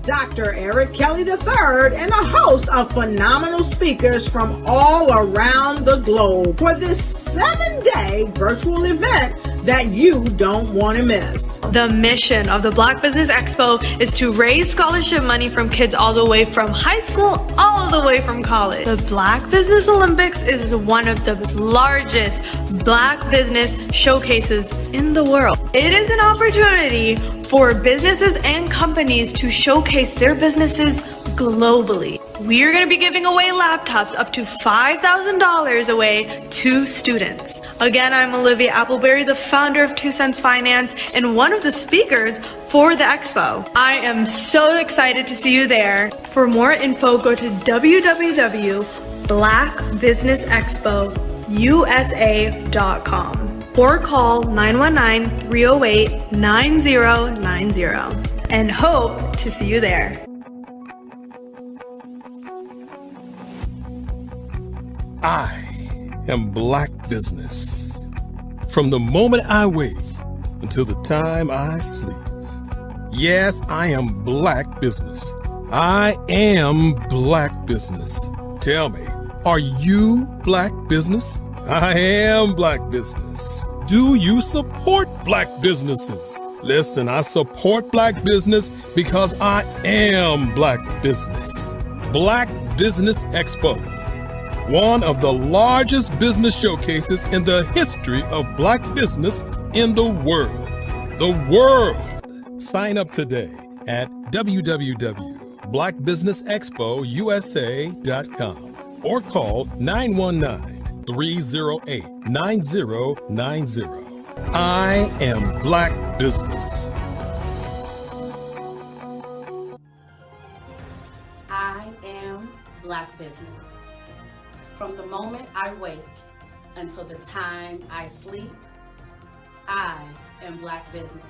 Dr. Eric Kelly III and a host of phenomenal speakers from all around the globe for this 7-day virtual event that you don't want to miss. The mission of the Black Business Expo is to raise scholarship money from kids all the way from high school all the way from college. The Black Business Olympics is one of the largest Black business showcases in the world. It is an opportunity for businesses and companies to showcase their businesses globally. We are going to be giving away laptops up to $5,000 away to students. Again, I'm Olivia Appleberry, the founder of 2 Cents Finance and one of the speakers for the expo. I am so excited to see you there. For more info, go to www.blackbusinessexpousa.com or call 919-308-9090 and hope to see you there. I am Black Business. From the moment I wake until the time I sleep. Yes, I am Black Business. I am Black Business. Tell me, are you Black Business? I am Black Business. Do you support Black businesses? Listen, I support Black business because I am Black Business. Black Business Expo, one of the largest business showcases in the history of Black business in the world. The world! Sign up today at www.blackbusinessexpousa.com or call 919-308-9090. I am Black Business. I am Black Business. From the moment I wake until the time I sleep, I am Black Business.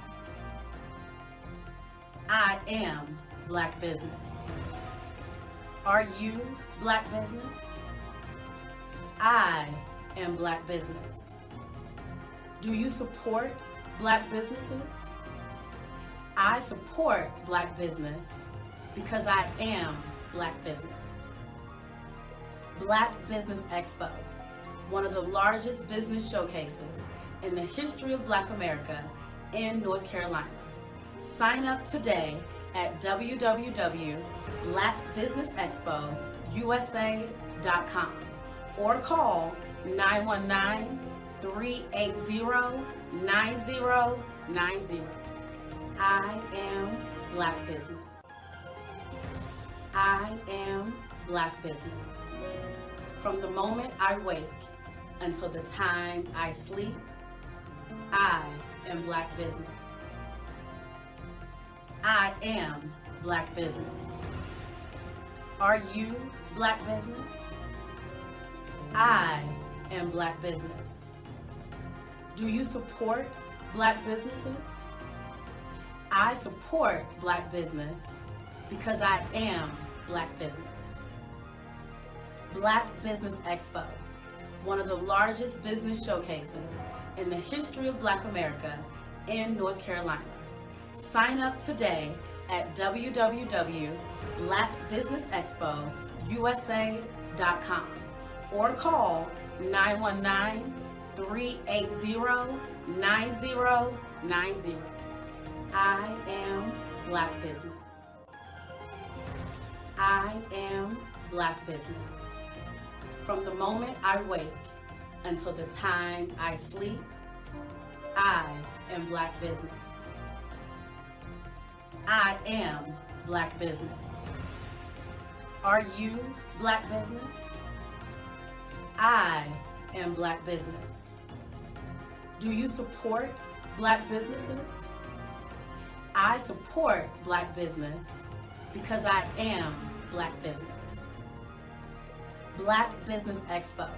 I am Black Business. Are you Black Business? I am Black Business. Do you support Black businesses? I support Black business because I am Black business. Black Business Expo, one of the largest business showcases in the history of Black America in North Carolina. Sign up today at www.blackbusinessexpousa.com or call 919-380-9090. I am Black Business. I am Black Business. From the moment I wake until the time I sleep, I am Black Business. I am Black Business. Are you Black Business? I am Black Business. Do you support Black businesses? I support Black business because I am Black business. Black Business Expo, one of the largest business showcases in the history of Black America in North Carolina. Sign up today at www.blackbusinessexpousa.com or call 919-380-9090. I am Black Business. I am Black Business. From the moment I wake until the time I sleep, I am Black business. I am Black business. Are you Black business? I am Black business. Do you support Black businesses? I support Black business because I am Black business. Black Business Expo,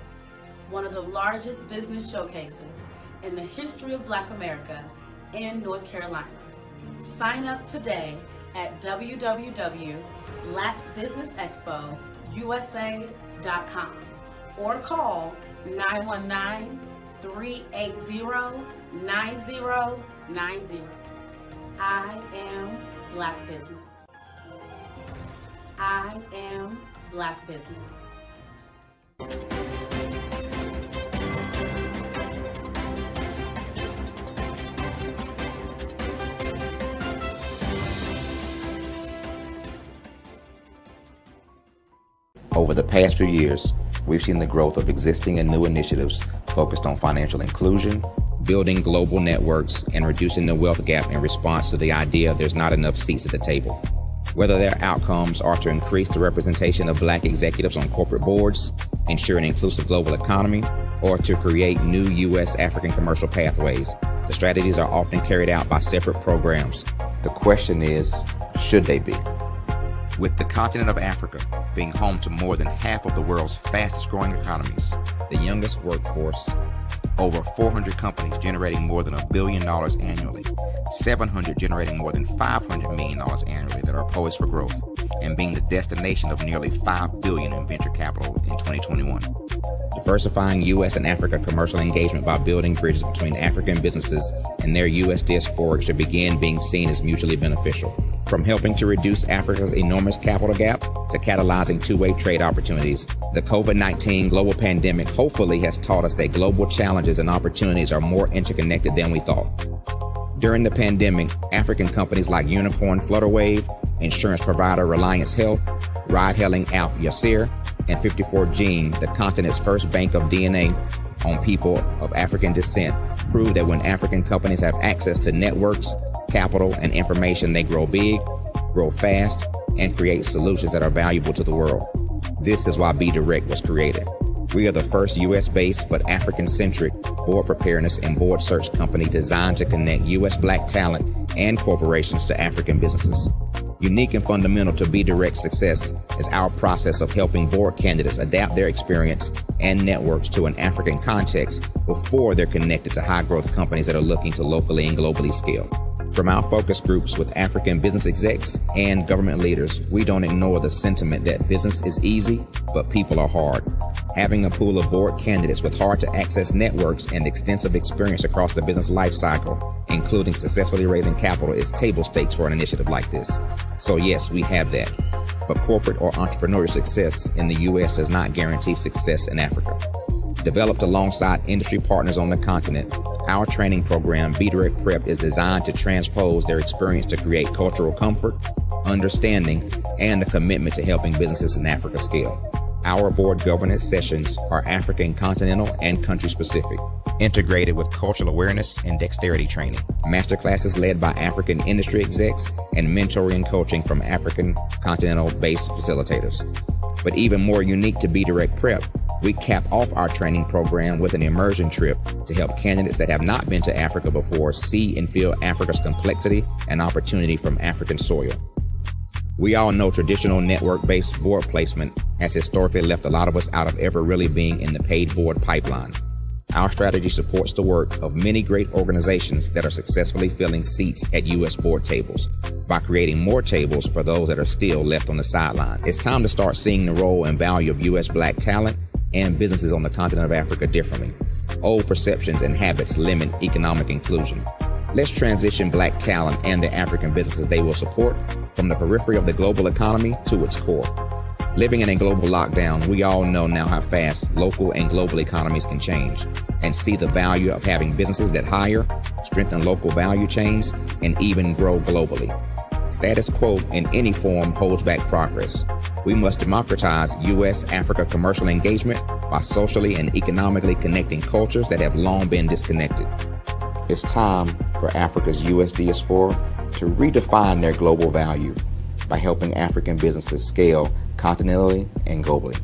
one of the largest business showcases in the history of Black America in North Carolina. Sign up today at www.blackbusinessexpousa.com or call 919-380-9090. I am Black business. I am Black business. Over the past few years, we've seen the growth of existing and new initiatives focused on financial inclusion, building global networks, and reducing the wealth gap in response to the idea there's not enough seats at the table. Whether their outcomes are to increase the representation of Black executives on corporate boards, ensure an inclusive global economy, or to create new U.S. African commercial pathways, the strategies are often carried out by separate programs. The question is, should they be? With the continent of Africa being home to more than half of the world's fastest growing economies, the youngest workforce, over 400 companies generating more than $1 billion annually, 700 generating more than $500 million annually that are poised for growth, and being the destination of nearly $5 billion in venture capital in 2021. Diversifying U.S. and Africa commercial engagement by building bridges between African businesses and their U.S. diaspora should begin being seen as mutually beneficial. From helping to reduce Africa's enormous capital gap to catalyzing two-way trade opportunities, the COVID-19 global pandemic hopefully has taught us that global challenges and opportunities are more interconnected than we thought. During the pandemic, African companies like Unicorn Flutterwave, insurance provider Reliance Health, ride-hailing app Yasir, and 54Gene, the continent's first bank of DNA on people of African descent, proved that when African companies have access to networks, capital, and information, they grow big, grow fast, and create solutions that are valuable to the world. This is why BDirect was created. We are the first U.S.-based but African-centric board preparedness and board search company designed to connect U.S. Black talent and corporations to African businesses. Unique and fundamental to BDirect's success is our process of helping board candidates adapt their experience and networks to an African context before they're connected to high-growth companies that are looking to locally and globally scale. From our focus groups with African business execs and government leaders, we don't ignore the sentiment that business is easy, but people are hard. Having a pool of board candidates with hard-to-access networks and extensive experience across the business life cycle, including successfully raising capital, is table stakes for an initiative like this. So yes, we have that. But corporate or entrepreneurial success in the U.S. does not guarantee success in Africa. Developed alongside industry partners on the continent, our training program, BDirect Prep, is designed to transpose their experience to create cultural comfort, understanding, and a commitment to helping businesses in Africa scale. Our board governance sessions are African continental and country specific, integrated with cultural awareness and dexterity training, masterclasses led by African industry execs, and mentoring and coaching from African continental-based facilitators. But even more unique to BDirect Prep, we cap off our training program with an immersion trip to help candidates that have not been to Africa before see and feel Africa's complexity and opportunity from African soil. We all know traditional network-based board placement has historically left a lot of us out of ever really being in the paid board pipeline. Our strategy supports the work of many great organizations that are successfully filling seats at U.S. board tables by creating more tables for those that are still left on the sideline. It's time to start seeing the role and value of U.S. Black talent and businesses on the continent of Africa differently. Old perceptions and habits limit economic inclusion. Let's transition Black talent and the African businesses they will support from the periphery of the global economy to its core. Living in a global lockdown, we all know now how fast local and global economies can change, and see the value of having businesses that hire, strengthen local value chains, and even grow globally. Status quo in any form holds back progress. We must democratize U.S.-Africa commercial engagement by socially and economically connecting cultures that have long been disconnected. It's time for Africa's U.S. diaspora to redefine their global value by helping African businesses scale continentally and globally.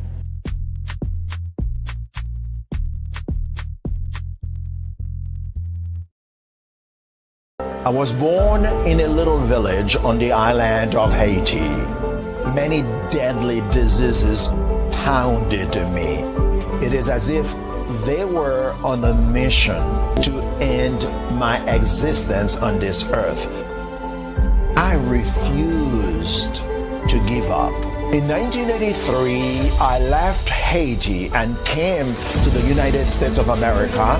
I was born in a little village on the island of Haiti. Many deadly diseases pounded me. It is as if they were on a mission to end my existence on this earth. I refused to give up. In 1983, I left Haiti and came to the United States of America.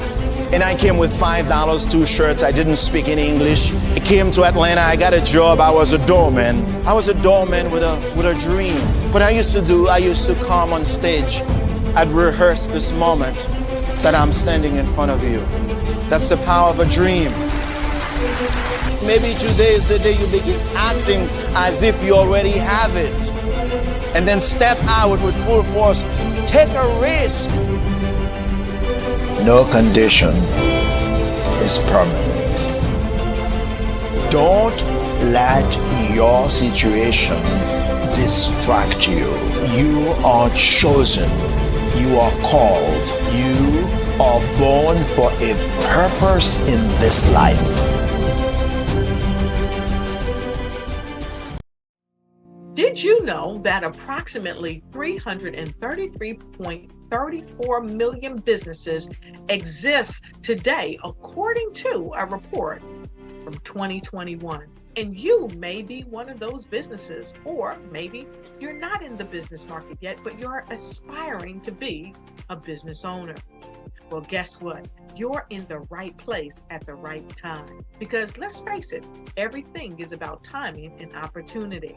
And I came with $5, 2 shirts. I didn't speak any English. I came to Atlanta. I got a job. I was a doorman. I was a doorman with a dream. What I used to come on stage. I'd rehearse this moment that I'm standing in front of you. That's the power of a dream. Maybe today is the day you begin acting as if you already have it. And then step out with full force. Take a risk. No condition is permanent. Don't let your situation distract you. You are chosen. You are called. You are born for a purpose in this life. Did you know that approximately 333.34 million businesses exist today, according to a report from 2021? And you may be one of those businesses, or maybe you're not in the business market yet, but you're aspiring to be a business owner. Well, guess what? You're in the right place at the right time. Because let's face it, everything is about timing and opportunity.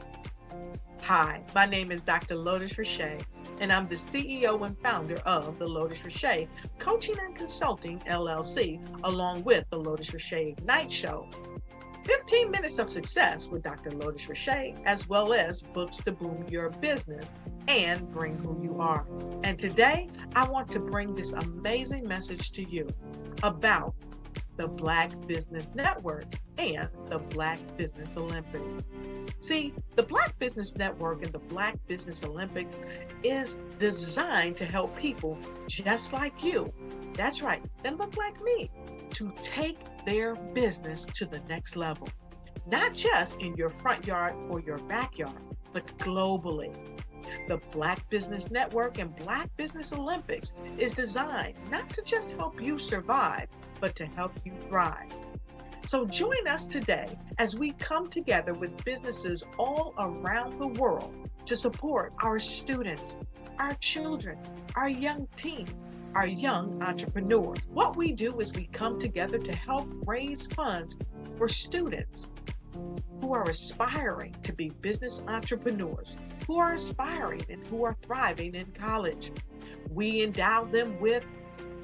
Hi, my name is Dr. Lotus Richey, and I'm the CEO and founder of the Lotus Richey Coaching and Consulting LLC, along with the Lotus Richey Ignite Show. 15 minutes of success with Dr. Lotus Richey, as well as books to boom your business and bring who you are. And today, I want to bring this amazing message to you about the Black Business Network and the Black Business Olympics. See, the Black Business Network and the Black Business Olympics is designed to help people just like you, that's right, that look like me, to take their business to the next level. Not just in your front yard or your backyard, but globally. The Black Business Network and Black Business Olympics is designed not to just help you survive, but to help you thrive. So join us today as we come together with businesses all around the world to support our students, our children, our young teens, our young entrepreneurs. What we do is we come together to help raise funds for students who are aspiring to be business entrepreneurs, who are aspiring and who are thriving in college. We endow them with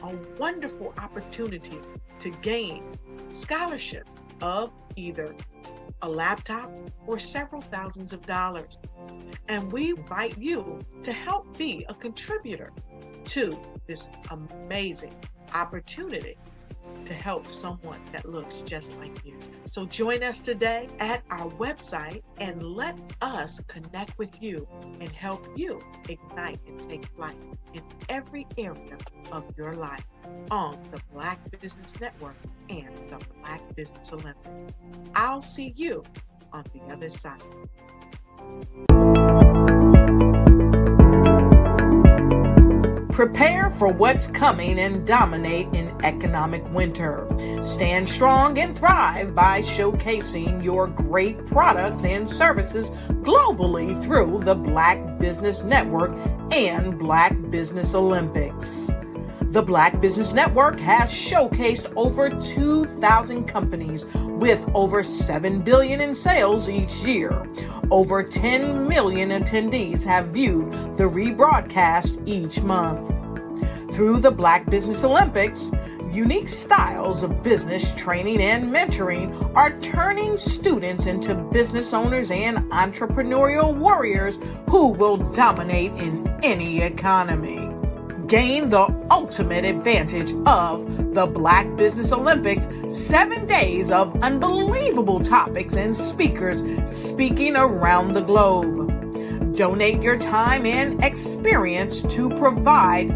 a wonderful opportunity to gain scholarship of either a laptop or several thousands of dollars. And we invite you to help be a contributor to this amazing opportunity to help someone that looks just like you. So join us today at our website and let us connect with you and help you ignite and take flight in every area of your life on the Black Business Network and the Black Business Olympics. I'll see you on the other side. Prepare for what's coming and dominate in economic winter. Stand strong and thrive by showcasing your great products and services globally through the Black Business Network and Black Business Olympics. The Black Business Network has showcased over 2,000 companies with over $7 billion in sales each year. Over 10 million attendees have viewed the rebroadcast each month. Through the Black Business Olympics, unique styles of business training and mentoring are turning students into business owners and entrepreneurial warriors who will dominate in any economy. Gain the ultimate advantage of the Black Business Olympics, 7 days of unbelievable topics and speakers speaking around the globe. Donate your time and experience to provide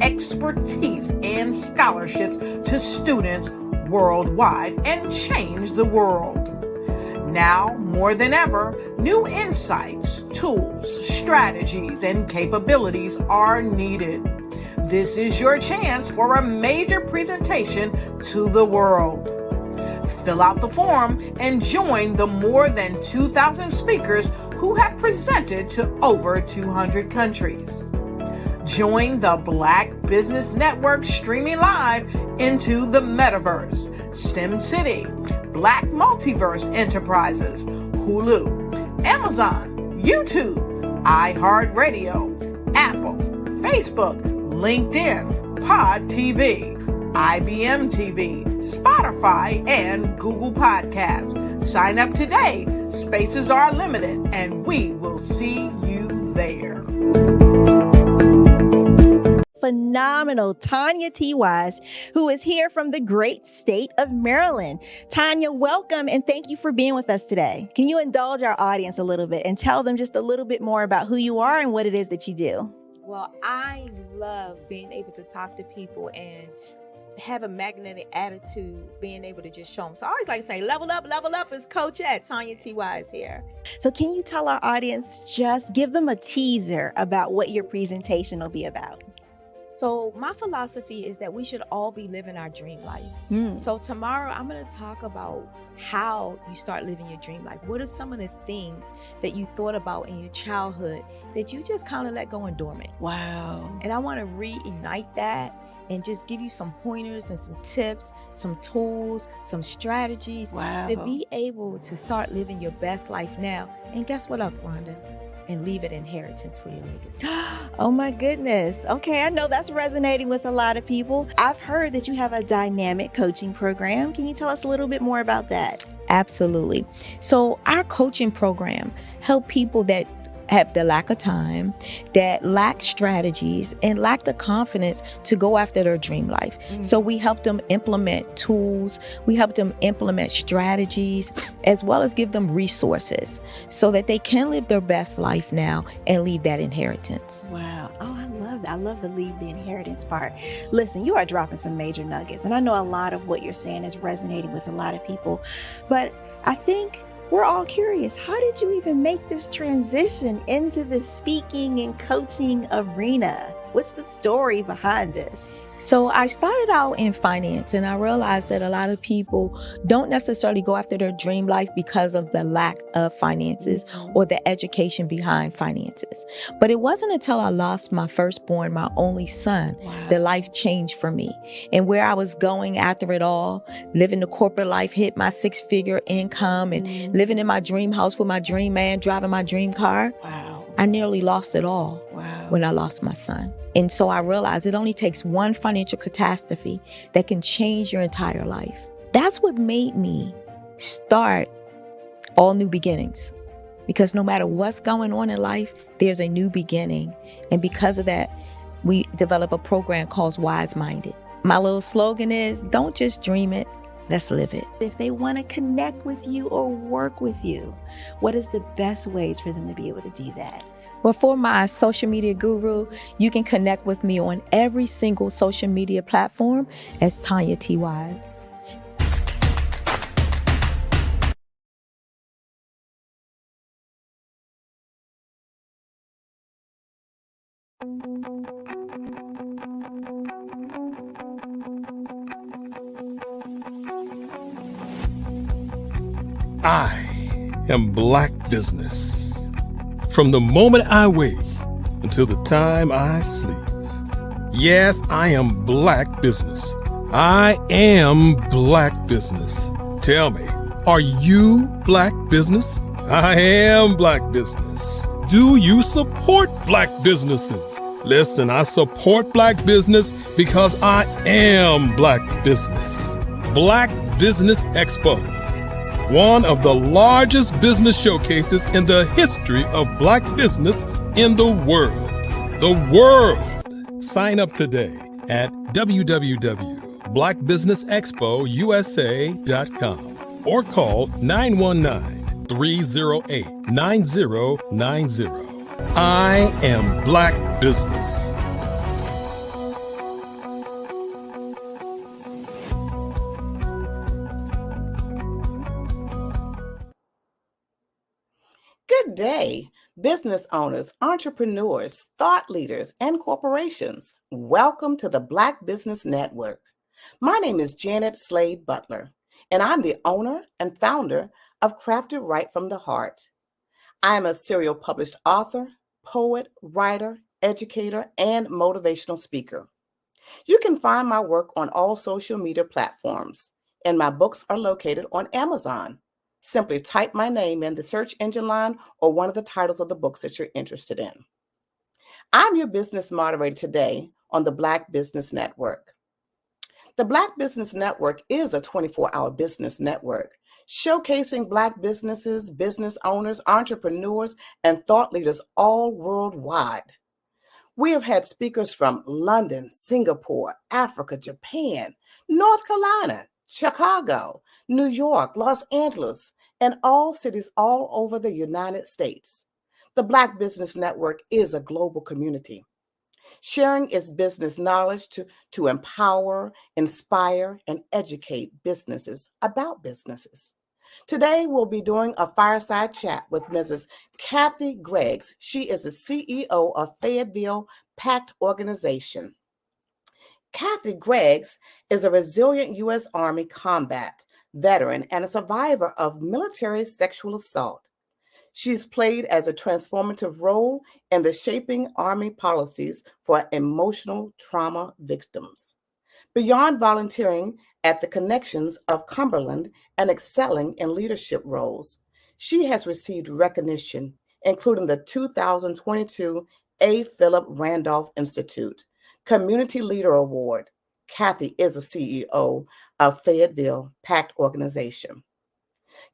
expertise and scholarships to students worldwide and change the world. Now, more than ever, new insights, tools, strategies, and capabilities are needed. This is your chance for a major presentation to the world. Fill out the form and join the more than 2,000 speakers who have presented to over 200 countries. Join the Black Business Network streaming live into the Metaverse, STEM City, Black Multiverse Enterprises, Hulu, Amazon, YouTube, iHeartRadio, Apple, Facebook, LinkedIn, Pod TV, IBM TV, Spotify, and Google Podcasts. Sign up today. Spaces are limited, and we will see you there. Phenomenal Tanya T. Wise, who is here from the great state of Maryland. Tanya, welcome and thank you for being with us today. Can you indulge our audience a little bit and tell them just a little bit more about who you are and what it is that you do? Well, I love being able to talk to people and have a magnetic attitude, being able to just show them. So I always like to say, level up is Coach at Tanya T. Wise here. So can you tell our audience, just give them a teaser about what your presentation will be about? So my philosophy is that we should all be living our dream life. So tomorrow I'm going to talk about how you start living your dream life. What are some of the things that you thought about in your childhood that you just kind of let go and dormant? Wow. And I want to reignite that and just give you some pointers and some tips, some tools, some strategies to be able to start living your best life now. And guess what, Rhonda? And leave an inheritance for your legacy. Oh my goodness. Okay, I know that's resonating with a lot of people. I've heard that you have a dynamic coaching program. Can you tell us a little bit more about that? Absolutely. So our coaching program help people that have the lack of time, that lack strategies, and lack the confidence to go after their dream life. So we help them implement tools, we help them implement strategies, as well as give them resources so that they can live their best life now and leave that inheritance. Wow. Oh, I love that. I love the leave the inheritance part. Listen, you are dropping some major nuggets, and I know a lot of what you're saying is resonating with a lot of people, but I think we're all curious. How did you even make this transition into the speaking and coaching arena? What's the story behind this? So I started out in finance, and I realized that a lot of people don't necessarily go after their dream life because of the lack of finances or the education behind finances. But it wasn't until I lost my firstborn, my only son, that life changed for me. And where I was going after it all, living the corporate life, hit my 6-figure income and living in my dream house with my dream man, driving my dream car. I nearly lost it all when I lost my son. And so I realized it only takes one financial catastrophe that can change your entire life. That's what made me start All New Beginnings. Because no matter what's going on in life, there's a new beginning. And because of that, we develop a program called Wise Minded. My little slogan is, don't just dream it, let's live it. If they want to connect with you or work with you, what is the best ways for them to be able to do that? Well, for my social media guru, you can connect with me on every single social media platform as Tanya T. Wise. I am Black Business. From the moment I wake until the time I sleep. Yes, I am Black Business. I am Black Business. Tell me, are you Black Business? I am Black Business. Do you support Black businesses? Listen, I support Black business because I am Black Business. Black Business Expo. One of the largest business showcases in the history of Black business in the world. The world. Sign up today at www.blackbusinessexpousa.com or call 919-308-9090. I am Black Business. Good day, business owners, entrepreneurs, thought leaders, and corporations. Welcome to the Black Business Network. My name is Janet Slade Butler, and I'm the owner and founder of Crafted Right from the Heart. I am a serial published author, poet, writer, educator, and motivational speaker. You can find my work on all social media platforms, and my books are located on Amazon. Simply type my name in the search engine line or one of the titles of the books that you're interested in. I'm your business moderator today on the Black Business Network. The Black Business Network is a 24-hour business network showcasing Black businesses, business owners, entrepreneurs, and thought leaders all worldwide. We have had speakers from London, Singapore, Africa, Japan, North Carolina, Chicago, New York, Los Angeles, and all cities all over the United States. The Black Business Network is a global community, sharing its business knowledge to empower, inspire, and educate businesses about businesses. Today, we'll be doing a fireside chat with Mrs. Kathy Greggs. She is the CEO of Fayetteville Pact Organization. Kathy Greggs is a resilient U.S. Army combat veteran and a survivor of military sexual assault. She's played as a transformative role in the shaping Army policies for emotional trauma victims. Beyond volunteering at the Connections of Cumberland and excelling in leadership roles, she has received recognition, including the 2022 A. Philip Randolph Institute Community Leader Award. Kathy is a CEO of Fayetteville Pact Organization.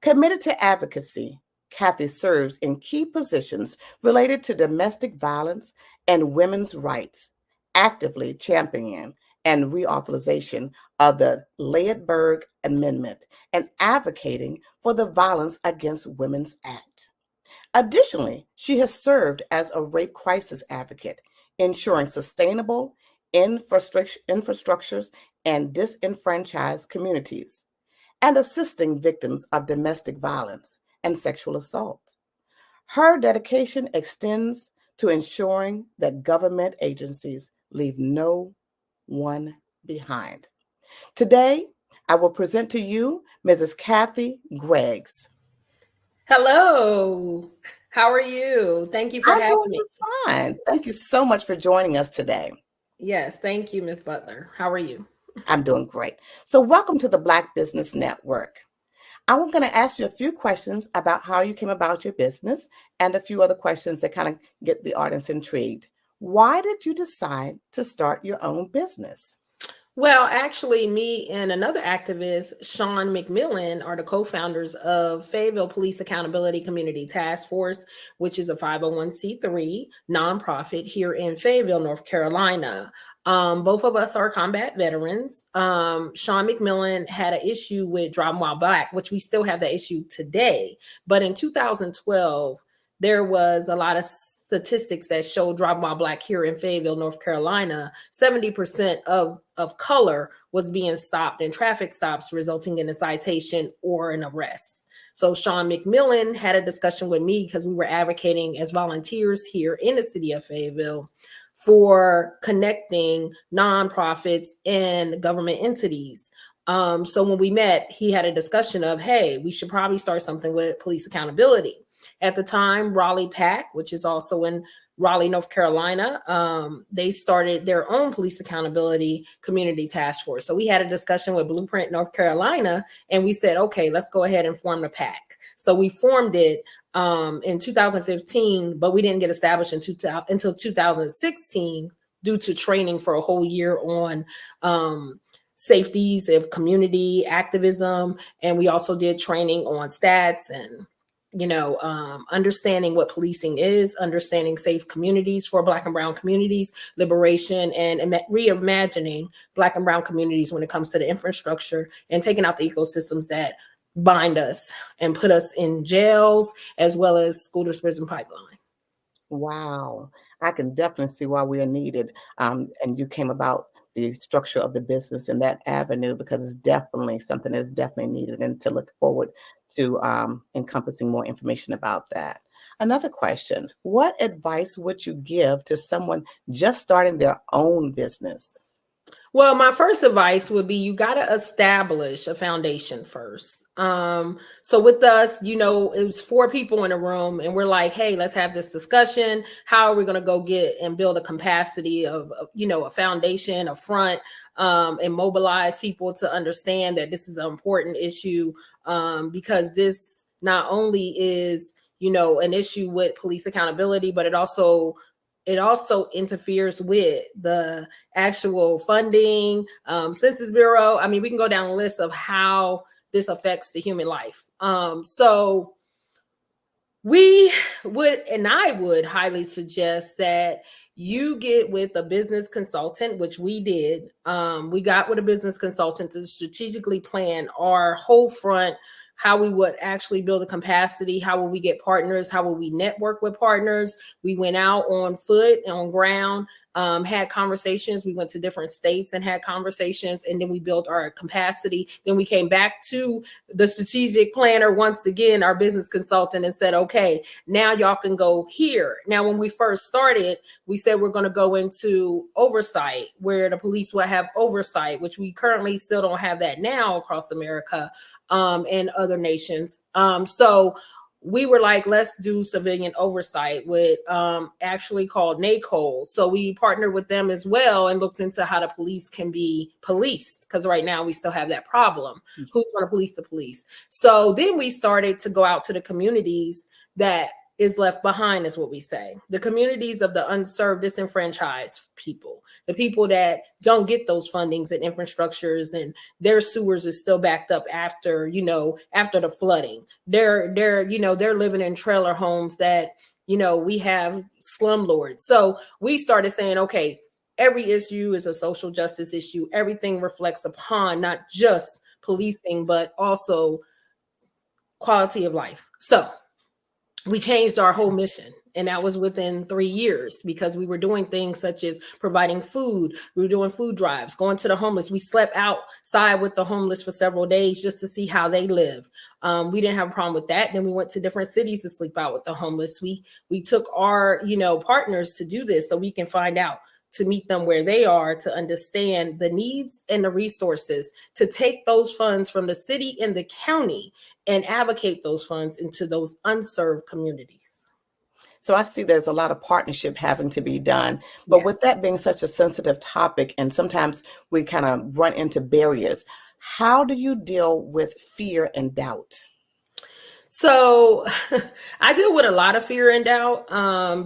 Committed to advocacy, Kathy serves in key positions related to domestic violence and women's rights, actively championing and reauthorization of the Leitberg Amendment and advocating for the Violence Against Women's Act. Additionally, she has served as a rape crisis advocate, ensuring sustainable infrastructures and disenfranchised communities, and assisting victims of domestic violence and sexual assault. Her dedication extends to ensuring that government agencies leave no one behind. Today, I will present to you Mrs. Kathy Greggs. Hello. How are you? Thank you for having me. Fine. Thank you so much for joining us today. Yes, thank you, Ms. Butler. How are you? I'm doing great. So welcome to the Black Business Network. I'm going to ask you a few questions about how you came about your business and a few other questions that kind of get the audience intrigued. Why did you decide to start your own business? Well, actually, me and another activist, Sean McMillan, are the co-founders of Fayetteville Police Accountability Community Task Force, which is a 501c3 nonprofit here in Fayetteville, North Carolina. Both of us are combat veterans. Sean McMillan had an issue with Driving While Black, which we still have that issue today. But in 2012, there was a lot of statistics that show Driving While Black here in Fayetteville, North Carolina. 70% of color was being stopped in traffic stops, resulting in a citation or an arrest. So Sean McMillan had a discussion with me because we were advocating as volunteers here in the city of Fayetteville for connecting nonprofits and government entities. So when we met, he had a discussion of, hey, we should probably start something with police accountability. At the time, Raleigh PAC, which is also in Raleigh, North Carolina, they started their own police accountability community task force. So we had a discussion with Blueprint, North Carolina, and we said, okay, let's go ahead and form the PAC. So we formed it in 2015, but we didn't get established until 2016 due to training for a whole year on safeties of community activism. And we also did training on stats and understanding what policing is, understanding safe communities for Black and Brown communities, liberation, and reimagining Black and Brown communities when it comes to the infrastructure and taking out the ecosystems that bind us and put us in jails as well as school to prison pipeline. Wow. I can definitely see why we are needed. And you came about the structure of the business in that avenue because it's definitely something that's definitely needed, and to look forward to encompassing more information about that. Another question, what advice would you give to someone just starting their own business? Well, my first advice would be you got to establish a foundation first. So with us, it was 4 people in a room and we're like, hey, let's have this discussion. How are we going to go get and build a capacity of a foundation, a front, and mobilize people to understand that this is an important issue, because this not only is, an issue with police accountability, but it also interferes with the actual funding, Census Bureau. I mean, we can go down a list of how this affects the human life. So we would, and I would highly suggest that you get with a business consultant, which we did. We got with a business consultant to strategically plan our whole front, how we would actually build a capacity, how will we get partners, how will we network with partners. We went out on foot and on ground, had conversations. We went to different states and had conversations, and then we built our capacity. Then we came back to the strategic planner once again, our business consultant, and said, okay, now y'all can go here. Now, when we first started, we said we're going to go into oversight, where the police will have oversight, which we currently still don't have that now across America, and other nations. So we were like, let's do civilian oversight with actually called NACOL. So we partnered with them as well and looked into how the police can be policed, because right now we still have that problem. Who's going to police the police? So then we started to go out to the communities that is left behind, is what we say. The communities of the unserved, disenfranchised people, the people that don't get those fundings and infrastructures, and their sewers is still backed up after the flooding. They're living in trailer homes that, we have slumlords. So we started saying, okay, every issue is a social justice issue. Everything reflects upon not just policing, but also quality of life. So we changed our whole mission, and that was within 3 years, because we were doing things such as providing food. We were doing food drives, going to the homeless. We slept outside with the homeless for several days just to see how they live. We didn't have a problem with that. Then we went to different cities to sleep out with the homeless. We took our, partners to do this so we can find out, to meet them where they are, to understand the needs and the resources, to take those funds from the city and the county and advocate those funds into those unserved communities. So I see there's a lot of partnership having to be done, but with that being such a sensitive topic, and sometimes we kind of run into barriers, how do you deal with fear and doubt? So I deal with a lot of fear and doubt,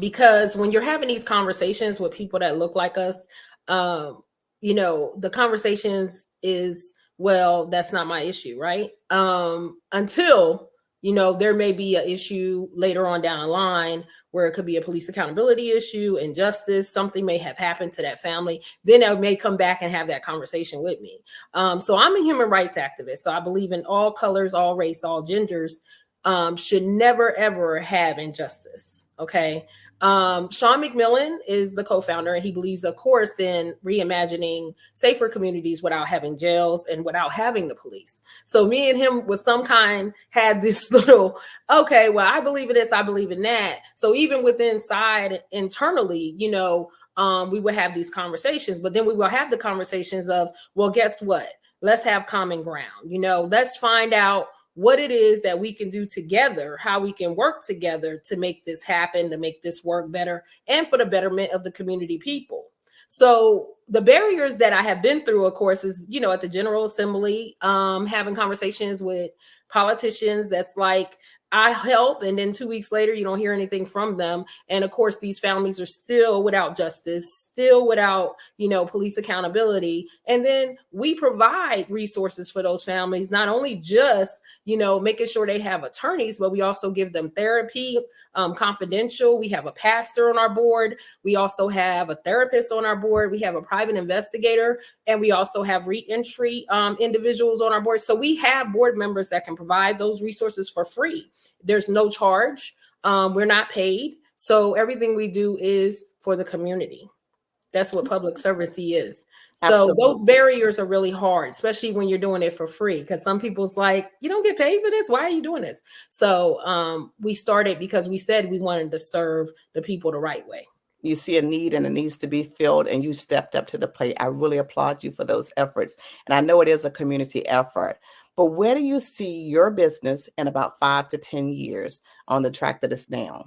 because when you're having these conversations with people that look like us, the conversations is, well, that's not my issue, right? Until, there may be an issue later on down the line where it could be a police accountability issue, injustice, something may have happened to that family. Then they may come back and have that conversation with me. So I'm a human rights activist. So I believe in all colors, all race, all genders should never, ever have injustice. Okay. Sean McMillan is the co-founder, and he believes, of course, in reimagining safer communities without having jails and without having the police. So me and him with some kind had this little, okay, well, I believe in this, I believe in that. So even internally, we would have these conversations, but then we will have the conversations of, well, guess what? Let's have common ground. Let's find out what it is that we can do together, how we can work together to make this happen, to make this work better, and for the betterment of the community people. So the barriers that I have been through, of course, is, at the General Assembly, having conversations with politicians that's like, I help, and then 2 weeks later, you don't hear anything from them. And of course, these families are still without justice, still without, police accountability. And then we provide resources for those families, not only just, making sure they have attorneys, but we also give them therapy, confidential. We have a pastor on our board. We also have a therapist on our board. We have a private investigator, and we also have reentry individuals on our board. So we have board members that can provide those resources for free. There's no charge. We're not paid. So everything we do is for the community. That's what public service is. So Absolutely. those barriers are really hard, especially when you're doing it for free, because some people's like, you don't get paid for this. Why are you doing this? So we started because we said we wanted to serve the people the right way. You see a need and it needs to be filled, and you stepped up to the plate. I really applaud you for those efforts. And I know it is a community effort, but where do you see your business in about 5 to 10 years on the track that it's now?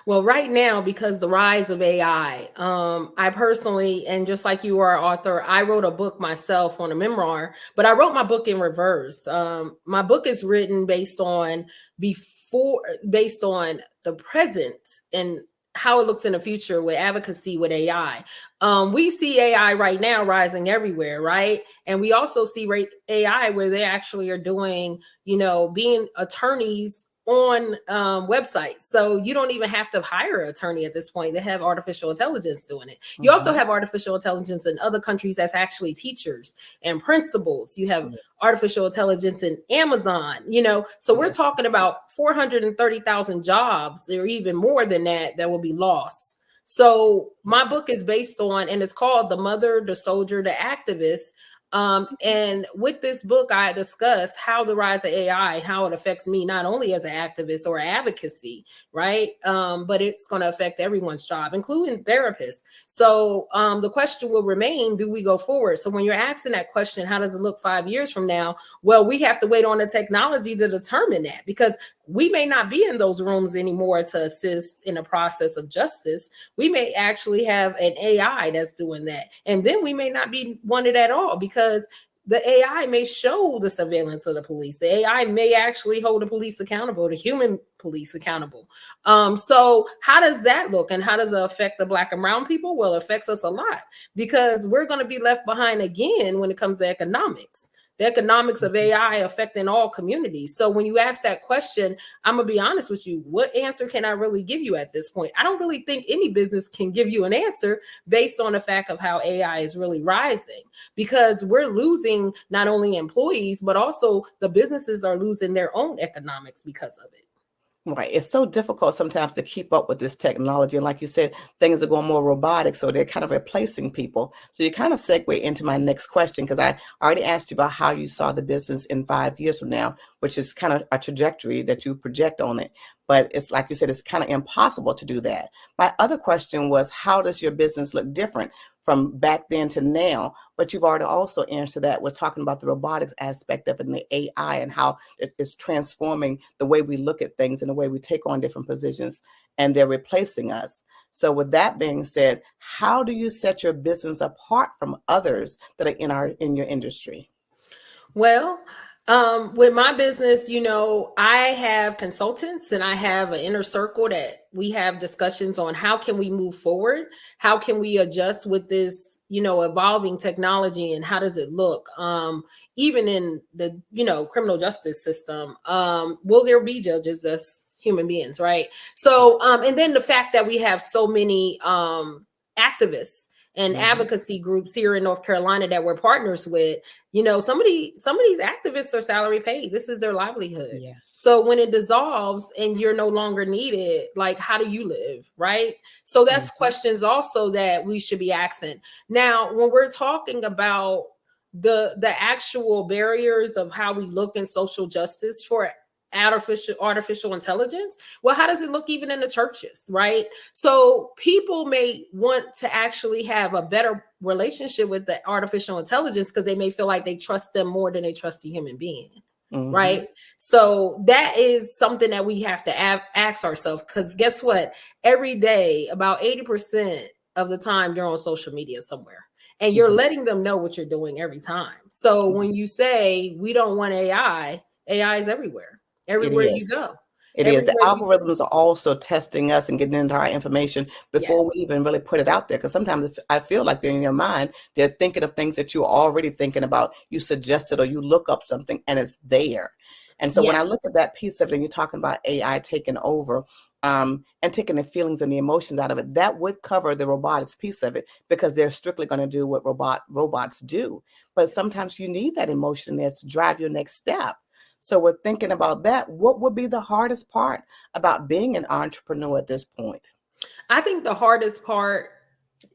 Well, right now, because the rise of AI, I personally, and just like you are an author, I wrote a book myself on a memoir, but I wrote my book in reverse. My book is written based on the present and how it looks in the future with advocacy with AI. We see AI right now rising everywhere, right? And we also see AI where they actually are doing, being attorneys on websites. So you don't even have to hire an attorney at this point. They have artificial intelligence doing it. You also have artificial intelligence in other countries that's actually teachers and principals. You have artificial intelligence in Amazon, so we're talking about 430,000 jobs or even more than that will be lost. So my book is based on, and it's called The Mother, the Soldier, the Activist. And with this book, I discuss how the rise of AI, how it affects me, not only as an activist or advocacy, right? But it's going to affect everyone's job, including therapists. So the question will remain, do we go forward? So when you're asking that question, how does it look 5 years from now? Well, we have to wait on the technology to determine that, because we may not be in those rooms anymore to assist in the process of justice. We may actually have an AI that's doing that. And then we may not be wanted at all, because the AI may show the surveillance of the police. The AI may actually hold the police accountable, the human police accountable. So how does that look, and how does it affect the Black and brown people? Well, it affects us a lot, because we're going to be left behind again when it comes to economics. The economics of AI affecting all communities. So when you ask that question, I'm going to be honest with you. What answer can I really give you at this point? I don't really think any business can give you an answer based on the fact of how AI is really rising, because we're losing not only employees, but also the businesses are losing their own economics because of it. Right. It's so difficult sometimes to keep up with this technology. And like you said, things are going more robotic, so they're kind of replacing people. So you kind of segue into my next question, because I already asked you about how you saw the business in 5 years from now, which is kind of a trajectory that you project on it. But it's like you said, it's kind of impossible to do that. My other question was, how does your business look different from back then to now? But you've already also answered that. We're talking about the robotics aspect of it and the AI and how it is transforming the way we look at things and the way we take on different positions, and they're replacing us. So with that being said, how do you set your business apart from others that are in your industry? Well, with my business, I have consultants and I have an inner circle that we have discussions on how can we move forward? How can we adjust with this, evolving technology, and how does it look? Even in the, criminal justice system, will there be judges as human beings, right? So, and then the fact that we have so many activists and advocacy groups here in North Carolina that we're partners with, some of these activists are salary paid. This is their livelihood. Yes. So when it dissolves and you're no longer needed, like, how do you live, right? So that's questions also that we should be asking. Now, when we're talking about the actual barriers of how we look in social justice for artificial intelligence, well, how does it look even in the churches, right? So people may want to actually have a better relationship with the artificial intelligence because they may feel like they trust them more than they trust a human being, right? So that is something that we have to ask ourselves, because guess what? Every day, about 80% of the time, you're on social media somewhere, and you're letting them know what you're doing every time. So when you say we don't want AI, AI is everywhere you go. It is. The algorithms are also testing us and getting into our information before we even really put it out there. Because sometimes I feel like they're in your mind, they're thinking of things that you're already thinking about. You suggested or you look up something and it's there. And so when I look at that piece of it, and you're talking about AI taking over and taking the feelings and the emotions out of it, that would cover the robotics piece of it, because they're strictly going to do what robots do. But sometimes you need that emotion there to drive your next step. So we're thinking about that. What would be the hardest part about being an entrepreneur at this point? I think the hardest part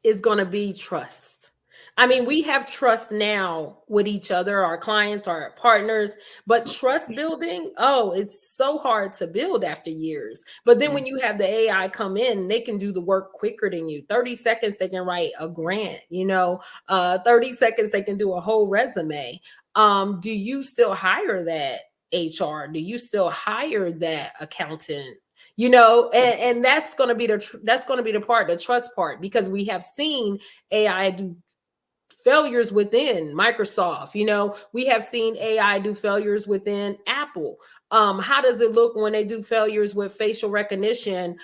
is going to be trust. I mean, we have trust now with each other, our clients, our partners, but trust building, oh, it's so hard to build after years. But then when you have the AI come in, they can do the work quicker than you. 30 seconds, they can write a grant, 30 seconds, they can do a whole resume. Do you still hire that HR? Do you still hire that accountant? And that's going to be the part, the trust part, because we have seen AI do failures within Microsoft. We have seen AI do failures within Apple. How does it look when they do failures with facial recognition,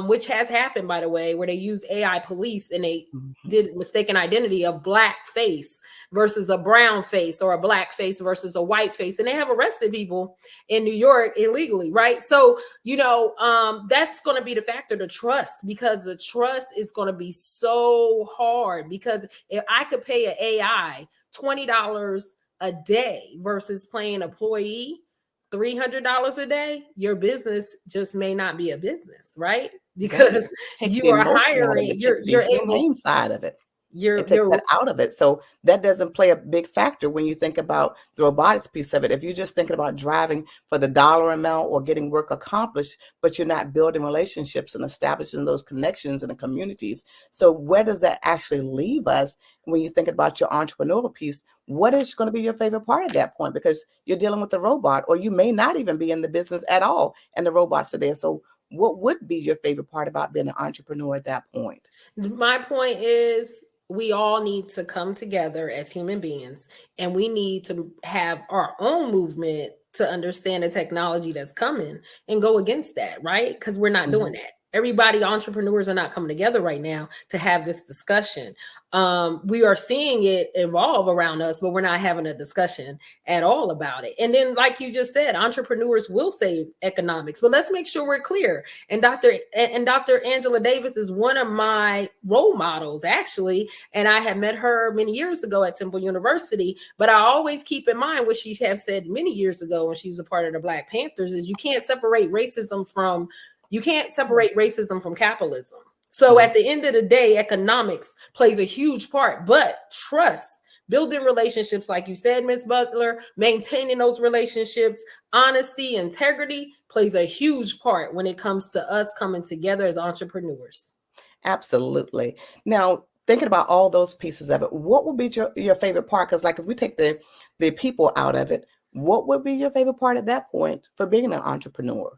which has happened, by the way, where they use AI police and they did mistaken identity of black face versus a brown face, or a black face versus a white face. And they have arrested people in New York illegally, right? So, that's going to be the factor, the trust, because the trust is going to be so hard. Because if I could pay an AI $20 a day versus paying an employee $300 a day, your business just may not be a business, right? Because you are hiring, you're able side of it. You're that out of it. So that doesn't play a big factor when you think about the robotics piece of it. If you're just thinking about driving for the dollar amount or getting work accomplished, but you're not building relationships and establishing those connections in the communities. So where does that actually leave us when you think about your entrepreneurial piece? What is going to be your favorite part at that point? Because you're dealing with a robot, or you may not even be in the business at all, and the robots are there. So what would be your favorite part about being an entrepreneur at that point? My point is, we all need to come together as human beings, and we need to have our own movement to understand the technology that's coming and go against that, right? Because we're not doing that. Everybody, entrepreneurs are not coming together right now to have this discussion. We are seeing it evolve around us, but we're not having a discussion at all about it. And then, like you just said, entrepreneurs will save economics, but let's make sure we're clear. And Dr. Angela Davis is one of my role models, actually. And I had met her many years ago at Temple University, but I always keep in mind what she has said many years ago when she was a part of the Black Panthers, is you can't separate racism from capitalism. So at the end of the day, economics plays a huge part, but trust, building relationships, like you said, Ms. Butler, maintaining those relationships, honesty, integrity plays a huge part when it comes to us coming together as entrepreneurs. Absolutely. Now, thinking about all those pieces of it, what would be your favorite part? Because like if we take the people out of it, what would be your favorite part at that point for being an entrepreneur?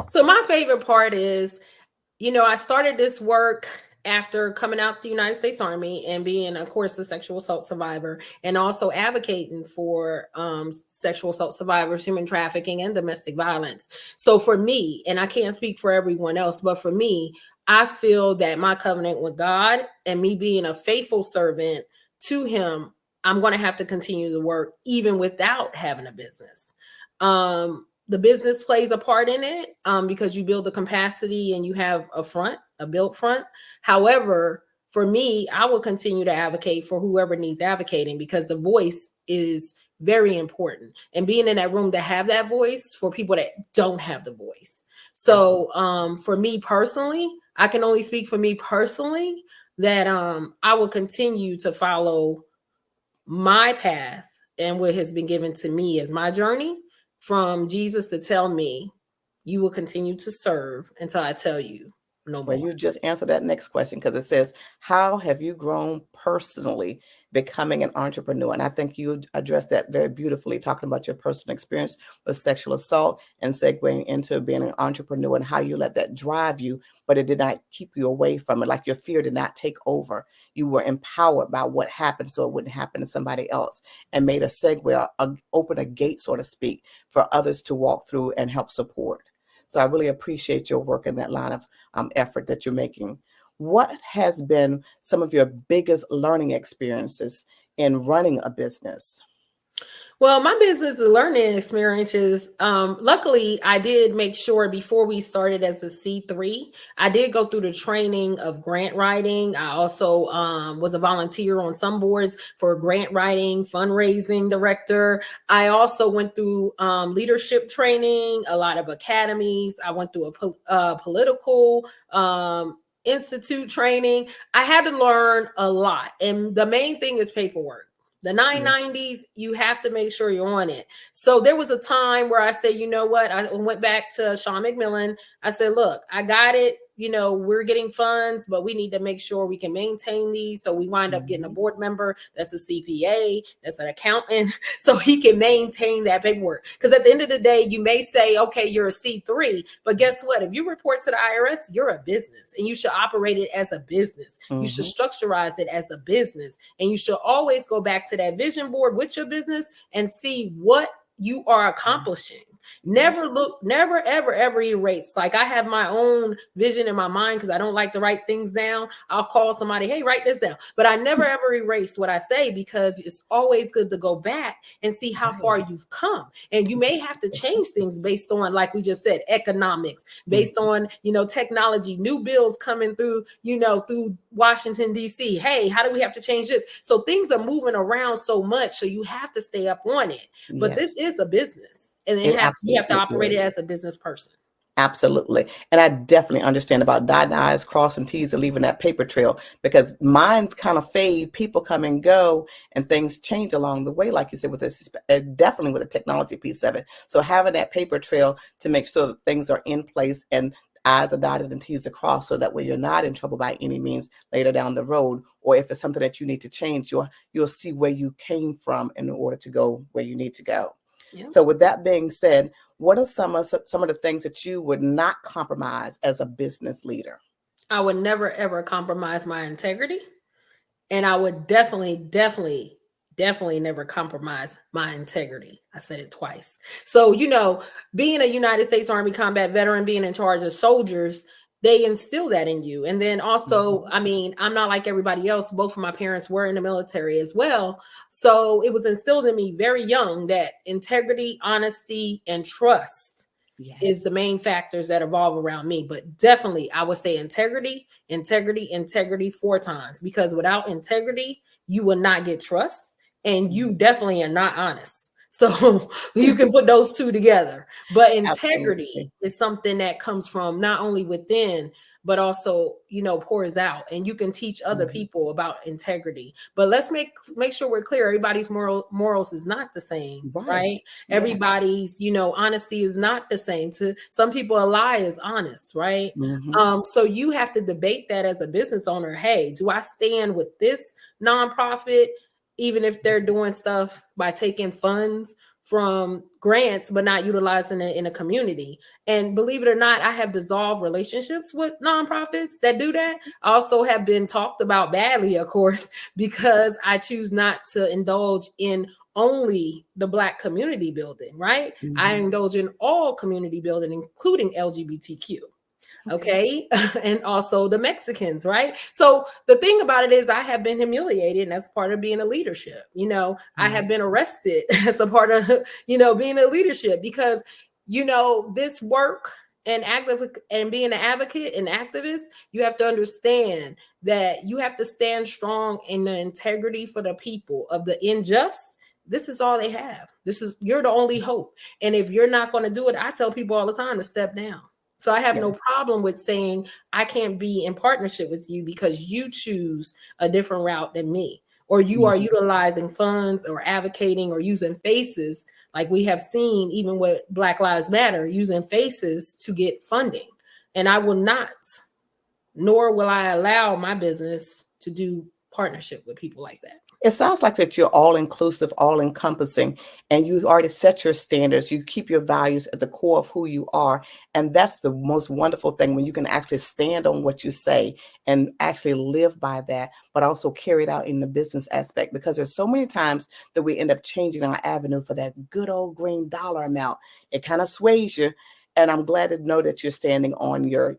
So my favorite part is, I started this work after coming out the United States Army and being, of course, a sexual assault survivor, and also advocating for sexual assault survivors, human trafficking, and domestic violence. So for me, and I can't speak for everyone else, but for me, I feel that my covenant with God and me being a faithful servant to him, I'm going to have to continue to work even without having a business. The business plays a part in it because you build the capacity and you have a built front. However, for me, I will continue to advocate for whoever needs advocating, because the voice is very important. And being in that room to have that voice for people that don't have the voice. So for me personally, I can only speak for me personally, that I will continue to follow my path and what has been given to me as my journey from Jesus to tell me, you will continue to serve until I tell you no more. Well, you just answered that next question, because it says, how have you grown personally becoming an entrepreneur? And I think you addressed that very beautifully, talking about your personal experience with sexual assault and segueing into being an entrepreneur and how you let that drive you, but it did not keep you away from it. Like your fear did not take over. You were empowered by what happened so it wouldn't happen to somebody else, and made a segue, open a gate, so to speak, for others to walk through and help support. So I really appreciate your work in that line of effort that you're making. What has been some of your biggest learning experiences in running a business? Well, my business learning experiences, luckily, I did make sure before we started as a C3, I did go through the training of grant writing. I also was a volunteer on some boards for grant writing, fundraising director. I also went through leadership training, a lot of academies. I went through a political institute training. I had to learn a lot. And the main thing is paperwork. The 990s, you have to make sure you're on it. So there was a time where I said, you know what? I went back to Sean McMillan. I said, look, I got it. You know, we're getting funds, but we need to make sure we can maintain these. So we wind up getting a board member that's a CPA, that's an accountant, so he can maintain that paperwork. Because at the end of the day, you may say, okay, you're a C3, but guess what? If you report to the IRS, you're a business and you should operate it as a business. You should structurize it as a business. And you should always go back to that vision board with your business and see what you are accomplishing. Never ever erase. Like, I have my own vision in my mind because I don't like to write things down. I'll call somebody, hey, write this down. But I never ever erase what I say, because it's always good to go back and see how far you've come. And you may have to change things based on, like we just said, economics, based on, technology, new bills coming through, through Washington, D.C. Hey, how do we have to change this? So things are moving around so much. So you have to stay up on it. But this is a business. And you have to operate it as a business person. Absolutely. And I definitely understand about dotting I's, crossing T's, and leaving that paper trail, because minds kind of fade, people come and go, and things change along the way, like you said, with this, definitely with the technology piece of it. So having that paper trail to make sure that things are in place and I's are dotted and T's are crossed, so that way you're not in trouble by any means later down the road. Or if it's something that you need to change, you'll see where you came from in order to go where you need to go. Yeah. So with that being said, what are some of the things that you would not compromise as a business leader? I would never, ever compromise my integrity. And I would definitely never compromise my integrity. I said it twice. So, being a United States Army combat veteran, being in charge of soldiers, they instill that in you. And then also, I mean, I'm not like everybody else. Both of my parents were in the military as well. So it was instilled in me very young that integrity, honesty, and trust is the main factors that evolve around me. But definitely, I would say integrity 4 times, because without integrity, you will not get trust, and you definitely are not honest. So you can put those two together. But integrity is something that comes from not only within, but also, pours out, and you can teach other people about integrity. But let's make sure we're clear. Everybody's morals is not the same, right? Everybody's, honesty is not the same. To some people, a lie is honest, right? So you have to debate that as a business owner. Hey, do I stand with this nonprofit, even if they're doing stuff by taking funds from grants, but not utilizing it in a community? And believe it or not, I have dissolved relationships with nonprofits that do that. I also have been talked about badly, of course, because I choose not to indulge in only the Black community building, right? I indulge in all community building, including LGBTQ. Okay. And also the Mexicans, right? So the thing about it is, I have been humiliated, and that's part of being a leadership. I have been arrested as a part of, being a leadership, because, this work and being an advocate and activist, you have to understand that you have to stand strong in the integrity for the people of the unjust. This is all they have. You're the only hope. And if you're not going to do it, I tell people all the time to step down. So I have no problem with saying I can't be in partnership with you because you choose a different route than me, or you are utilizing funds or advocating or using faces, like we have seen even with Black Lives Matter, using faces to get funding. And I will not, nor will I allow my business to do partnership with people like that. It sounds like that you're all inclusive, all encompassing, and you already set your standards. You keep your values at the core of who you are. And that's the most wonderful thing, when you can actually stand on what you say and actually live by that, but also carry it out in the business aspect, because there's so many times that we end up changing our avenue for that good old green dollar amount. It kind of sways you. And I'm glad to know that you're standing on your,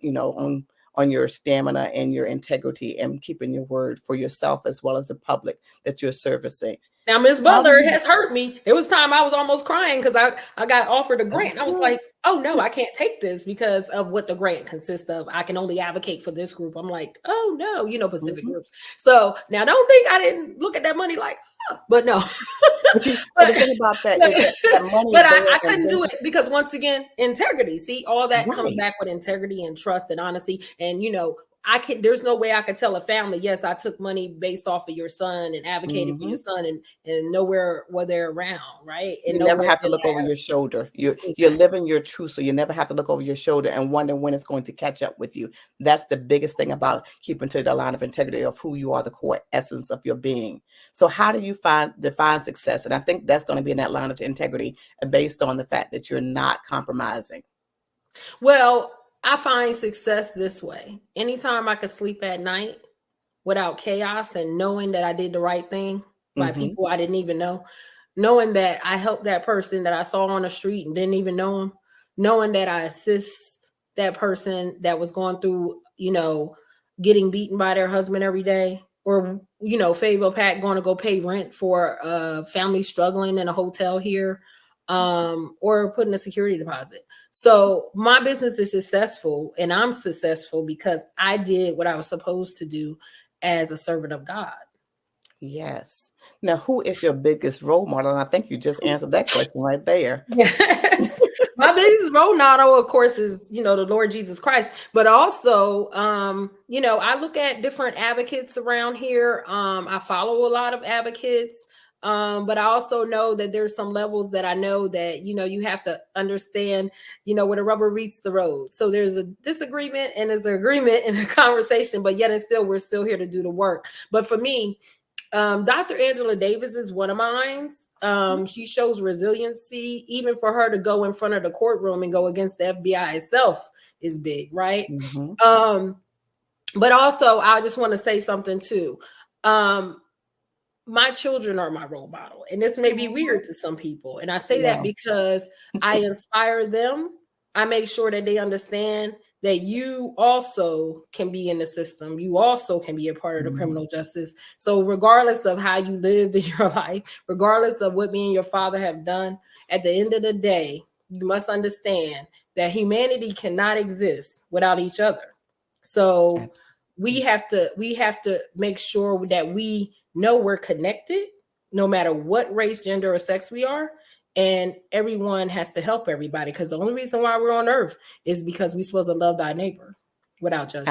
on your stamina and your integrity and keeping your word for yourself as well as the public that you're servicing. Now, Ms. Butler has hurt me. There was time I was almost crying because I got offered a grant. I was like, oh no, I can't take this because of what the grant consists of. I can only advocate for this group. I'm like, oh no, Pacific groups. So now don't think I didn't look at that money like, oh, but no. But the thing about that is that money. But I couldn't do it because once again, integrity. See, all that comes back with integrity and trust and honesty. And there's no way I could tell a family, yes, I took money based off of your son and advocated for your son and nowhere were they around, right? And you never have to look over your shoulder. You're living your truth, so you never have to look over your shoulder and wonder when it's going to catch up with you. That's the biggest thing about keeping to the line of integrity of who you are, the core essence of your being. So how do you define success? And I think that's going to be in that line of integrity based on the fact that you're not compromising. Well, I find success this way. Anytime I could sleep at night without chaos and knowing that I did the right thing by people I didn't even know, knowing that I helped that person that I saw on the street and didn't even know him, knowing that I assist that person that was going through, getting beaten by their husband every day, or, Fayetteville Pat going to go pay rent for a family struggling in a hotel here, or putting a security deposit. So my business is successful, and I'm successful because I did what I was supposed to do as a servant of God. Yes. Now, who is your biggest role model? And I think you just answered that question right there. Yes. My biggest role model, of course, is, the Lord Jesus Christ. But also, I look at different advocates around here. I follow a lot of advocates. But I also know that there's some levels that I know that, you have to understand, where the rubber meets the road. So there's a disagreement and there's an agreement in a conversation, but yet and still, we're still here to do the work. But for me, Dr. Angela Davis is one of mine. She shows resiliency. Even for her to go in front of the courtroom and go against the FBI itself is big, right? But also, I just want to say something too. My children are my role model. And this may be weird to some people. And I say that because I inspire them. I make sure that they understand that you also can be in the system. You also can be a part of the criminal justice. So regardless of how you lived in your life, regardless of what me and your father have done, at the end of the day, you must understand that humanity cannot exist without each other. So we have to make sure that we know we're connected, no matter what race, gender, or sex we are. And everyone has to help everybody, because the only reason why we're on earth is because we're supposed to love thy neighbor without judgment.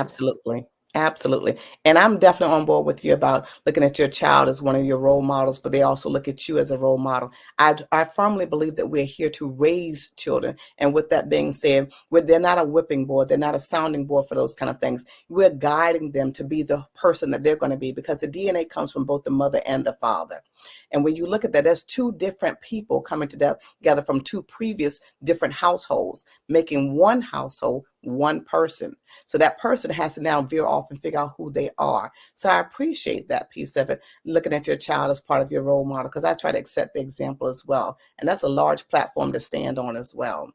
Absolutely. And I'm definitely on board with you about looking at your child as one of your role models, but they also look at you as a role model. I firmly believe that we're here to raise children. And with that being said, they're not a whipping board. They're not a sounding board for those kind of things. We're guiding them to be the person that they're going to be, because the DNA comes from both the mother and the father. And when you look at that, there's two different people coming together from two previous different households, making one household, one person. So that person has to now veer off and figure out who they are. So I appreciate that piece of it, looking at your child as part of your role model, because I try to accept the example as well. And that's a large platform to stand on as well.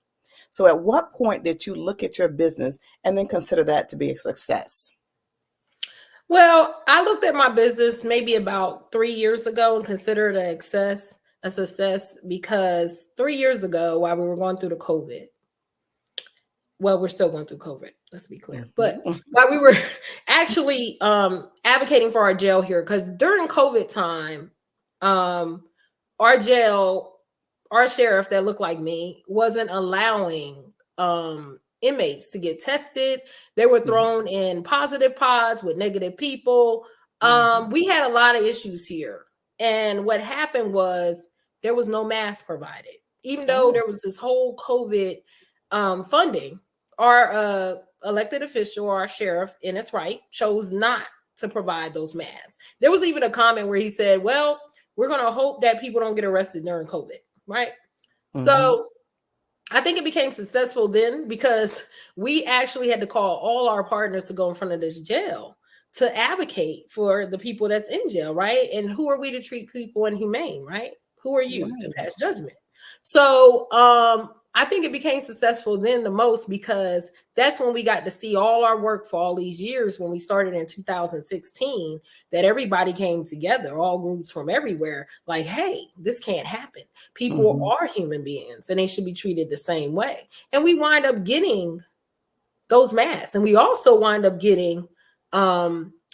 So at what point did you look at your business and then consider that to be a success? Well, I looked at my business maybe about 3 years ago and considered a success because 3 years ago, while we were going through the COVID, well, we're still going through COVID, let's be clear. But while we were actually advocating for our jail here, because during COVID time, our jail, our sheriff that looked like me wasn't allowing inmates to get tested. They were thrown in positive pods with negative people. We had a lot of issues here. And what happened was there was no mask provided. Even though there was this whole COVID funding, our elected official, our sheriff, in its right, chose not to provide those masks. There was even a comment where he said, well, we're going to hope that people don't get arrested during COVID, right? So I think it became successful then because we actually had to call all our partners to go in front of this jail to advocate for the people that's in jail, right? And who are we to treat people inhumane, right? Who are you to pass judgment? So I think it became successful then the most because that's when we got to see all our work for all these years when we started in 2016, that everybody came together, all groups from everywhere, like, hey, this can't happen. People are human beings and they should be treated the same way. And we wind up getting those masks. And we also wind up getting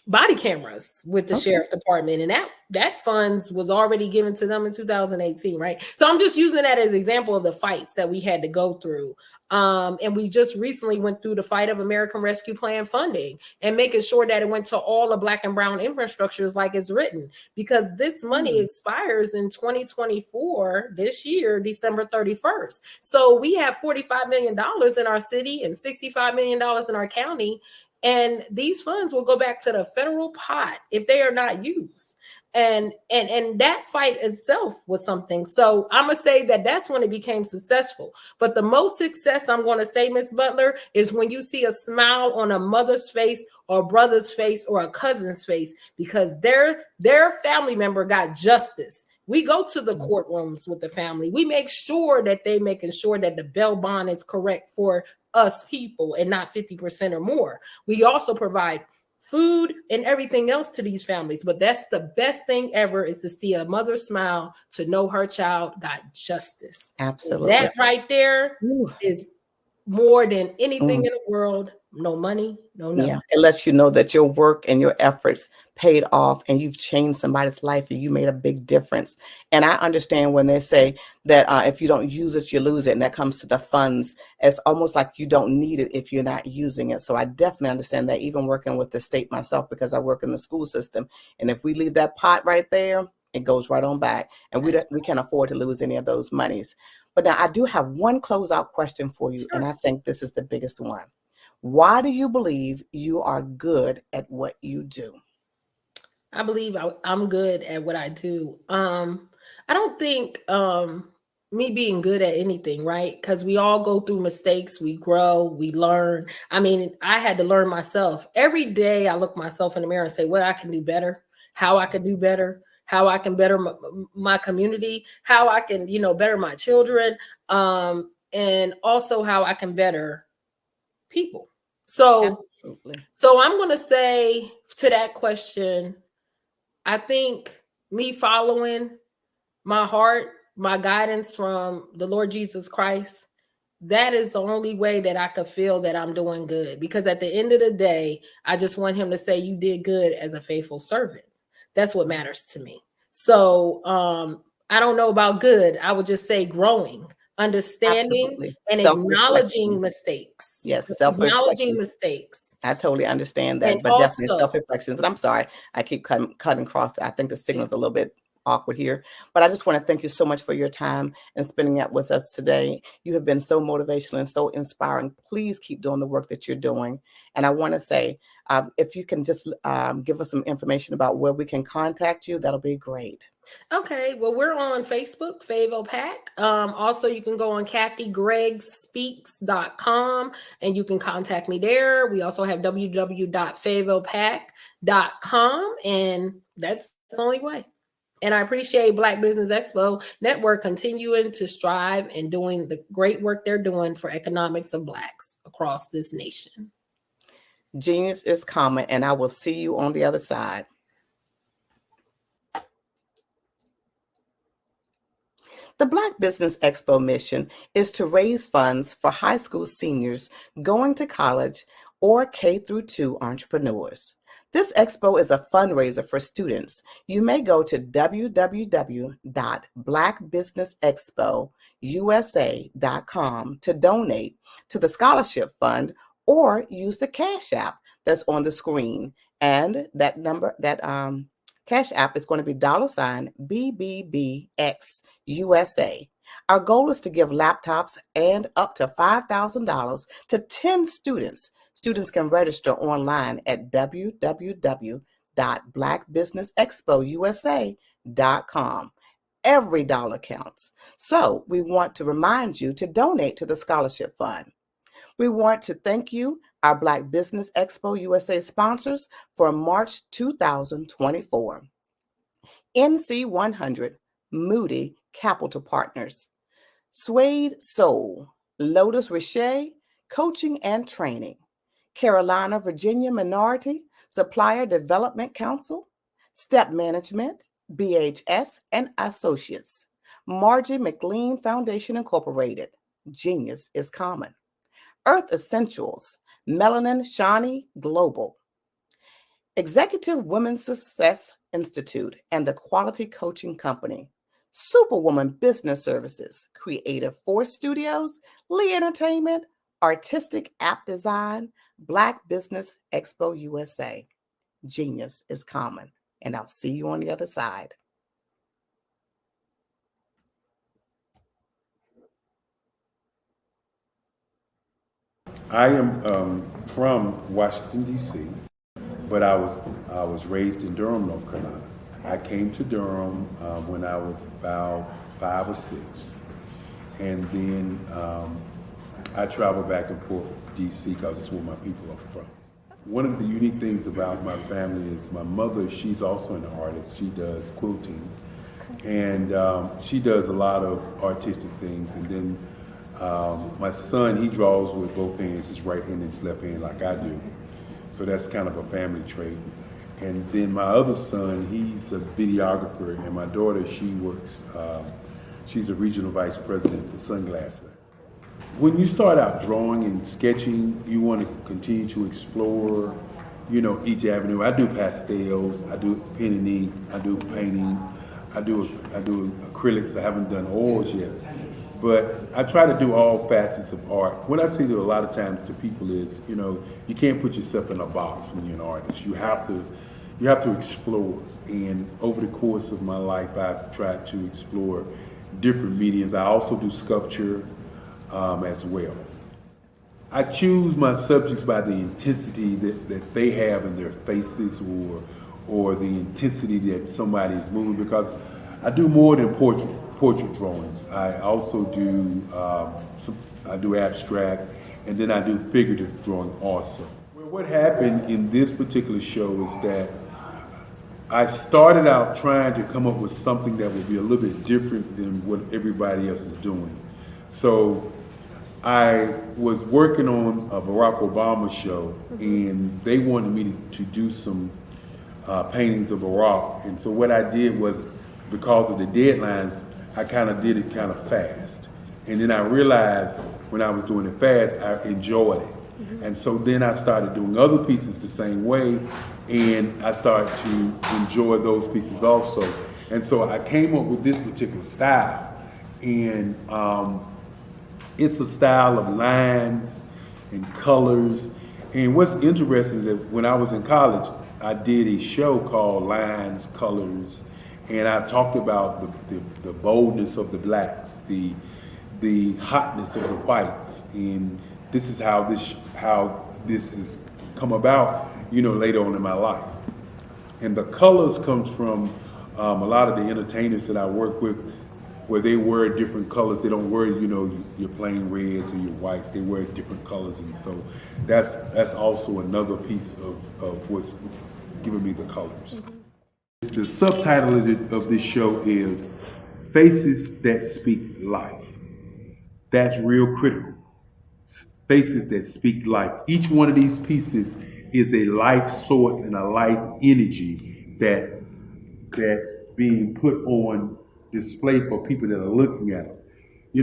body cameras with the sheriff department, and that funds was already given to them in 2018, right? So I'm just using that as an example of the fights that we had to go through. And we just recently went through the fight of American Rescue Plan funding and making sure that it went to all the Black and brown infrastructures like it's written, because this money expires in 2024, this year, December 31st. So we have $45 million in our city and $65 million in our county. And these funds will go back to the federal pot if they are not used. And that fight itself was something. So I'm gonna say that that's when it became successful. But the most success, I'm gonna say, Ms. Butler, is when you see a smile on a mother's face or a brother's face or a cousin's face because their family member got justice. We go to the courtrooms with the family. We make sure that they making sure that the bail bond is correct for us people and not 50% or more. We also provide food and everything else to these families. But that's the best thing ever, is to see a mother smile, to know her child got justice. Absolutely. And that right there is more than anything in the world. No money, no nothing. Yeah, it lets you know that your work and your efforts paid off and you've changed somebody's life and you made a big difference. And I understand when they say that if you don't use it, you lose it. And that comes to the funds. It's almost like you don't need it if you're not using it. So I definitely understand that, even working with the state myself, because I work in the school system. And if we leave that pot right there, it goes right on back. And we can't afford to lose any of those monies. But now I do have one closeout question for you. And I think this is the biggest one. Why do you believe you are good at what you do? I believe I'm good at what I do. I don't think me being good at anything, right? Because we all go through mistakes, we grow, we learn. I mean, I had to learn myself. Every day I look myself in the mirror and say, what I can do better, how I can do better, how I can better my community, how I can, better my children, and also how I can better people. So I'm going to say to that question, I think me following my heart, my guidance from the Lord Jesus Christ, that is the only way that I could feel that I'm doing good. Because at the end of the day, I just want him to say, you did good as a faithful servant. That's what matters to me. So I don't know about good. I would just say growing, understanding, and acknowledging mistakes. Yes, acknowledging mistakes. I totally understand that, And but definitely also, self-reflections. And I'm sorry, I keep cutting across. I think the signal's a little bit awkward here, but I just want to thank you so much for your time and spending it with us today. You have been so motivational and so inspiring. Please keep doing the work that you're doing. And I want to say, if you can just give us some information about where we can contact you, that'll be great. Okay, well, we're on Facebook, Favo Pack. Also, you can go on KathyGregsSpeaks.com and you can contact me there. We also have www.favopack.com, and that's the only way. And I appreciate Black Business Expo Network continuing to strive and doing the great work they're doing for economics of Blacks across this nation. Genius is common, and I will see you on the other side. The Black Business Expo mission is to raise funds for high school seniors going to college or K-2 entrepreneurs. This expo is a fundraiser for students. You may go to www.blackbusinessexpousa.com to donate to the scholarship fund or use the Cash App that's on the screen. And that number, Cash App is going to be $BBBXUSA. Our goal is to give laptops and up to $5,000 to 10 students. Students can register online at www.blackbusinessexpousa.com. Every dollar counts. So we want to remind you to donate to the scholarship fund. We want to thank you, our Black Business Expo USA sponsors, for March 2024. NC100, Moody Capital Partners, Suede Soul, Lotus Richer, Coaching and Training. Carolina, Virginia Minority Supplier Development Council. Step Management, BHS and Associates. Margie McLean Foundation Incorporated. Genius is Common. Earth Essentials, Melanin Shawnee Global. Executive Women's Success Institute and the Quality Coaching Company. Superwoman Business Services, Creative Force Studios, Lee Entertainment, Artistic App Design, Black Business Expo USA. Genius is Common. And I'll see you on the other side. I am from Washington, D.C., but I was raised in Durham, North Carolina. I came to Durham when I was about 5 or 6, and then I traveled back and forth to D.C. because it's where my people are from. One of the unique things about my family is my mother, she's also an artist. She does quilting, and she does a lot of artistic things. And then my son, he draws with both hands, his right hand and his left hand like I do. So that's kind of a family trait. And then my other son, he's a videographer, and my daughter, she works, she's a regional vice president for Sunglass Lab. When you start out drawing and sketching, you want to continue to explore, each avenue. I do pastels, I do pen and ink, I do painting, I do acrylics. I haven't done oils yet, but I try to do all facets of art. What I say to a lot of times to people is, you can't put yourself in a box when you're an artist. You have to explore. And over the course of my life, I've tried to explore different mediums. I also do sculpture as well. I choose my subjects by the intensity that they have in their faces, or the intensity that somebody is moving, because I do more than portrait drawings. I also do I do abstract, and then I do figurative drawing also. Well, what happened in this particular show is that I started out trying to come up with something that would be a little bit different than what everybody else is doing. So I was working on a Barack Obama show, and they wanted me to do some paintings of Barack. And so what I did was, because of the deadlines, I kind of did it kind of fast. And then I realized when I was doing it fast, I enjoyed it. And so then I started doing other pieces the same way, and I started to enjoy those pieces also. And so I came up with this particular style, and it's a style of lines and colors. And what's interesting is that when I was in college, I did a show called Lines, Colors, and I talked about the boldness of the blacks, the hotness of the whites, and this is how this has come about, later on in my life. And the colors comes from a lot of the entertainers that I work with, where they wear different colors. They don't wear, your plain reds or your whites. They wear different colors, and so that's also another piece of what's giving me the colors. The subtitle of this show is Faces That Speak Life. That's real critical. Faces that speak life. Each one of these pieces is a life source and a life energy that's being put on display for people that are looking at them.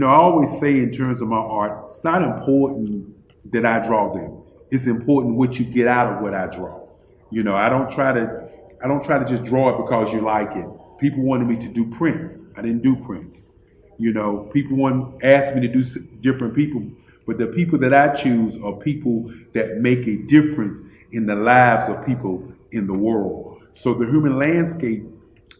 I always say in terms of my art, it's not important that I draw them. It's important what you get out of what I draw. I don't try to just draw it because you like it. People wanted me to do prints. I didn't do prints. People asked me to do different people, but the people that I choose are people that make a difference in the lives of people in the world. So the human landscape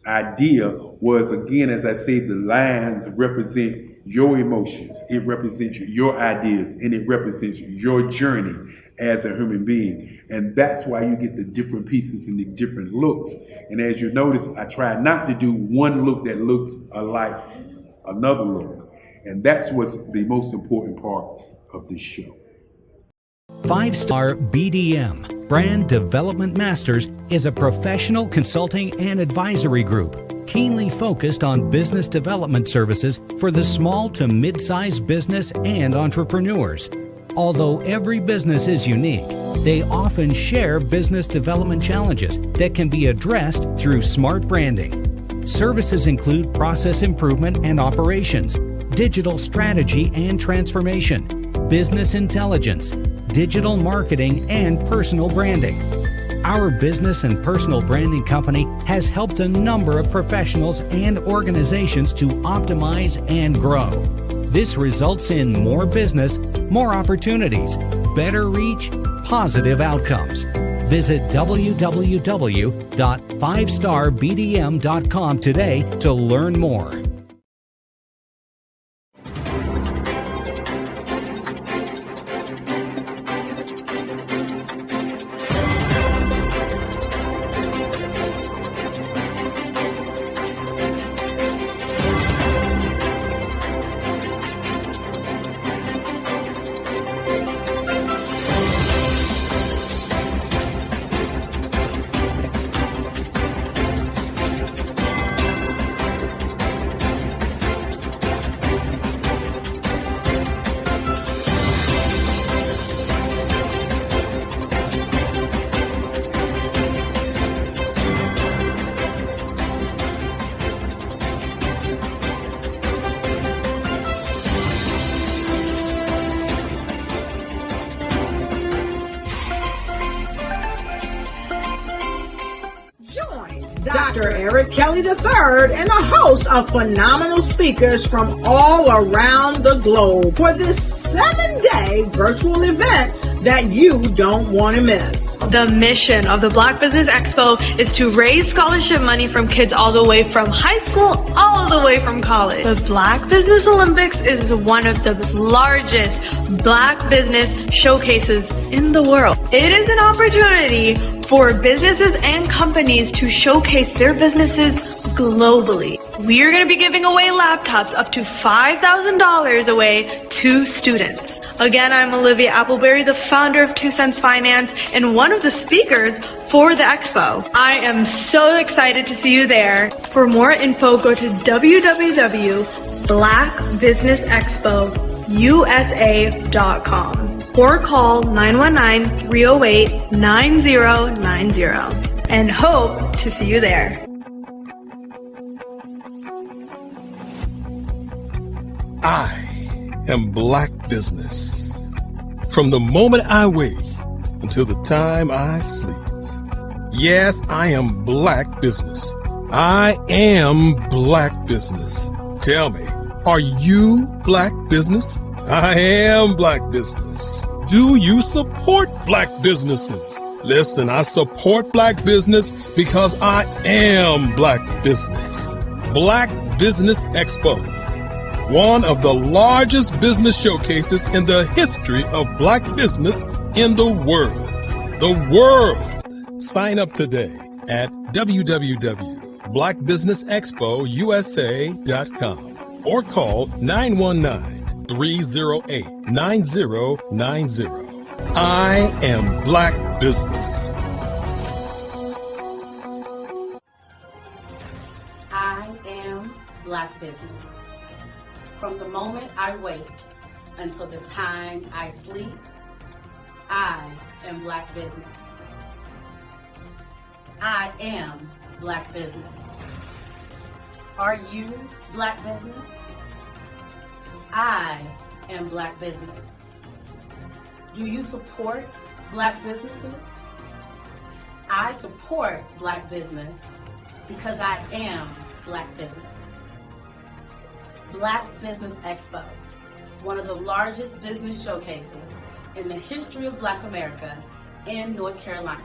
idea was, again, as I say, the lines represent your emotions, it represents your ideas, and it represents your journey as a human being. And that's why you get the different pieces and the different looks. And as you notice, I try not to do one look that looks alike another look. And that's what's the most important part of this show. 5-Star BDM, Brand Development Masters, is a professional consulting and advisory group keenly focused on business development services for the small to mid-sized business and entrepreneurs. Although every business is unique, they often share business development challenges that can be addressed through smart branding. Services include process improvement and operations, digital strategy and transformation, business intelligence, digital marketing, and personal branding. Our business and personal branding company has helped a number of professionals and organizations to optimize and grow. This results in more business, more opportunities, better reach, positive outcomes. Visit www.5starbdm.com today to learn more. Dr. Eric Kelly III and a host of phenomenal speakers from all around the globe for this 7-day virtual event that you don't want to miss. The mission of the Black Business Expo is to raise scholarship money from kids all the way from high school, all the way from college. The Black Business Olympics is one of the largest Black business showcases in the world. It is an opportunity for businesses and companies to showcase their businesses globally. We are going to be giving away laptops up to $5,000 away to students. Again, I'm Olivia Appleberry, the founder of 2 Cents Finance and one of the speakers for the expo. I am so excited to see you there. For more info, go to www.blackbusinessexpousa.com or call 919-308-9090 and hope to see you there. I am Black Business. From the moment I wake until the time I sleep. Yes, I am Black Business. I am Black Business. Tell me, are you Black Business? I am Black Business. Do you support Black businesses? Listen, I support Black business because I am Black Business. Black Business Expo, one of the largest business showcases in the history of Black business in the world. The world! Sign up today at www.blackbusinessexpousa.com or call 919-308-9090. I am Black Business. I am Black Business. From the moment I wake until the time I sleep, I am Black Business. I am Black Business. Are you Black Business? I am Black Business. Do you support Black businesses? I support Black business because I am Black business. Black Business Expo, one of the largest business showcases in the history of Black America in North Carolina.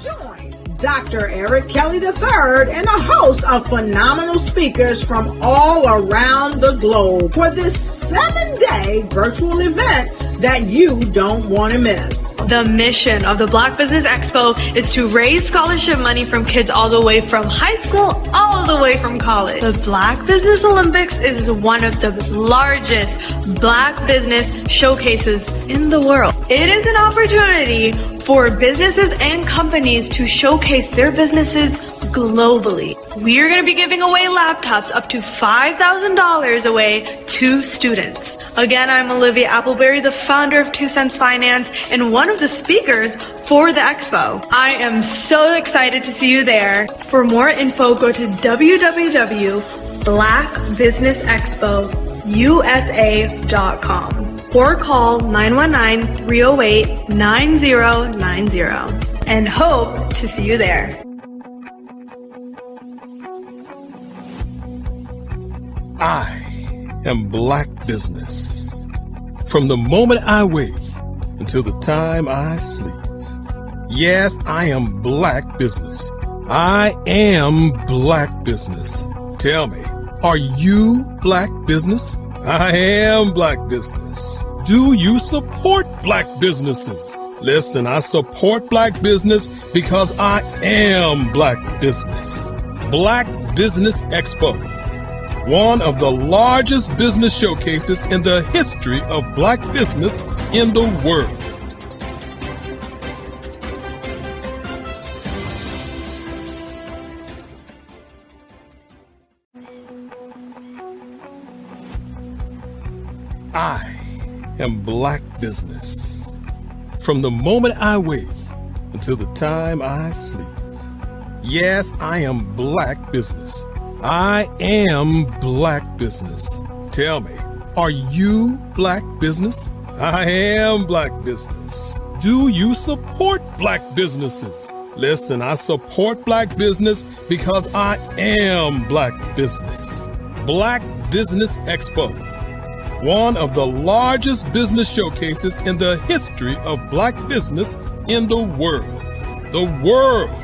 Join Dr. Eric Kelly III and a host of phenomenal speakers from all around the globe for this 7-day virtual event that you don't want to miss. The mission of the Black Business Expo is to raise scholarship money from kids all the way from high school, all the way from college. The Black Business Olympics is one of the largest Black business showcases in the world. It is an opportunity for businesses and companies to showcase their businesses globally. We are going to be giving away laptops up to $5,000 away to students. Again, I'm Olivia Appleberry, the founder of 2 Cents Finance and one of the speakers for the expo. I am so excited to see you there. For more info, go to www.blackbusinessexpousa.com or call 919-308-9090 and hope to see you there. I am Black Business. From the moment I wake until the time I sleep. Yes, I am Black Business. I am Black Business. Tell me, are you Black Business? I am Black Business. Do you support Black businesses? Listen, I support Black business because I am Black Business. Black Business Expo, one of the largest business showcases in the history of Black business in the world. I am Black Business. From the moment I wake until the time I sleep. Yes, I am Black Business. I am Black Business. Tell me, are you Black Business? I am Black Business. Do you support Black businesses? Listen, I support Black business because I am Black Business. Black Business Expo, one of the largest business showcases in the history of Black business in the world. The world.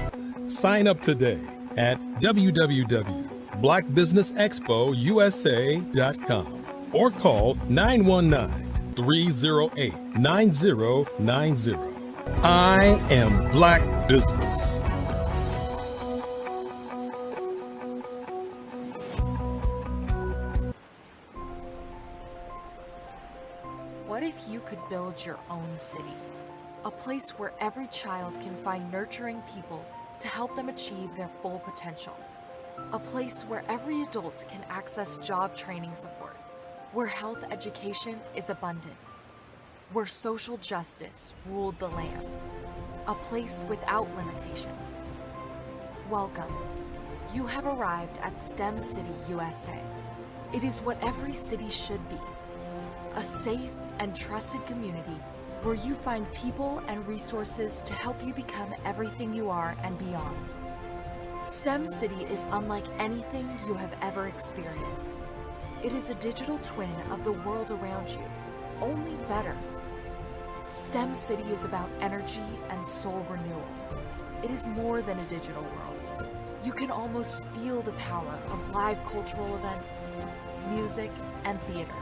Sign up today at www.blackbusinessexpousa.com or call 919-308-9090. I am Black Business. What if you could build your own city? A place where every child can find nurturing people to help them achieve their full potential. A place where every adult can access job training support, where health education is abundant, where social justice ruled the land. A place without limitations. Welcome. You have arrived at STEM City USA. It is what every city should be. A safe and trusted community where you find people and resources to help you become everything you are and beyond. STEM City is unlike anything you have ever experienced. It is a digital twin of the world around you, only better. STEM City is about energy and soul renewal. It is more than a digital world. You can almost feel the power of live cultural events, music, and theater.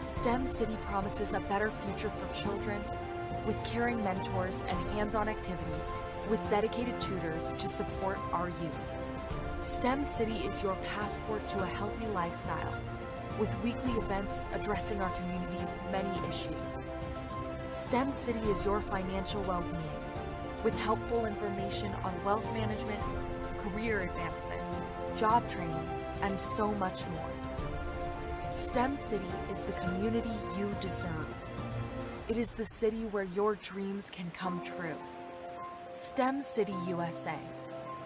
STEM City promises a better future for children with caring mentors and hands-on activities with dedicated tutors to support our youth. STEM City is your passport to a healthy lifestyle with weekly events addressing our community's many issues. STEM City is your financial well-being with helpful information on wealth management, career advancement, job training, and so much more. STEM City is the community you deserve. It is the city where your dreams can come true. STEM City USA,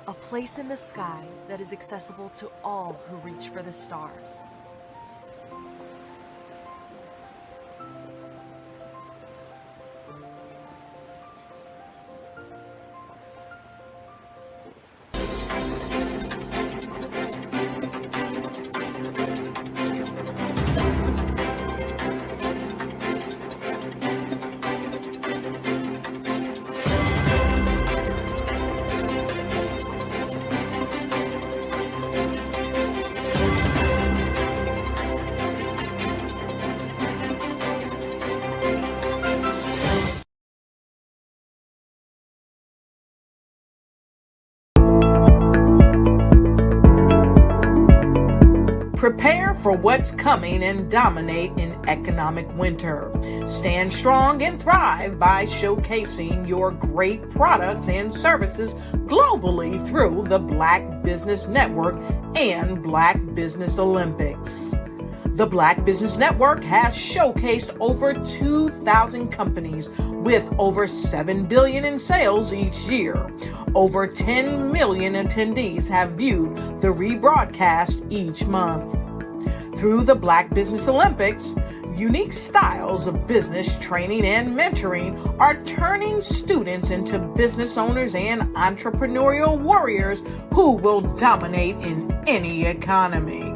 a place in the sky that is accessible to all who reach for the stars. Prepare for what's coming and dominate in economic winter. Stand strong and thrive by showcasing your great products and services globally through the Black Business Network and Black Business Olympics. The Black Business Network has showcased over 2,000 companies with over $7 billion in sales each year. Over 10 million attendees have viewed the rebroadcast each month. Through the Black Business Olympics, unique styles of business training and mentoring are turning students into business owners and entrepreneurial warriors who will dominate in any economy.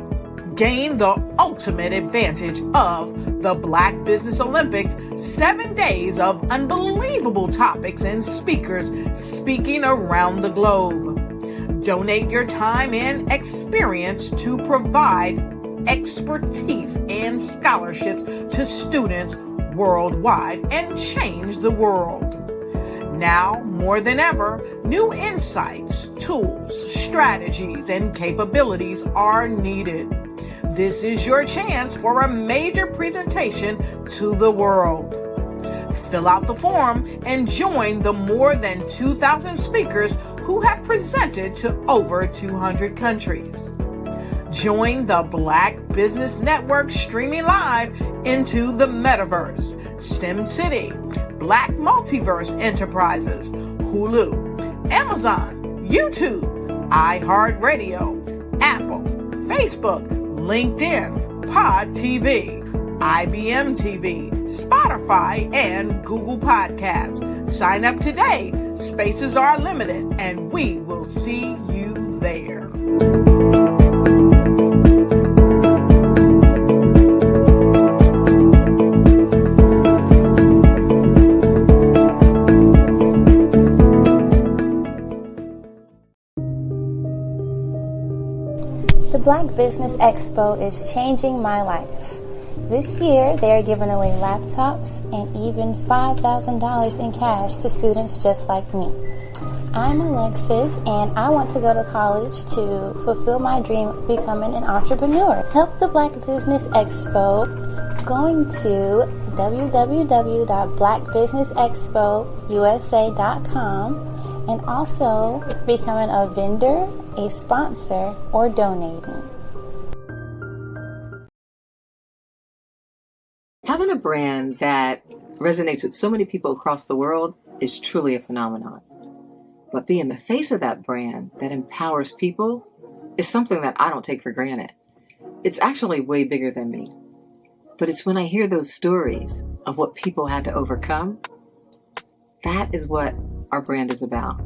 Gain the ultimate advantage of the Black Business Olympics, 7 days of unbelievable topics and speakers speaking around the globe. Donate your time and experience to provide expertise and scholarships to students worldwide and change the world. Now, more than ever, new insights, tools, strategies, and capabilities are needed. This is your chance for a major presentation to the world. Fill out the form and join the more than 2,000 speakers who have presented to over 200 countries. Join the Black Business Network streaming live into the metaverse, STEM City, Black Multiverse Enterprises, Hulu, Amazon, YouTube, iHeartRadio, Apple, Facebook, LinkedIn, Pod TV, IBM TV, Spotify, and Google Podcasts. Sign up today. Spaces are limited, and we will see you there. The Black Business Expo is changing my life. This year, they are giving away laptops and even $5,000 in cash to students just like me. I'm Alexis, and I want to go to college to fulfill my dream of becoming an entrepreneur. Help the Black Business Expo going to www.blackbusinessexpousa.com and also becoming a vendor, a sponsor, or donating. Having a brand that resonates with so many people across the world is truly a phenomenon. But being the face of that brand that empowers people is something that I don't take for granted. It's actually way bigger than me. But it's when I hear those stories of what people had to overcome, that is what our brand is about.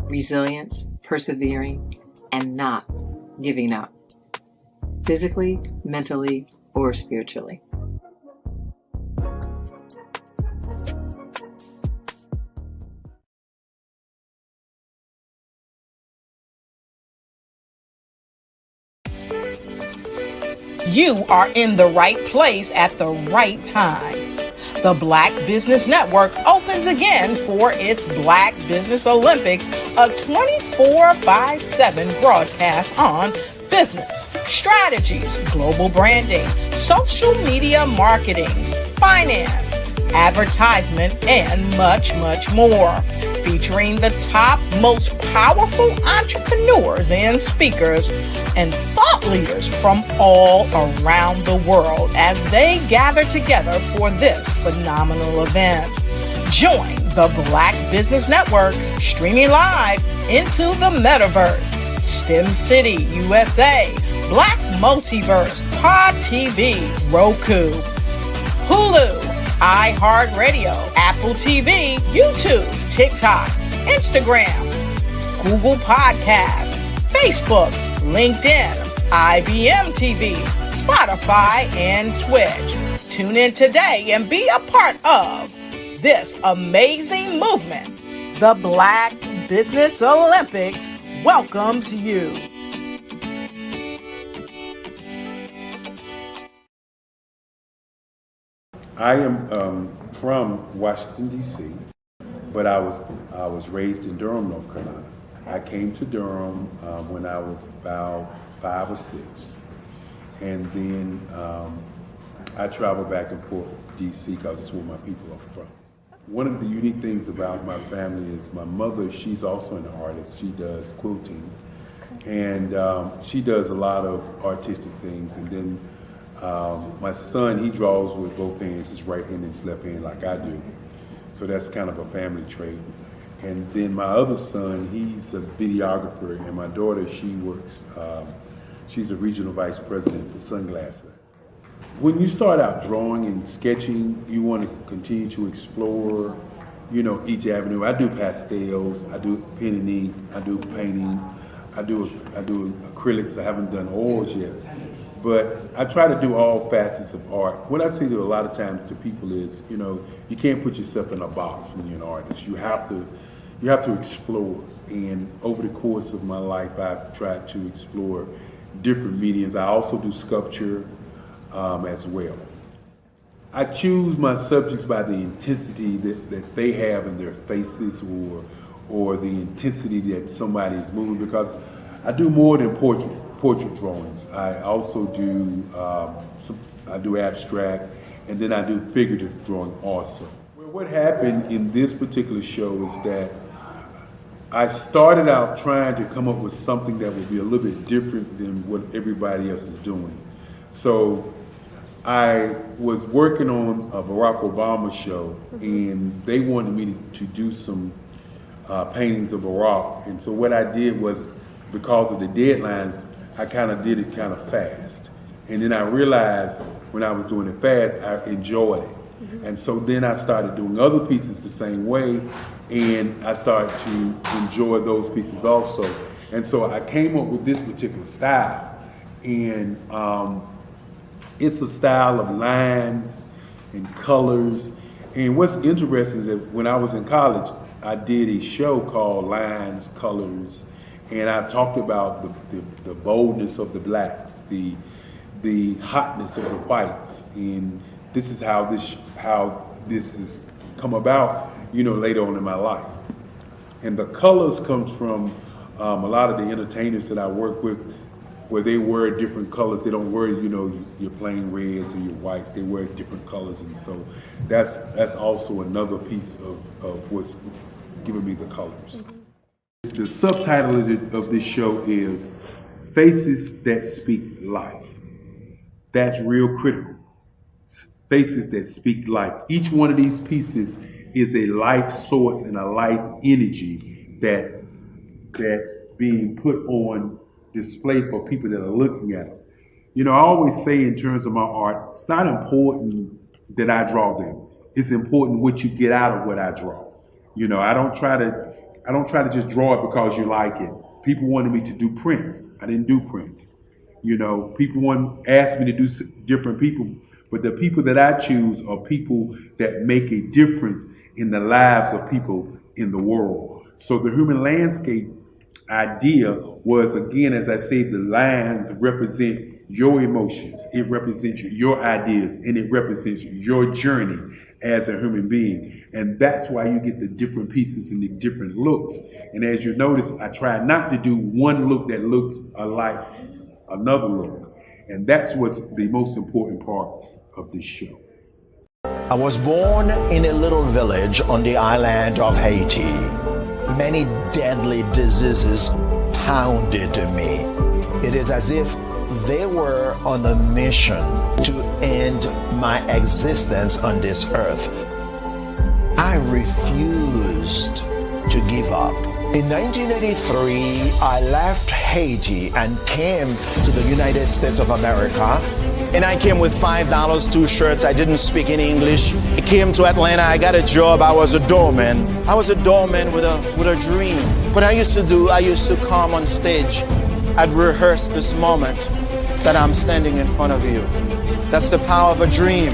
Resilience, persevering, and not giving up. Physically, mentally, or spiritually. You are in the right place at the right time. The Black Business Network opens again for its Black Business Olympics, a 24/7 broadcast on business, strategies, global branding, social media marketing, finance, advertisement, and much, much more. Featuring the top, most powerful entrepreneurs and speakers and thought leaders from all around the world as they gather together for this phenomenal event. Join the Black Business Network streaming live into the metaverse, STEM City USA, Black Multiverse, Pod TV, Roku, Hulu, iHeartRadio, Apple TV, YouTube, TikTok, Instagram, Google Podcasts, Facebook, LinkedIn, IBM TV, Spotify, and Twitch. Tune in today and be a part of this amazing movement. The Black Business Olympics welcomes you. I am from Washington, D.C., but I was raised in Durham, North Carolina. I came to Durham when I was about 5 or 6. and then I travel back and forth to DC because it's where my people are from. One of the unique things about my family is my mother, she's also an artist. She does quilting, and she does a lot of artistic things. And then my son, he draws with both hands, his right hand and his left hand like I do. So that's kind of a family trait. And then my other son, he's a videographer, and my daughter, she works, she's a regional vice president for Sunglasses. When you start out drawing and sketching, you want to continue to explore, you know, each avenue. I do pastels, I do pen and ink, I do painting, I do acrylics. I haven't done oils yet, but I try to do all facets of art. What I say to a lot of times to people is, you know, you can't put yourself in a box when you're an artist. You have to explore. And over the course of my life, I've tried to explore different mediums. I also do sculpture as well. I choose my subjects by the intensity that they have in their faces, or the intensity that somebody is moving, because I do more than portrait drawings. I also do I do abstract, and then I do figurative drawing also. Well, what happened in this particular show is that I started out trying to come up with something that would be a little bit different than what everybody else is doing. So I was working on a Barack Obama show, and they wanted me to do some paintings of Barack. And so what I did was, because of the deadlines, I kind of did it kind of fast. And then I realized when I was doing it fast, I enjoyed it. And so then I started doing other pieces the same way, and I started to enjoy those pieces also. And so I came up with this particular style, and it's a style of lines and colors. And what's interesting is that when I was in college, I did a show called Lines, Colors, and I talked about the boldness of the blacks, the hotness of the whites, and this is how this has come about, you know, later on in my life. And the colors comes from a lot of the entertainers that I work with, where they wear different colors. They don't wear, you know, your plain reds or your whites. They wear different colors, and so that's also another piece of what's giving me the colors. The subtitle of this show is Faces That Speak Life. That's real critical. Faces that speak life. Each one of these pieces is a life source and a life energy that's being put on display for people that are looking at them. You know, I always say in terms of my art, it's not important that I draw them. It's important what you get out of what I draw. You know, I don't try to just draw it because you like it. People wanted me to do prints. I didn't do prints. You know, people asked me to do different people, but the people that I choose are people that make a difference in the lives of people in the world. So the human landscape idea was, again, as I say, the lines represent your emotions, it represents your ideas, and it represents your journey as a human being. And that's why you get the different pieces and the different looks. And as you notice, I try not to do one look that looks alike another look. And that's what's the most important part of this show. I was born in a little village on the island of Haiti. Many deadly diseases pounded me. It is as if they were on a mission to end my existence on this earth. I refused to give up. In 1983, I left Haiti and came to the United States of America. And I came with $5, 2 shirts. I didn't speak any English. I came to Atlanta. I got a job. I was a doorman. I was a doorman with a dream. What I used to come on stage. I'd rehearse this moment that I'm standing in front of you. That's the power of a dream.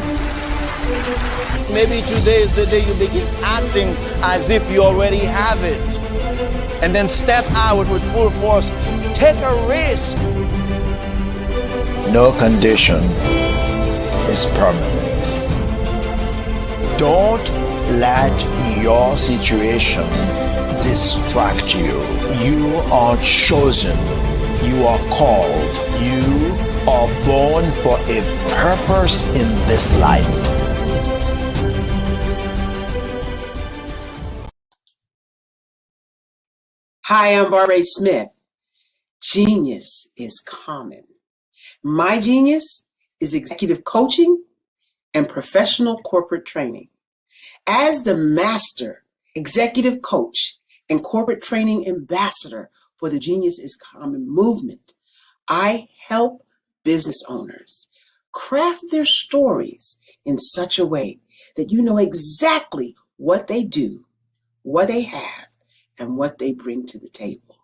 Maybe today is the day you begin acting as if you already have it. And then step out with full force. Take a risk. No condition is permanent. Don't let your situation distract you. You are chosen. You are called. You are born for a purpose in this life. Hi, I'm Barbara Smith. Genius is common. My genius is executive coaching and professional corporate training. As the master executive coach and corporate training ambassador for the Genius is Common movement, I help business owners craft their stories in such a way that you know exactly what they do, what they have, and what they bring to the table.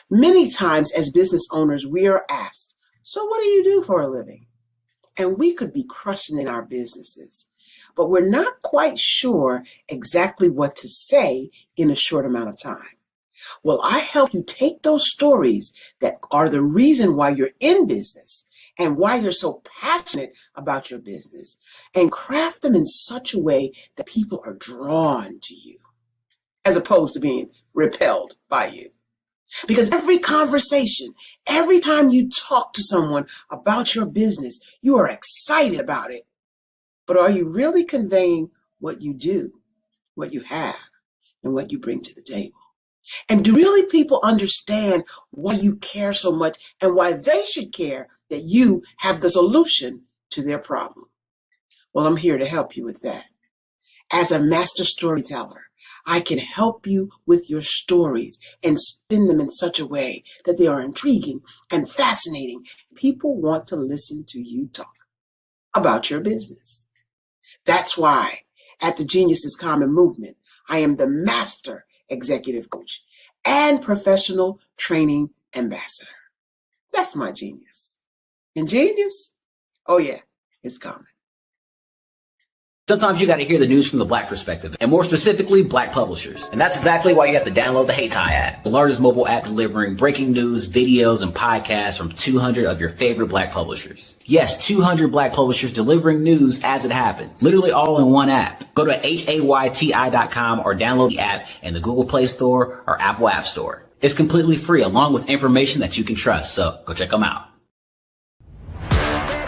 Many times as business owners, we are asked, so what do you do for a living? And we could be crushing in our businesses, but we're not quite sure exactly what to say in a short amount of time. Well, I help you take those stories that are the reason why you're in business and why you're so passionate about your business and craft them in such a way that people are drawn to you as opposed to being repelled by you. Because every conversation, every time you talk to someone about your business, you are excited about it. But are you really conveying what you do, what you have, and what you bring to the table? And do really people understand why you care so much and why they should care that you have the solution to their problem? Well, I'm here to help you with that. As a master storyteller, I can help you with your stories and spin them in such a way that they are intriguing and fascinating. People want to listen to you talk about your business. That's why at the Genius is Common movement, I am the master executive coach and professional training ambassador. That's my genius. And genius? Oh yeah, it's common. Sometimes you got to hear the news from the Black perspective, and more specifically, Black publishers. And that's exactly why you have to download the HeyTie app, the largest mobile app delivering breaking news, videos, and podcasts from 200 of your favorite Black publishers. Yes, 200 Black publishers delivering news as it happens, literally all in one app. Go to HAYTI.com or download the app in the Google Play Store or Apple App Store. It's completely free, along with information that you can trust, so go check them out.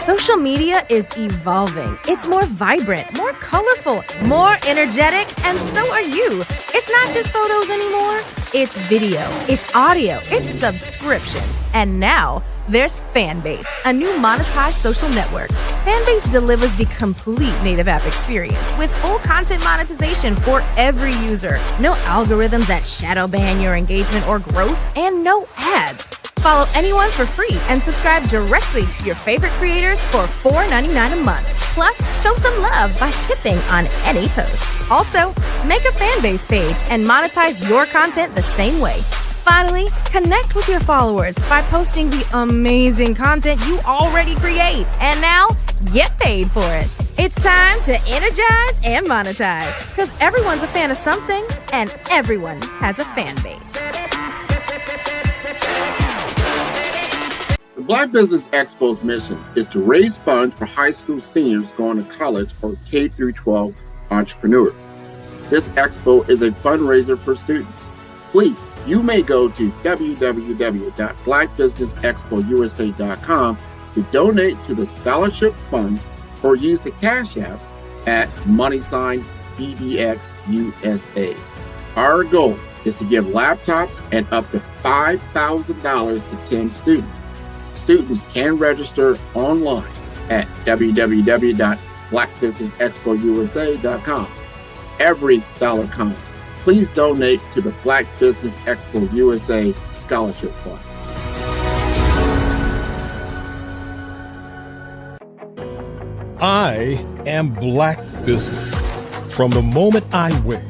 Social media is evolving. It's more vibrant, more colorful, more energetic, and so are you. It's not just photos anymore. It's video, it's audio, it's subscriptions. And now there's Fanbase, a new monetized social network. Fanbase delivers the complete native app experience with full content monetization for every user. No algorithms that shadow ban your engagement or growth, and no ads. Follow anyone for free and subscribe directly to your favorite creators for $4.99 a month. Plus, show some love by tipping on any post. Also, make a Fanbase page and monetize your content the same way. Finally, connect with your followers by posting the amazing content you already create. And now, get paid for it. It's time to energize and monetize, because everyone's a fan of something and everyone has a fan base. The Black Business Expo's mission is to raise funds for high school seniors going to college or K-12 entrepreneurs. This expo is a fundraiser for students. Please, you may go to www.blackbusinessexpousa.com to donate to the scholarship fund or use the Cash App at $BBXUSA. Our goal is to give laptops and up to $5,000 to 10 students. Students can register online at www.blackbusinessexpousa.com. Every dollar counts. Please donate to the Black Business Expo USA Scholarship Fund. I am Black Business. From the moment I wake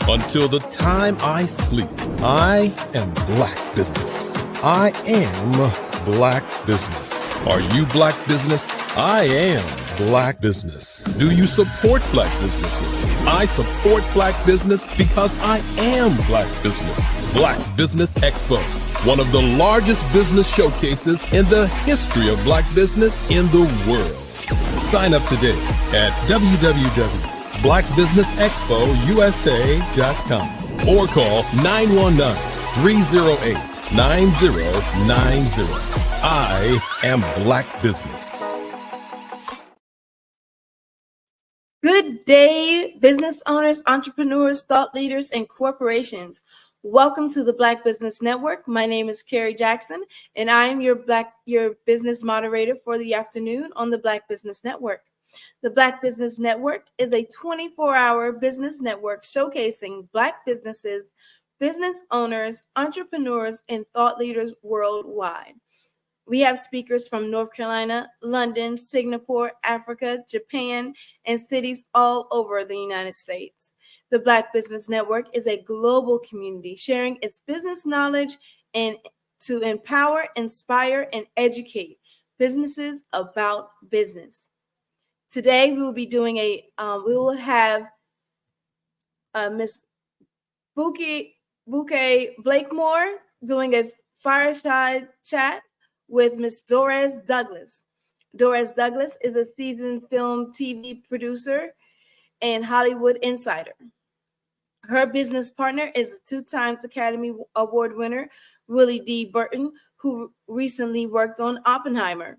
until the time I sleep, I am Black Business. I am Black Business. Are you Black Business? I am Black Business. Do you support Black businesses? I support Black business because I am Black Business. Black Business Expo, one of the largest business showcases in the history of Black business in the world. Sign up today at www.blackbusinessexpousa.com or call 919-308-9090. I am Black Business. Good day, business owners, entrepreneurs, thought leaders, and corporations. Welcome to the Black Business Network. My name is Carrie Jackson, and I am your business moderator for the afternoon on the Black Business Network. The Black Business Network is a 24-hour business network showcasing Black businesses, business owners, entrepreneurs, and thought leaders worldwide. We have speakers from North Carolina, London, Singapore, Africa, Japan, and cities all over the United States. The Black Business Network is a global community sharing its business knowledge and to empower, inspire, and educate businesses about business. Today, we will be doing we will have Miss Bouquet Blakemore doing a fireside chat with Miss Doris Douglas. Doris Douglas is a seasoned film TV producer and Hollywood insider. Her business partner is a 2-time Academy Award winner, Willie D. Burton, who recently worked on Oppenheimer.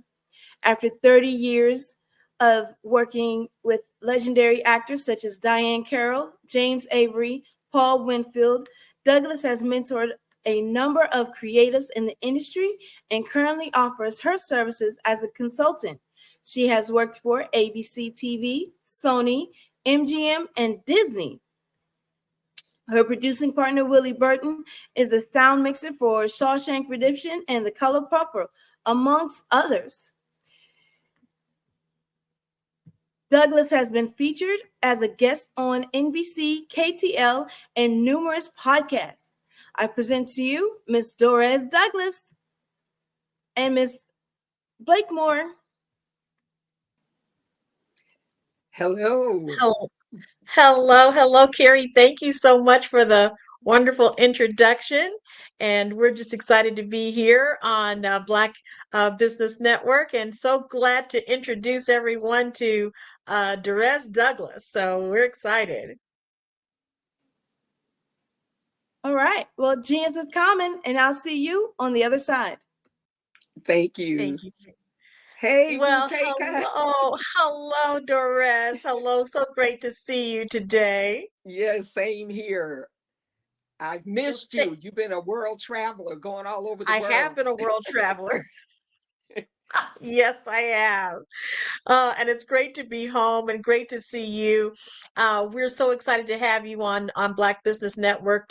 After 30 years of working with legendary actors such as Diane Carroll, James Avery, Paul Winfield, Douglas has mentored a number of creatives in the industry and currently offers her services as a consultant. She has worked for ABC TV, Sony, MGM, and Disney. Her producing partner, Willie Burton, is the sound mixer for Shawshank Redemption and The Color Purple, amongst others. Douglas has been featured as a guest on NBC, KTL, and numerous podcasts. I present to you Miss Doris Douglas and Miss Blakemore. Hello. Hello, Carrie. Thank you so much for the wonderful introduction. And we're just excited to be here on Black Business Network, and so glad to introduce everyone to Doris Douglas. So we're excited. All right. Well, genius is common, and I'll see you on the other side. Thank you. Thank you. Hey, well, Bouquet. hello, Doris. Hello. So great to see you today. Yes, same here. I've missed you. You've been a world traveler going all over the world. I have been a world traveler. Yes, I have. And it's great to be home and great to see you. We're so excited to have you on Black Business Network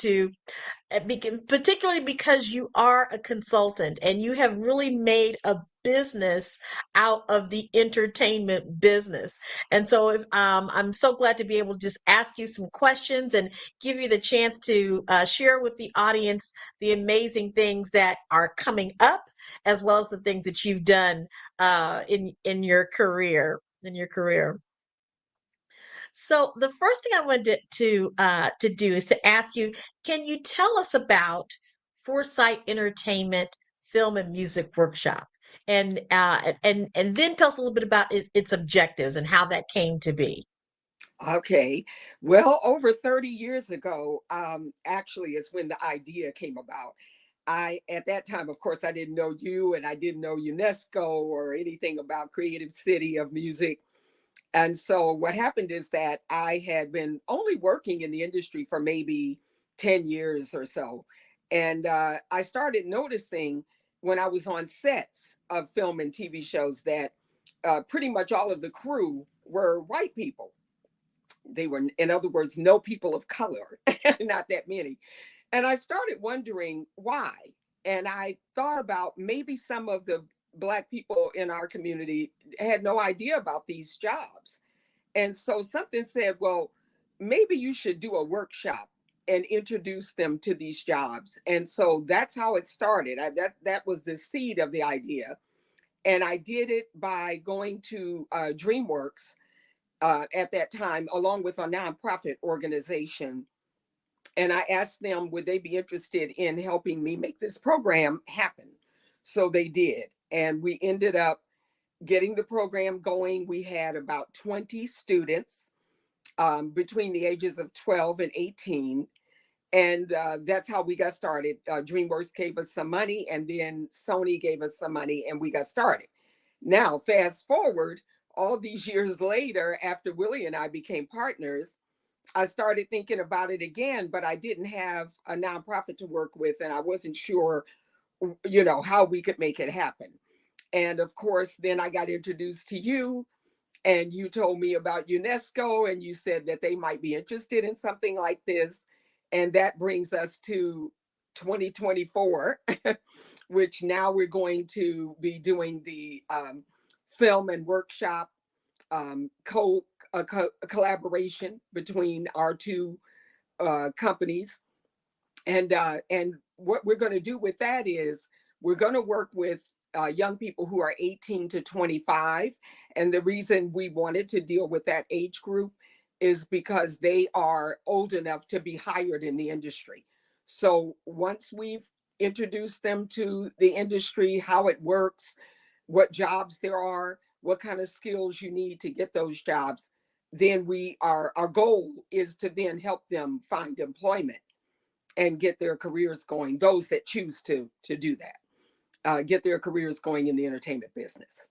particularly because you are a consultant and you have really made a business out of the entertainment business. And so I'm so glad to be able to just ask you some questions and give you the chance to share with the audience the amazing things that are coming up, as well as the things that you've done in your career. So the first thing I wanted to do is to ask you, can you tell us about Foresight Entertainment Film and Music Workshop, and then tell us a little bit about its objectives and how that came to be. Okay. Well, over 30 years ago, actually, is when the idea came about. At that time, of course, I didn't know you, and I didn't know UNESCO or anything about Creative City of Music. And so what happened is that I had been only working in the industry for maybe 10 years or so. And I started noticing when I was on sets of film and TV shows that pretty much all of the crew were white people. They were, in other words, no people of color, not that many. And I started wondering why. And I thought about maybe some of the Black people in our community had no idea about these jobs. And so something said, well, maybe you should do a workshop and introduce them to these jobs. And so that's how it started. That was the seed of the idea. And I did it by going to DreamWorks at that time, along with a nonprofit organization. And I asked them, would they be interested in helping me make this program happen? So they did. And we ended up getting the program going. We had about 20 students between the ages of 12 and 18. And that's how we got started. DreamWorks gave us some money, and then Sony gave us some money, and we got started. Now, fast forward all these years later, after Willie and I became partners, I started thinking about it again, but I didn't have a nonprofit to work with, and I wasn't sure, how we could make it happen. And of course, then I got introduced to you, and you told me about UNESCO, and you said that they might be interested in something like this. And that brings us to 2024, which now we're going to be doing the film and workshop collaboration between our two companies. And what we're going to do with that is we're going to work with young people who are 18 to 25. And the reason we wanted to deal with that age group is because they are old enough to be hired in the industry. So once we've introduced them to the industry, how it works, what jobs there are, what kind of skills you need to get those jobs, then our goal is to then help them find employment and get their careers going, those that choose to do that, get their careers going in the entertainment business.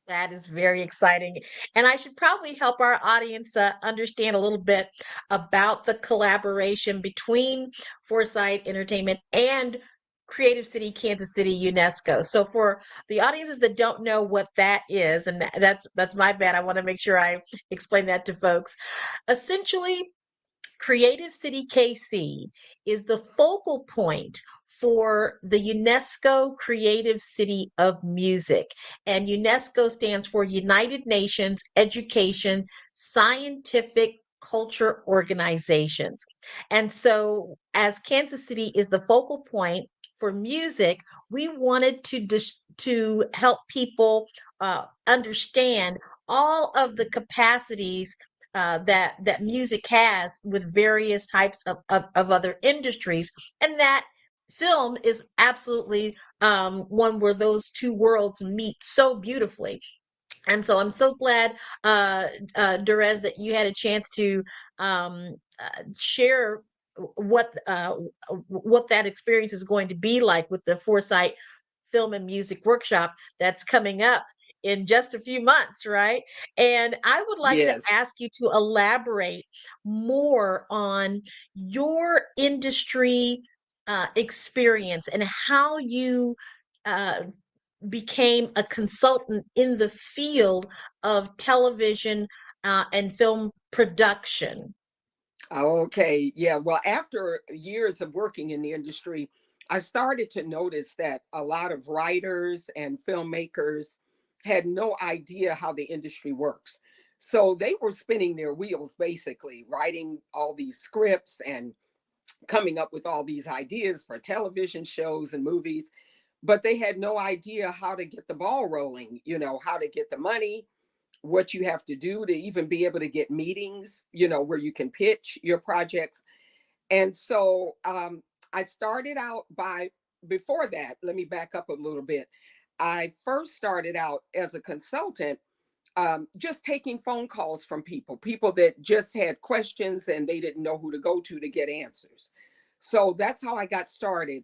That is very exciting. And I should probably help our audience understand a little bit about the collaboration between Foresight Entertainment and Creative City, Kansas City, UNESCO. So for the audiences that don't know what that is, and that's my bad, I want to make sure I explain that to folks. Essentially, Creative City KC is the focal point for the UNESCO Creative City of Music. And UNESCO stands for United Nations Education Scientific Culture Organizations. And so, as Kansas City is the focal point for music, we wanted to help people understand all of the capacities that music has with various types of other industries, and that film is absolutely one where those two worlds meet so beautifully. And so I'm so glad, Derez, that you had a chance to share what that experience is going to be like with the Foresight Film and Music Workshop that's coming up in just a few months, right? And I would like to Yes. ask you to elaborate more on your industry experience and how you became a consultant in the field of television and film production. Okay. Yeah. Well, after years of working in the industry, I started to notice that a lot of writers and filmmakers had no idea how the industry works. So they were spinning their wheels, basically, writing all these scripts and coming up with all these ideas for television shows and movies, but they had no idea how to get the ball rolling, how to get the money, what you have to do to even be able to get meetings, where you can pitch your projects. And so I started out before that, let me back up a little bit. I first started out as a consultant, just taking phone calls from people that just had questions and they didn't know who to go to get answers. So that's how I got started.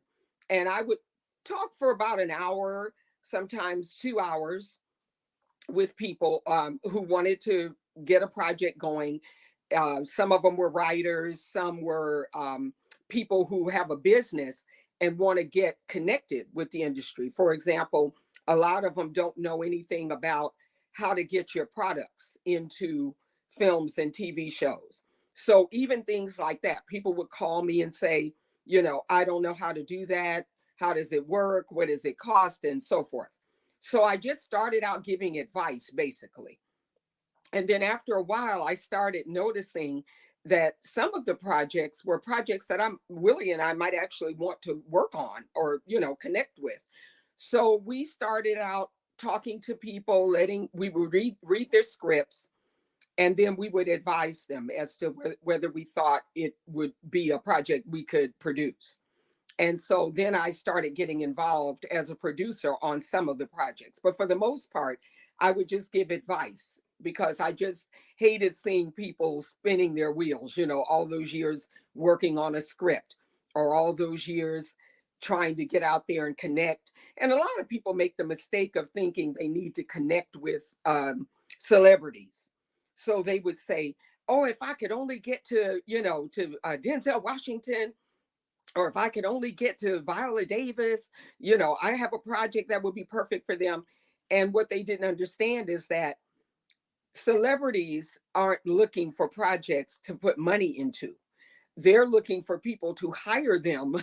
And I would talk for about an hour, sometimes 2 hours, with people who wanted to get a project going. Some of them were writers, some were people who have a business and want to get connected with the industry. For example, a lot of them don't know anything about how to get your products into films and TV shows. So even things like that, people would call me and say, I don't know how to do that. How does it work? What does it cost? And so forth. So I just started out giving advice, basically. And then after a while, I started noticing that some of the projects were projects that Willie and I might actually want to work on or, connect with. So we started out talking to people, we would read their scripts, and then we would advise them as to whether we thought it would be a project we could produce. And so then I started getting involved as a producer on some of the projects. But for the most part, I would just give advice because I just hated seeing people spinning their wheels, all those years working on a script, or all those years trying to get out there and connect. And a lot of people make the mistake of thinking they need to connect with celebrities. So they would say, oh, if I could only get to, Denzel Washington, or if I could only get to Viola Davis, I have a project that would be perfect for them. And what they didn't understand is that celebrities aren't looking for projects to put money into. They're looking for people to hire them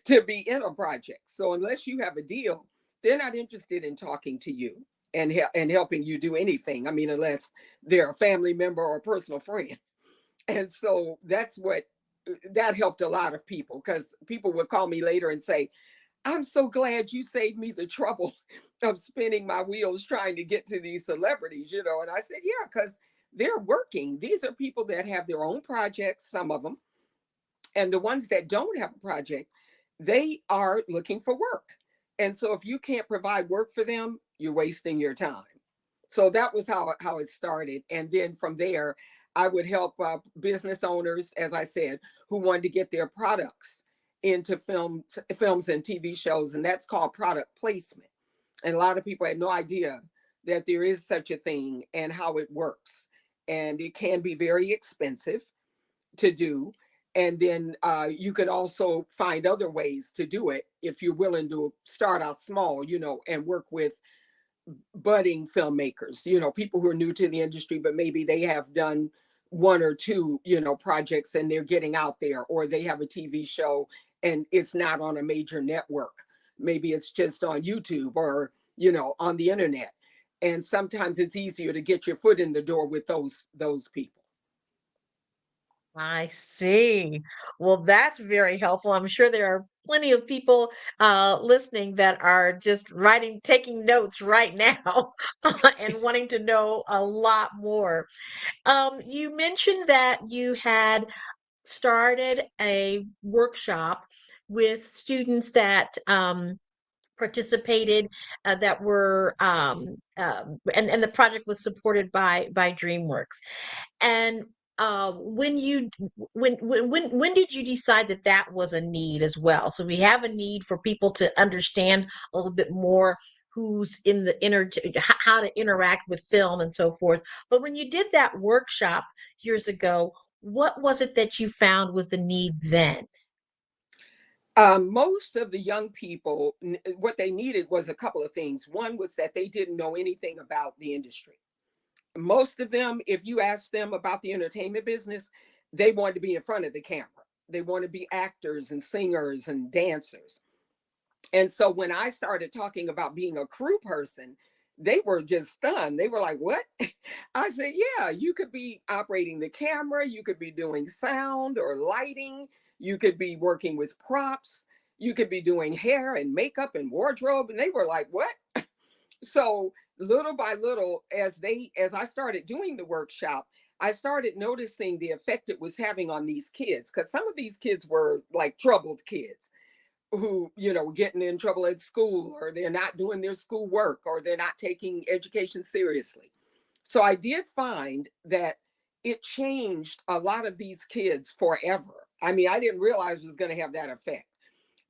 to be in a project. So unless you have a deal, they're not interested in talking to you and helping you do anything. I mean, unless they're a family member or a personal friend. And so that helped a lot of people, because people would call me later and say, I'm so glad you saved me the trouble of spinning my wheels trying to get to these celebrities, And I said, yeah, because they're working. These are people that have their own projects, some of them. And the ones that don't have a project, they are looking for work. And so if you can't provide work for them, you're wasting your time. So that was how it started. And then from there, I would help business owners, as I said, who wanted to get their products into films and TV shows. And that's called product placement. And a lot of people had no idea that there is such a thing and how it works. And it can be very expensive to do. And then you can also find other ways to do it if you're willing to start out small, and work with budding filmmakers, people who are new to the industry, but maybe they have done one or two, projects and they're getting out there, or they have a TV show and it's not on a major network. Maybe it's just on YouTube or, on the internet. And sometimes it's easier to get your foot in the door with those people. I see. Well, that's very helpful. I'm sure there are plenty of people listening that are just taking notes right now and wanting to know a lot more. You mentioned that you had started a workshop with students that participated that were and the project was supported by DreamWorks. And when did you decide that that was a need as well? So we have a need for people to understand a little bit more who's in how to interact with film and so forth. But when you did that workshop years ago, what was it that you found was the need then? Most of the young people, what they needed was a couple of things. One was that they didn't know anything about the industry. Most of them, if you ask them about the entertainment business, they wanted to be in front of the camera. They want to be actors and singers and dancers. And so when I started talking about being a crew person, they were just stunned. They were like, what? I said, yeah, you could be operating the camera. You could be doing sound or lighting. You could be working with props. You could be doing hair and makeup and wardrobe. And they were like, what? So little by little, as I started doing the workshop, I started noticing the effect it was having on these kids, because some of these kids were like troubled kids who, getting in trouble at school, or they're not doing their school work, or they're not taking education seriously. So I did find that it changed a lot of these kids forever. I mean, I didn't realize it was going to have that effect.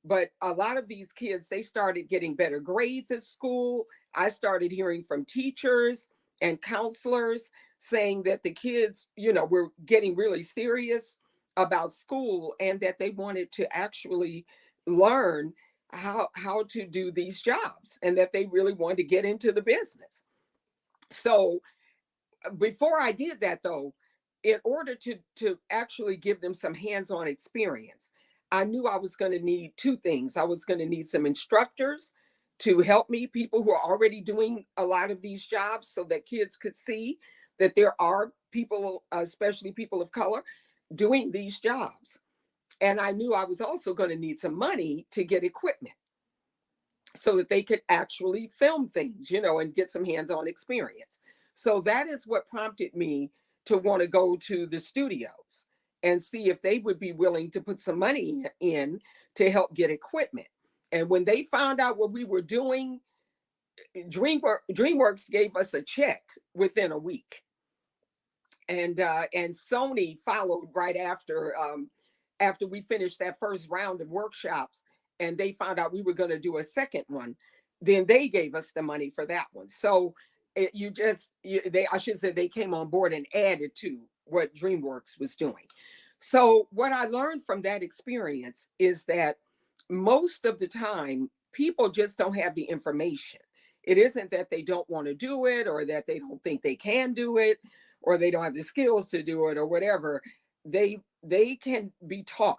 But a lot of these kids, they started getting better grades at school. I started hearing from teachers and counselors saying that the kids, were getting really serious about school, and that they wanted to actually learn how to do these jobs, and that they really wanted to get into the business. So before I did that, though, in order to actually give them some hands-on experience, I knew I was going to need two things. I was going to need some instructors to help me, people who are already doing a lot of these jobs, so that kids could see that there are people, especially people of color, doing these jobs. And I knew I was also going to need some money to get equipment so that they could actually film things, and get some hands-on experience. So that is what prompted me to want to go to the studios and see if they would be willing to put some money in to help get equipment. And when they found out what we were doing, DreamWorks gave us a check within a week. And Sony followed right after we finished that first round of workshops, and they found out we were going to do a second one. Then they gave us the money for that one. So I should say they came on board and added to what DreamWorks was doing. So what I learned from that experience is that most of the time people just don't have the information. It isn't that they don't want to do it, or that they don't think they can do it, or they don't have the skills to do it, or whatever. They can be taught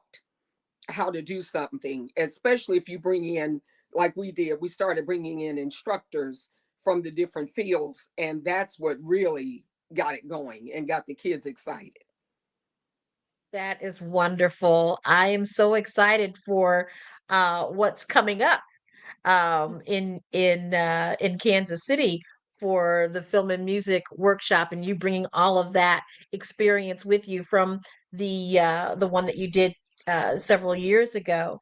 how to do something, especially if you bring in, like we did, we started bringing in instructors from the different fields, and that's what really got it going and got the kids excited. That is wonderful. I am so excited for what's coming up in Kansas City for the film and music workshop, and you bringing all of that experience with you from the one that you did several years ago.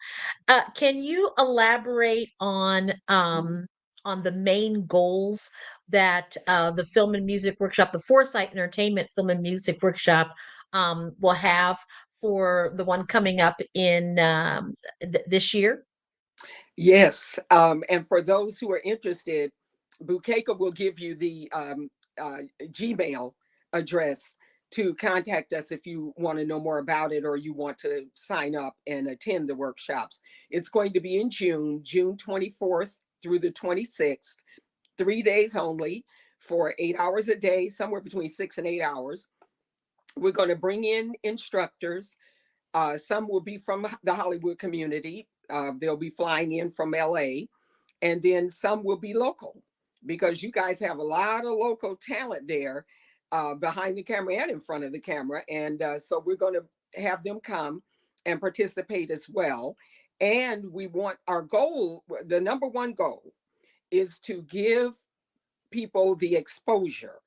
Can you elaborate on the main goals that the film and music workshop, the Foresight Entertainment Film and Music Workshop, will have for the one coming up in this year? Yes. And for those who are interested, Bukeka will give you the Gmail address to contact us if you want to know more about it, or you want to sign up and attend the workshops. It's going to be in June 24th through the 26th, 3 days only, for 8 hours a day, somewhere between 6 and 8 hours. We're going to bring in instructors. Some will be from the Hollywood community. They'll be flying in from LA, and then some will be local, because you guys have a lot of local talent there, behind the camera and in front of the camera. And so we're going to have them come and participate as well. And we want our goal, the number one goal, is to give people the exposure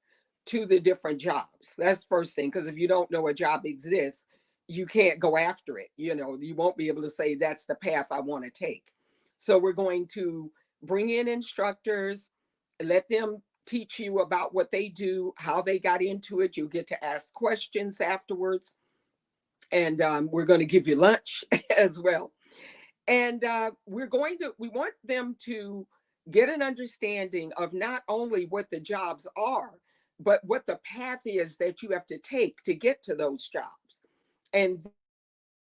to the different jobs. That's the first thing, because if you don't know a job exists, you can't go after it. You won't be able to say that's the path I want to take. So we're going to bring in instructors, let them teach you about what they do, how they got into it. You'll get to ask questions afterwards. And we're going to give you lunch as well. And we want them to get an understanding of not only what the jobs are, but what the path is that you have to take to get to those jobs. And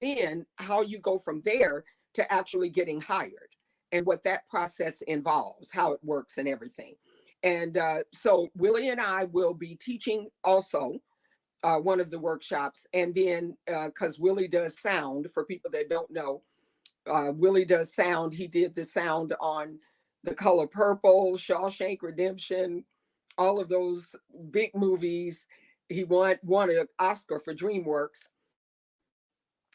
then how you go from there to actually getting hired, and what that process involves, how it works and everything. And so Willie and I will be teaching also one of the workshops. And then because Willie does sound, for people that don't know, Willie does sound. He did the sound on The Color Purple, Shawshank Redemption, all of those big movies. He won an Oscar for DreamWorks,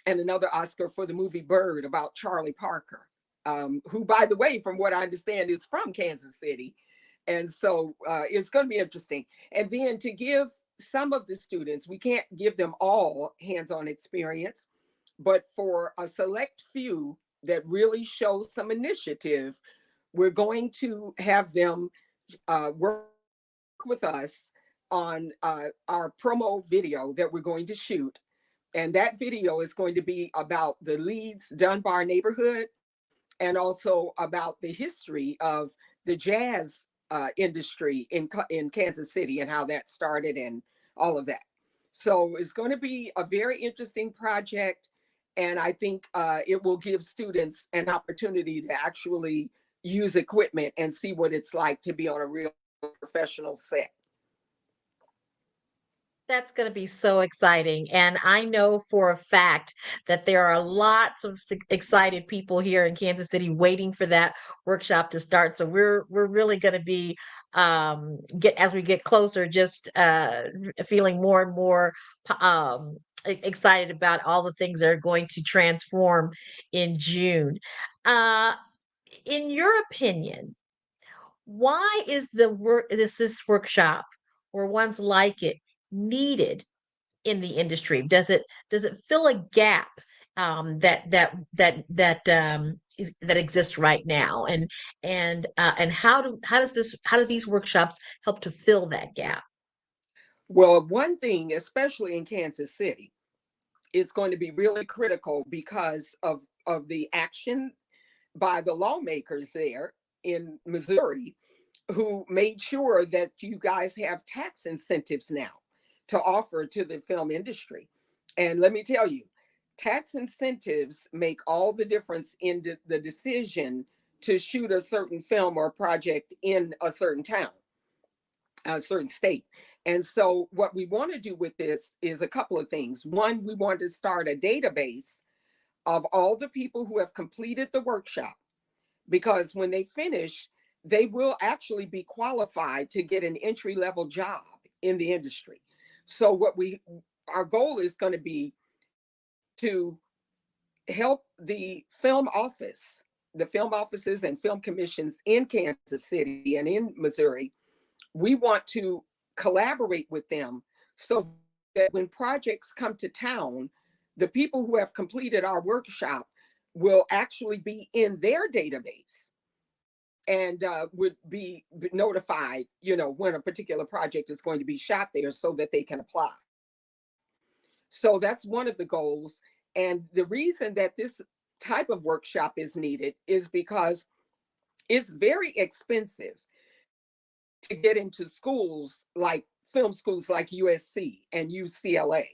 and another Oscar for the movie Bird about Charlie Parker, who, by the way, from what I understand, is from Kansas City. And so it's going to be interesting. And then to give some of the students, we can't give them all hands-on experience, but for a select few that really show some initiative, we're going to have them work with us on our promo video that we're going to shoot. And that video is going to be about the Leeds Dunbar neighborhood, and also about the history of the jazz industry in Kansas City, and how that started and all of that. So it's going to be a very interesting project. And I think it will give students an opportunity to actually use equipment and see what it's like to be on a real professional set. That's going to be so exciting. And I know for a fact that there are lots of excited people here in Kansas City waiting for that workshop to start. So we're really going to be as we get closer, just feeling more and more excited about all the things that are going to transform in June. In your opinion, why is this workshop or ones like it needed in the industry? Does it fill a gap that exists right now? And how do these workshops help to fill that gap? Well, one thing, especially in Kansas City, it's going to be really critical because of the action by the lawmakers there in Missouri, who made sure that you guys have tax incentives now to offer to the film industry. And let me tell you, tax incentives make all the difference in the decision to shoot a certain film or project in a certain town, a certain state. And so what we want to do with this is a couple of things. One, we want to start a database of all the people who have completed the workshop, because when they finish, they will actually be qualified to get an entry-level job in the industry. So our goal is going to be to help the film offices and film commissions in Kansas City and in Missouri. We want to collaborate with them so that when projects come to town, the people who have completed our workshop will actually be in their database and would be notified, when a particular project is going to be shot there so that they can apply. So that's one of the goals. And the reason that this type of workshop is needed is because it's very expensive to get into schools like film schools like USC and UCLA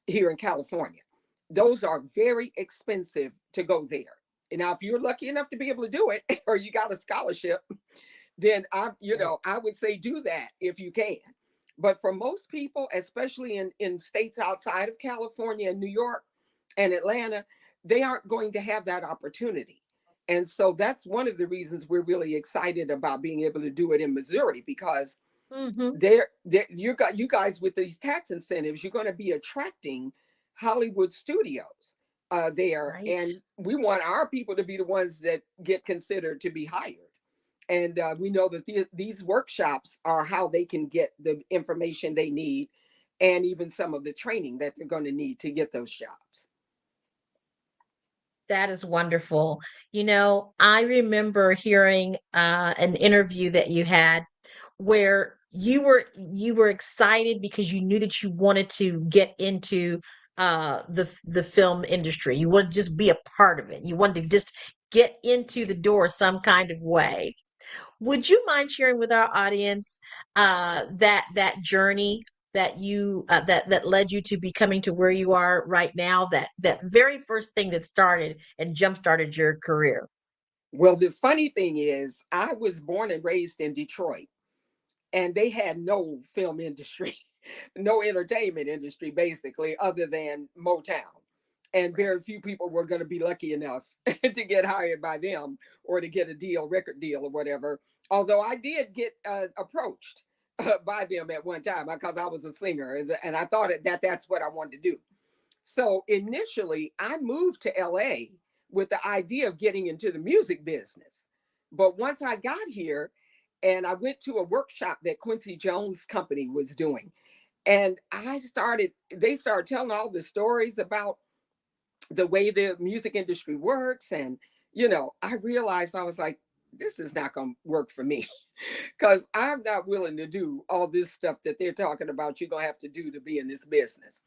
here in California. Those are very expensive to go there. And now, if you're lucky enough to be able to do it, or you got a scholarship, then I would say do that if you can. But for most people, especially in states outside of California and New York and Atlanta, they aren't going to have that opportunity. And so that's one of the reasons we're really excited about being able to do it in Missouri, because you guys with these tax incentives, you're going to be attracting Hollywood studios there. Right. And we want our people to be the ones that get considered to be hired. And we know that these workshops are how they can get the information they need, and even some of the training that they're going to need to get those jobs. That is wonderful. I remember hearing an interview that you had where you were excited because you knew that you wanted to get into the film industry. You wanted to just be a part of it. You wanted to just get into the door some kind of way. Would you mind sharing with our audience that journey that you that led you to becoming to where you are right now? That very first thing that started and jump started your career. Well, the funny thing is, I was born and raised in Detroit, and they had no film industry, no entertainment industry, basically, other than Motown. And very few people were going to be lucky enough to get hired by them or to get a record deal or whatever. Although I did get approached by them at one time because I was a singer, and I thought that's what I wanted to do. So initially, I moved to LA with the idea of getting into the music business. But once I got here, and I went to a workshop that Quincy Jones' company was doing, and they started telling all the stories about the way the music industry works. And, I realized, I was like, this is not going to work for me, because I'm not willing to do all this stuff that they're talking about you're going to have to do to be in this business.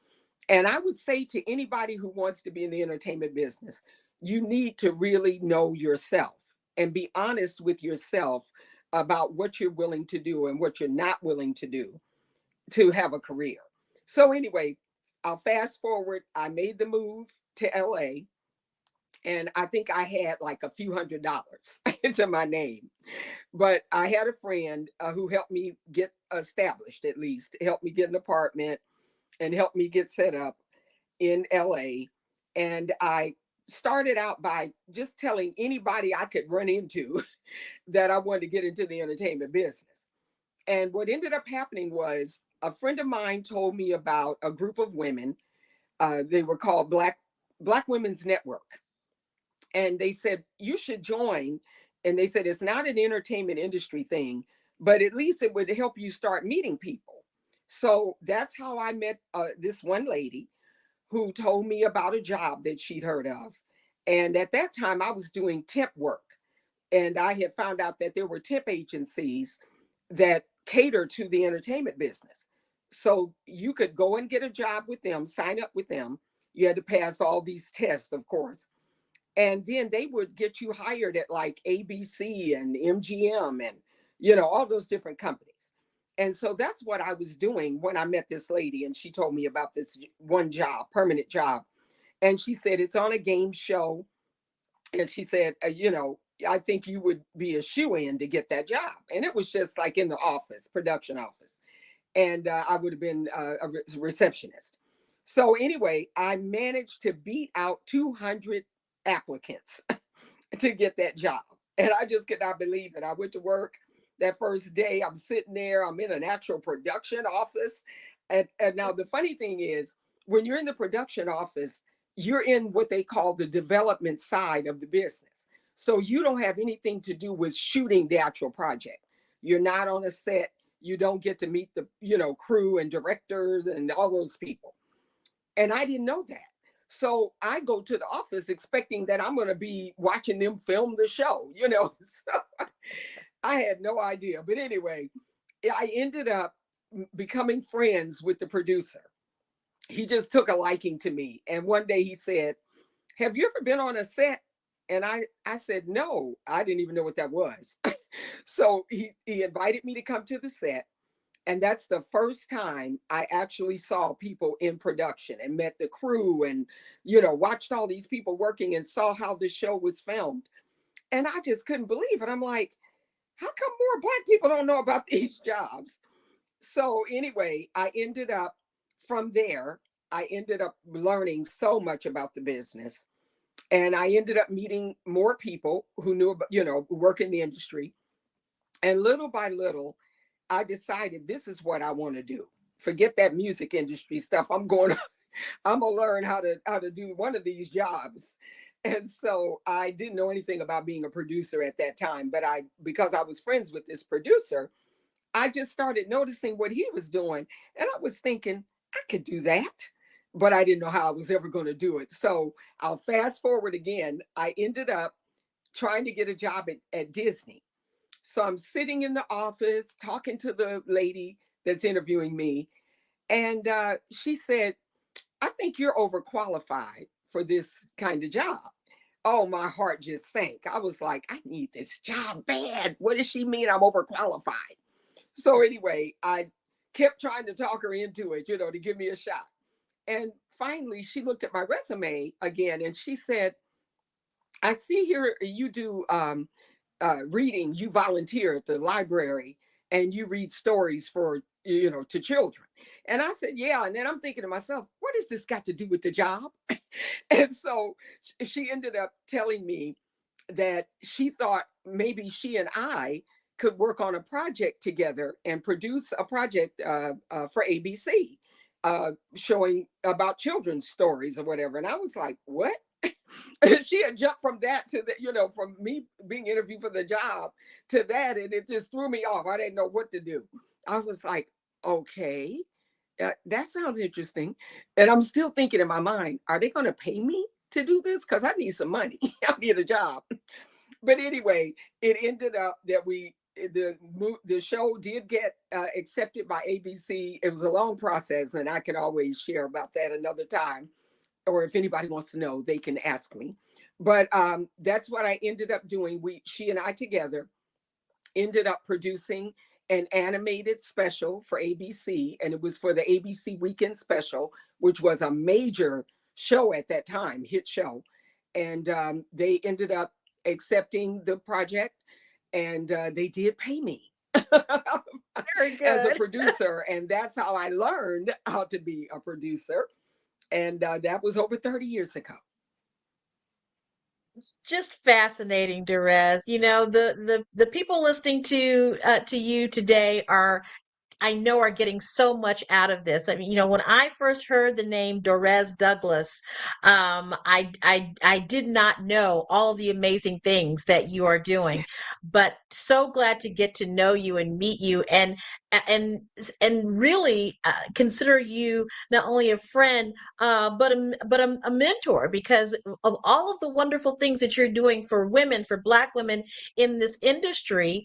And I would say to anybody who wants to be in the entertainment business, you need to really know yourself and be honest with yourself about what you're willing to do and what you're not willing to do to have a career. So anyway, I'll fast forward. I made the move to LA, and I think I had like a few $100s to my name. But I had a friend who helped me get established, at least helped me get an apartment and helped me get set up in LA. And I started out by just telling anybody I could run into that I wanted to get into the entertainment business. And what ended up happening was a friend of mine told me about a group of women. They were called Black Women's Network. And they said, you should join. And they said, it's not an entertainment industry thing, but at least it would help you start meeting people. So that's how I met this one lady who told me about a job that she'd heard of. And at that time, I was doing temp work. And I had found out that there were temp agencies that cater to the entertainment business. So you could go and get a job with them, sign up with them. You had to pass all these tests, of course. And then they would get you hired at like ABC and MGM and, all those different companies. And so that's what I was doing when I met this lady, and she told me about this one job, permanent job. And she said, it's on a game show. And she said, I think you would be a shoe-in to get that job. And it was just like in the office, production office. And I would have been a receptionist. So anyway, I managed to beat out 200 applicants to get that job. And I just could not believe it. I went to work that first day. I'm sitting there. I'm in an actual production office. And now the funny thing is, when you're in the production office, you're in what they call the development side of the business. So you don't have anything to do with shooting the actual project. You're not on a set. You don't get to meet the, crew and directors and all those people. And I didn't know that. So I go to the office expecting that I'm going to be watching them film the show, So I had no idea. But anyway, I ended up becoming friends with the producer. He just took a liking to me. And one day he said, have you ever been on a set? And I said, no, I didn't even know what that was. So he invited me to come to the set. And that's the first time I actually saw people in production and met the crew and, watched all these people working and saw how the show was filmed. And I just couldn't believe it. I'm like, how come more Black people don't know about these jobs? So anyway, from there, I ended up learning so much about the business. And I ended up meeting more people who knew about, who work in the industry. And little by little, I decided this is what I want to do. Forget that music industry stuff. I'm gonna learn how to do one of these jobs. And so I didn't know anything about being a producer at that time, but because I was friends with this producer, I just started noticing what he was doing. And I was thinking, I could do that, but I didn't know how I was ever going to do it. So I'll fast forward again. I ended up trying to get a job at Disney. So I'm sitting in the office talking to the lady that's interviewing me. And she said, I think you're overqualified for this kind of job. Oh, my heart just sank. I was like, I need this job bad. What does she mean I'm overqualified? So anyway, I kept trying to talk her into it, to give me a shot. And finally, she looked at my resume again and she said, I see here you do reading, you volunteer at the library and you read stories for, to children. And I said, yeah. And then I'm thinking to myself, what has this got to do with the job? And so she ended up telling me that she thought maybe she and I could work on a project together and produce a project for ABC showing about children's stories or whatever. And I was like, what? She had jumped from that to the, from me being interviewed for the job to that. And it just threw me off. I didn't know what to do. I was like, okay, that sounds interesting. And I'm still thinking in my mind, are they going to pay me to do this? Because I need some money. I need a job. But anyway, it ended up that the show did get accepted by ABC. It was a long process, and I can always share about that another time. Or if anybody wants to know, they can ask me. But that's what I ended up doing. She and I together ended up producing an animated special for ABC, and it was for the ABC Weekend Special, which was a major show at that time, hit show. And they ended up accepting the project, and they did pay me as a producer. And that's how I learned how to be a producer. And that was over 30 years ago. Just fascinating, Derez. The people listening to you today I know are getting so much out of this. I mean, when I first heard the name Derez Douglas, I did not know all the amazing things that you are doing, but so glad to get to know you and meet you and really consider you not only a friend, but a mentor because of all of the wonderful things that you're doing for women, for Black women in this industry,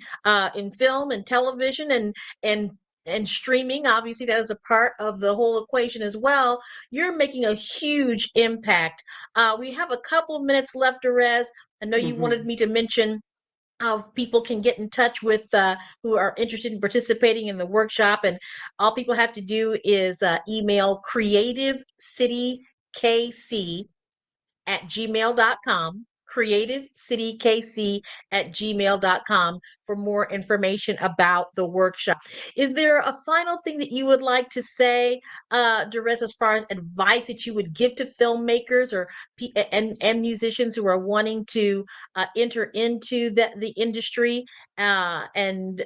in film and television and and streaming, obviously that is a part of the whole equation as well. You're making a huge impact. We have a couple of minutes left, Derez. I know you wanted me to mention how people can get in touch with who are interested in participating in the workshop, and all people have to do is email creativecitykc@gmail.com, creativecitykc@gmail.com for more information about the workshop. Is there a final thing that you would like to say, Derez, as far as advice that you would give to filmmakers or and musicians who are wanting to enter into the industry and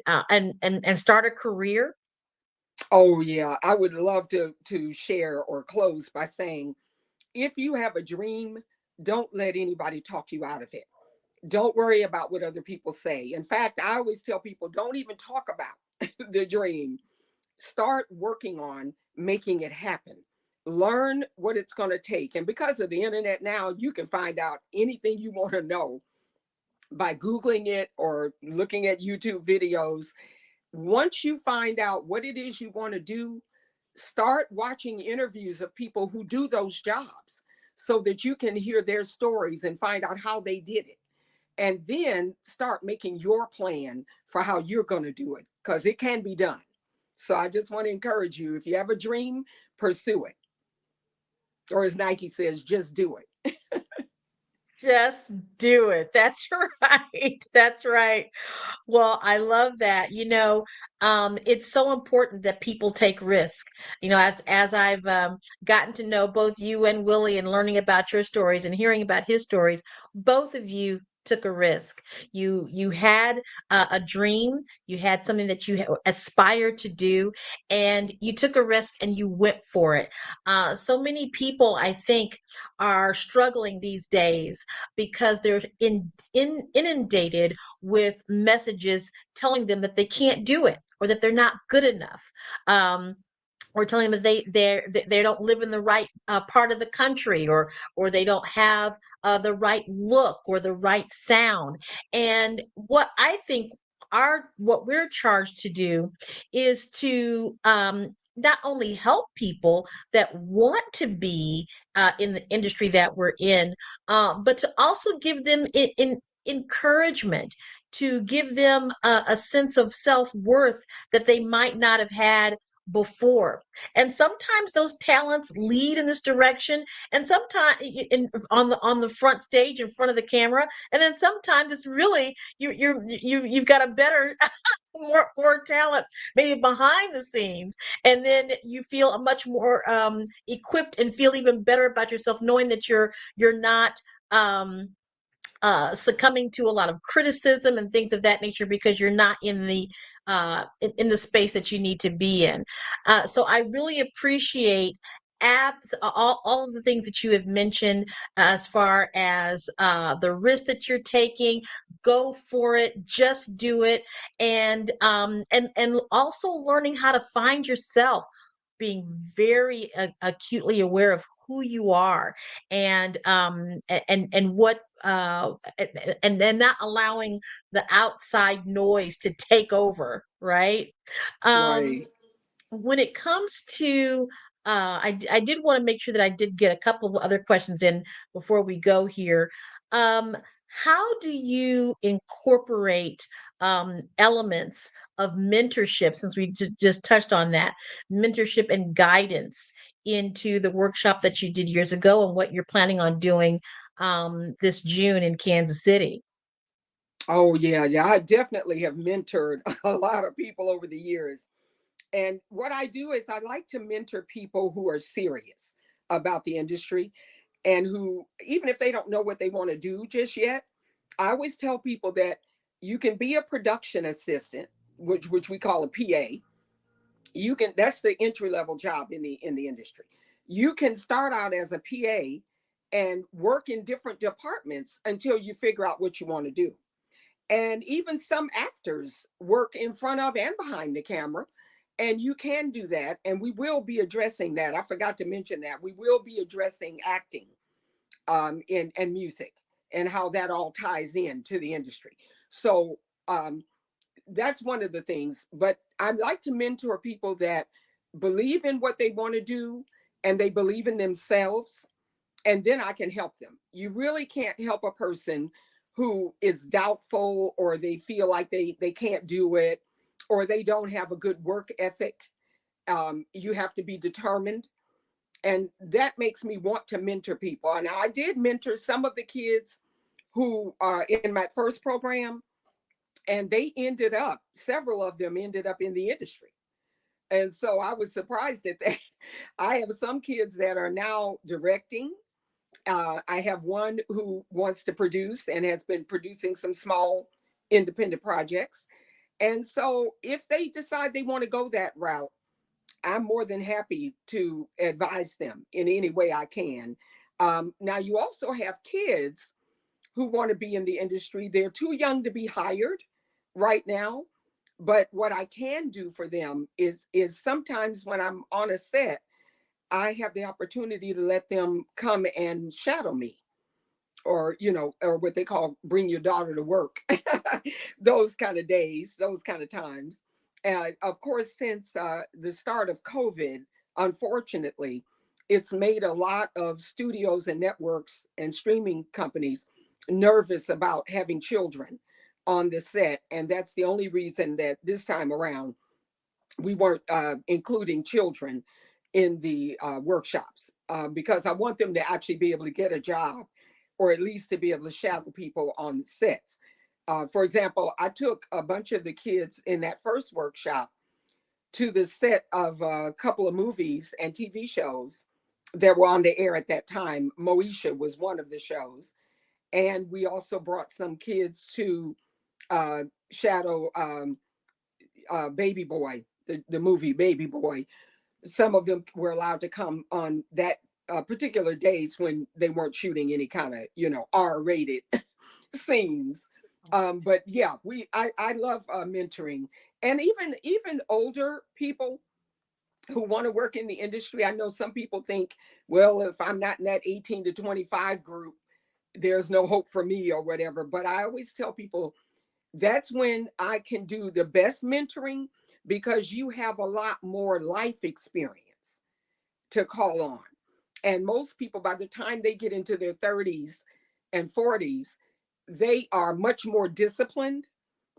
start a career? Oh yeah, I would love to share or close by saying, if you have a dream, don't let anybody talk you out of it. Don't worry about what other people say. In fact, I always tell people, don't even talk about the dream. Start working on making it happen. Learn what it's going to take. And because of the internet now, you can find out anything you want to know by Googling it or looking at YouTube videos. Once you find out what it is you want to do, start watching interviews of people who do those jobs so that you can hear their stories and find out how they did it. And then start making your plan for how you're going to do it, because it can be done. So I just want to encourage you, if you have a dream, pursue it. Or as Nike says, just do it. Just do it. That's right. That's right. Well, I love that. It's so important that people take risk. As I've gotten to know both you and Willie and learning about your stories and hearing about his stories, both of you took a risk. You had a dream, you had something that you aspired to do, and you took a risk and you went for it. So many people, I think, are struggling these days because they're inundated with messages telling them that they can't do it or that they're not good enough. Or telling them that they don't live in the right part of the country, or they don't have the right look or the right sound. And what I think what we're charged to do is to not only help people that want to be in the industry that we're in, but to also give them encouragement, to give them a sense of self-worth that they might not have had before. And sometimes those talents lead in this direction, and sometimes on the front stage in front of the camera, and then sometimes it's really you've got a better more talent maybe behind the scenes, and then you feel much more equipped and feel even better about yourself knowing that you're not succumbing to a lot of criticism and things of that nature because you're not in the space that you need to be in. So I really appreciate all of the things that you have mentioned as far as the risk that you're taking. Go for it, just do it, and also learning how to find yourself, being very acutely aware of who you are, and what and not allowing the outside noise to take over, right? Right. When it comes to I did want to make sure that I did get a couple of other questions in before we go here. How do you incorporate elements of mentorship, since we just touched on that, mentorship and guidance into the workshop that you did years ago and what you're planning on doing this June in Kansas City? Oh yeah, I definitely have mentored a lot of people over the years. And what I do is I like to mentor people who are serious about the industry, and who, even if they don't know what they want to do just yet, I always tell people that you can be a production assistant, which we call a PA. That's the entry level job in the industry. You can start out as a PA and work in different departments until you figure out what you want to do. And even some actors work in front of and behind the camera. And you can do that. And we will be addressing that. I forgot to mention that. We will be addressing acting and music and how that all ties in to the industry. So that's one of the things. But I like to mentor people that believe in what they want to do and they believe in themselves, and then I can help them. You really can't help a person who is doubtful, or they feel like they can't do it, or they don't have a good work ethic. You have to be determined. And that makes me want to mentor people. And I did mentor some of the kids who are in my first program, and they ended up, several of them ended up in the industry. And so I was surprised at that. I have some kids that are now directing. I have one who wants to produce and has been producing some small independent projects. And so if they decide they want to go that route, I'm more than happy to advise them in any way I can. Now, you also have kids who want to be in the industry. They're too young to be hired right now. But what I can do for them is sometimes when I'm on a set, I have the opportunity to let them come and shadow me, or, or what they call bring your daughter to work, those kind of days, those kind of times. And of course, since the start of COVID, unfortunately, it's made a lot of studios and networks and streaming companies nervous about having children on the set. And that's the only reason that this time around we weren't including children in the workshops, because I want them to actually be able to get a job, or at least to be able to shadow people on sets. For example, I took a bunch of the kids in that first workshop to the set of a couple of movies and TV shows that were on the air at that time. Moesha was one of the shows. And we also brought some kids to shadow Baby Boy, the movie Baby Boy. Some of them were allowed to come on that particular days when they weren't shooting any kind of, R-rated scenes. But yeah, I love mentoring, and even older people who want to work in the industry. I know some people think, well, if I'm not in that 18 to 25 group, there's no hope for me or whatever. But I always tell people that's when I can do the best mentoring, because you have a lot more life experience to call on. And most people, by the time they get into their 30s and 40s, they are much more disciplined.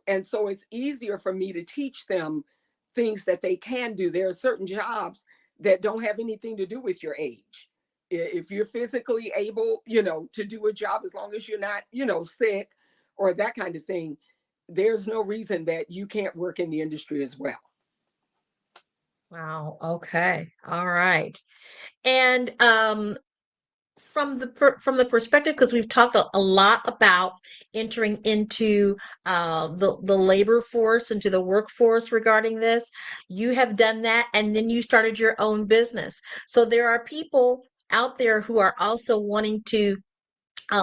And so it's easier for me to teach them things that they can do. There are certain jobs that don't have anything to do with your age. If you're physically able, to do a job, as long as you're not, sick or that kind of thing, there's no reason that you can't work in the industry as well. Wow. Okay. All right. And from the perspective, because we've talked a lot about entering into the labor force, into the workforce regarding this, you have done that, and then you started your own business. So there are people out there who are also wanting to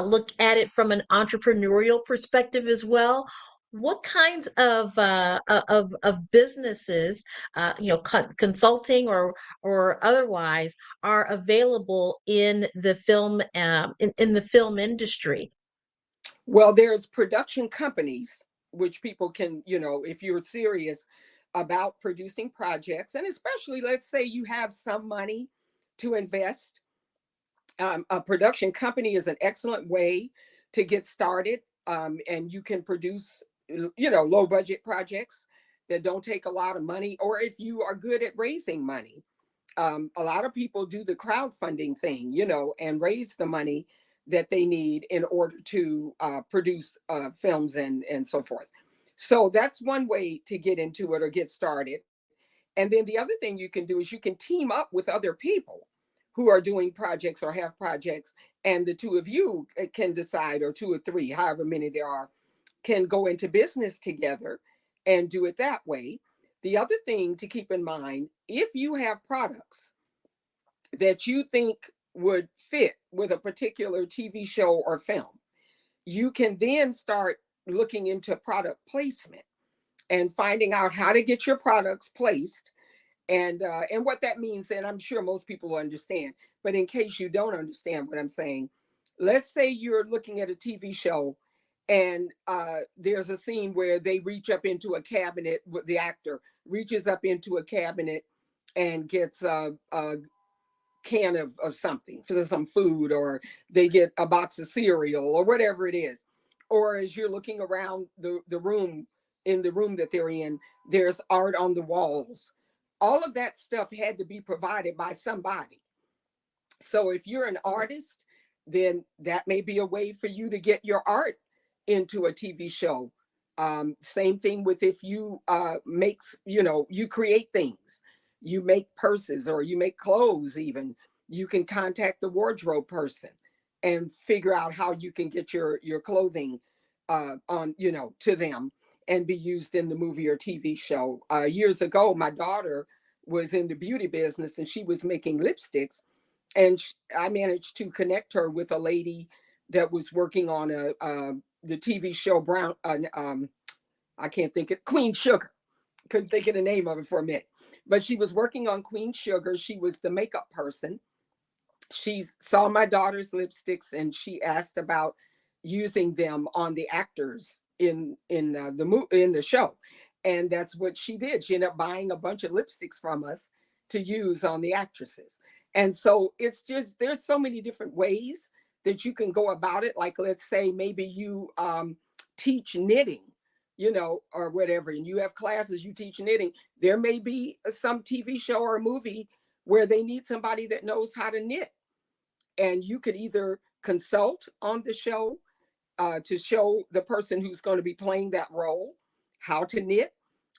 look at it from an entrepreneurial perspective as well. What kinds of businesses, consulting or otherwise, are available in the film in the film industry? Well, there's production companies, which people can, if you're serious about producing projects, and especially let's say you have some money to invest, a production company is an excellent way to get started. And you can produce, low budget projects that don't take a lot of money. Or if you are good at raising money, a lot of people do the crowdfunding thing, and raise the money that they need in order to produce films and so forth. So that's one way to get into it or get started. And then the other thing you can do is you can team up with other people who are doing projects or have projects, and the two of you can decide, or two or three, however many there are, can go into business together and do it that way. The other thing to keep in mind, if you have products that you think would fit with a particular TV show or film, you can then start looking into product placement and finding out how to get your products placed, and what that means. And I'm sure most people will understand, but in case you don't understand what I'm saying, let's say you're looking at a TV show And there's a scene where they reach up into a cabinet, the actor reaches up into a cabinet and gets a can of something for some food, or they get a box of cereal or whatever it is. Or as you're looking around the room, in the room that they're in, there's art on the walls. All of that stuff had to be provided by somebody. So if you're an artist, then that may be a way for you to get your art into a TV show. Same thing with if you you create things, you make purses or you make clothes even, you can contact the wardrobe person and figure out how you can get your clothing on, to them and be used in the movie or TV show. Years ago, my daughter was in the beauty business and she was making lipsticks, and I managed to connect her with a lady that was working on the TV show Brown. I can't think of Queen Sugar. Couldn't think of the name of it for a minute, but she was working on Queen Sugar. She was the makeup person. She saw my daughter's lipsticks and she asked about using them on the actors in the show, and that's what she did. She ended up buying a bunch of lipsticks from us to use on the actresses. And so it's just, there's so many different ways that you can go about it. Like, let's say maybe you teach knitting, or whatever, and you have classes, you teach knitting. There may be some TV show or a movie where they need somebody that knows how to knit. And you could either consult on the show to show the person who's going to be playing that role how to knit,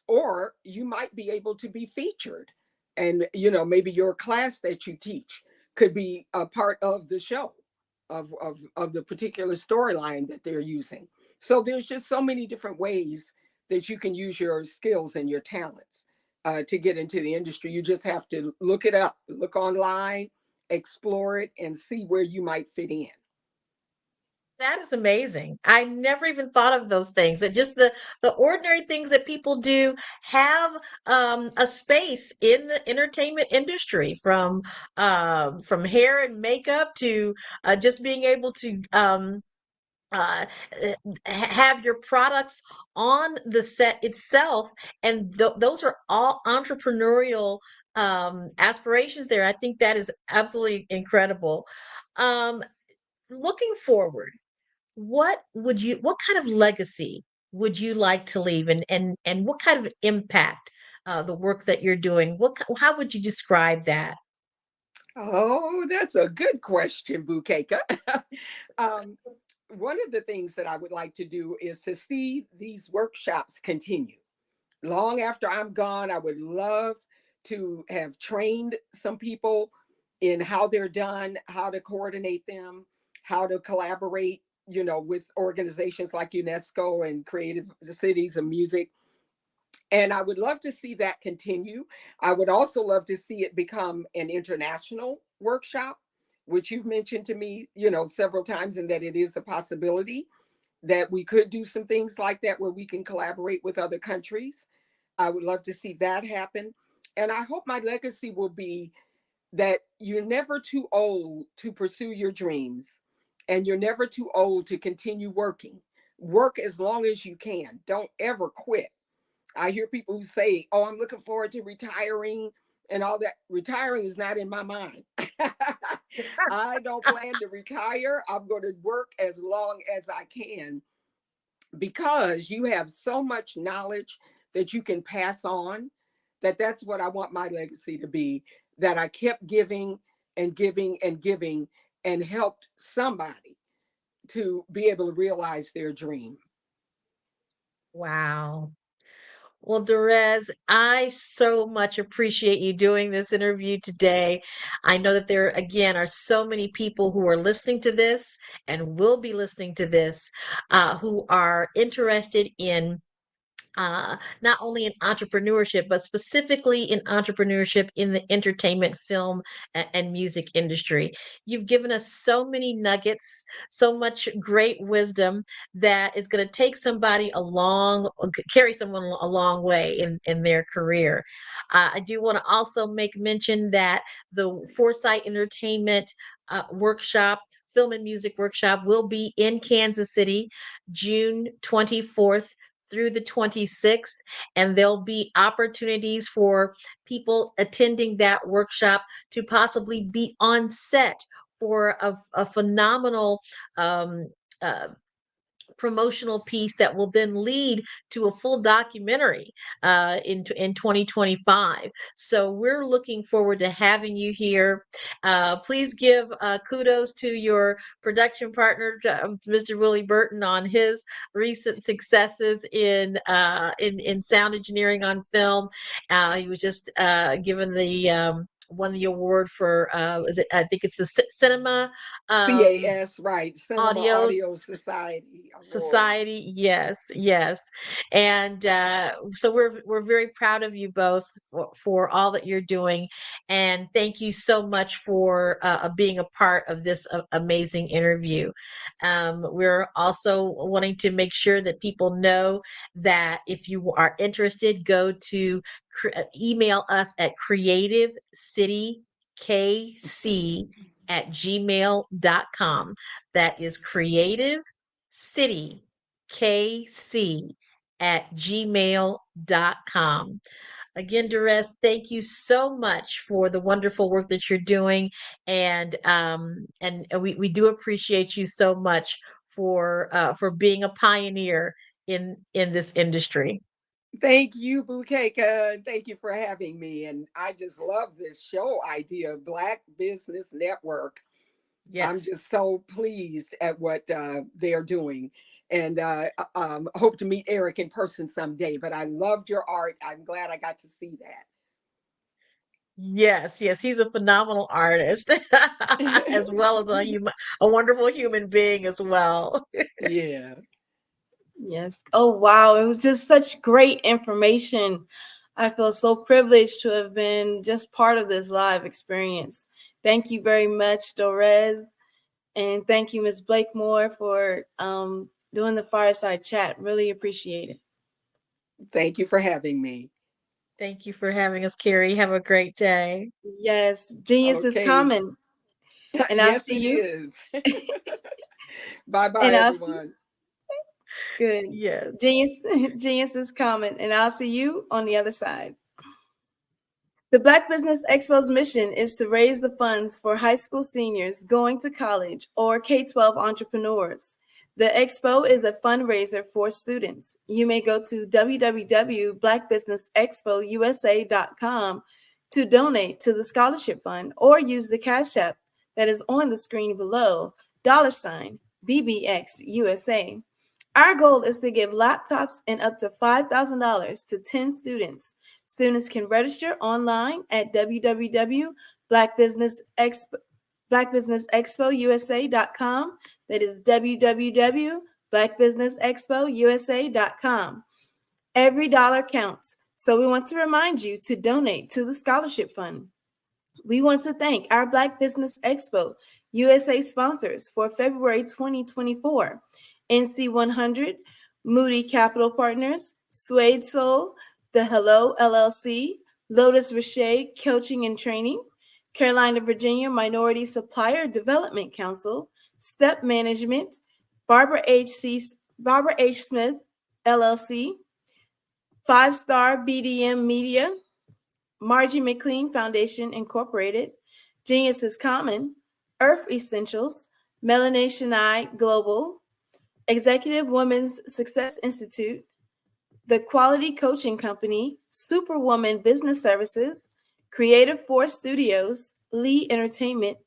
or you might be able to be featured. And, maybe your class that you teach could be a part of the show of the particular storyline that they're using. So there's just so many different ways that you can use your skills and your talents to get into the industry. You just have to look it up, look online, explore it, and see where you might fit in. That is amazing. I never even thought of those things. That just the ordinary things that people do have a space in the entertainment industry, from hair and makeup to just being able to uh, have your products on the set itself, and those are all entrepreneurial aspirations there. I think that is absolutely incredible. Um, Looking forward, what kind of legacy would you like to leave, and what kind of impact the work that you're doing, how would you describe that? Oh, that's a good question, Bukeka. um, One of the things that I would like to do is to see these workshops continue. Long after I'm gone, I would love to have trained some people in how they're done, how to coordinate them, how to collaborate, with organizations like UNESCO and Creative Cities of Music. And I would love to see that continue. I would also love to see it become an international workshop, which you've mentioned to me, several times, and that it is a possibility that we could do some things like that where we can collaborate with other countries. I would love to see that happen. And I hope my legacy will be that you're never too old to pursue your dreams, and you're never too old to continue working. Work as long as you can. Don't ever quit. I hear people who say, "Oh, I'm looking forward to retiring," and all that. Retiring is not in my mind. I don't plan to retire. I'm going to work as long as I can, because you have so much knowledge that you can pass on. That's what I want my legacy to be, that I kept giving and giving and giving and helped somebody to be able to realize their dream. Wow. Well, Derez, I so much appreciate you doing this interview today. I know that there, again, are so many people who are listening to this and will be listening to this, who are interested in not only in entrepreneurship, but specifically in entrepreneurship in the entertainment, film, and music industry. You've given us so many nuggets, so much great wisdom that is going to take somebody carry someone a long way in their career. I do want to also make mention that the Foresight Entertainment workshop Film and Music Workshop will be in Kansas City, June 24th through the 26th. And there'll be opportunities for people attending that workshop to possibly be on set for a phenomenal promotional piece that will then lead to a full documentary in 2025. So we're looking forward to having you here. Please give kudos to your production partner, Mr. Willie Burton, on his recent successes in sound engineering on film. He was just given the won the award for I think it's the cinema CAS, right? Cinema audio Audio Society Award. Society, yes. And so we're very proud of you both for all that you're doing, and thank you so much for being a part of this amazing interview. We're also wanting to make sure that people know that if you are interested, go to email us at creativecitykc@gmail.com. That is creativecitykc@gmail.com. Again, Duress, thank you so much for the wonderful work that you're doing, and we do appreciate you so much for being a pioneer in this industry. Thank you, Bukeka. Thank you for having me. And I just love this show idea, Black Business Network. Yes. I'm just so pleased at what they're doing. And hope to meet Eric in person someday. But I loved your art. I'm glad I got to see that. Yes, he's a phenomenal artist, as well as a wonderful human being as well. Yeah. Yes. Oh, wow. It was just such great information. I feel so privileged to have been just part of this live experience. Thank you very much, Dorez. And thank you, Ms. Blakemore, for doing the fireside chat. Really appreciate it. Thank you for having me. Thank you for having us, Carrie. Have a great day. Yes. Genius is common. And I'll yes, see you. Is. Bye-bye, everyone. Good. Yes. Genius is common. And I'll see you on the other side. The Black Business Expo's mission is to raise the funds for high school seniors going to college or K-12 entrepreneurs. The expo is a fundraiser for students. You may go to www.blackbusinessexpousa.com to donate to the scholarship fund, or use the Cash App that is on the screen below, $BBXUSA. Our goal is to give laptops and up to $5,000 to 10 students. Students can register online at www.blackbusinessexpousa.com. That is www.blackbusinessexpousa.com. Every dollar counts. So we want to remind you to donate to the scholarship fund. We want to thank our Black Business Expo USA sponsors for February 2024. NC 100, Moody Capital Partners, Suede Soul, The Hello LLC, Lotus Richey Coaching and Training, Carolina, Virginia Minority Supplier Development Council, Step Management, Barbara H. Smith LLC, 5-Star BDM Media, Margie McLean Foundation Incorporated, Genius is Common, Earth Essentials, Melanation Eye Global, Executive Women's Success Institute, The Quality Coaching Company, Superwoman Business Services, Creative Force Studios, Lee Entertainment,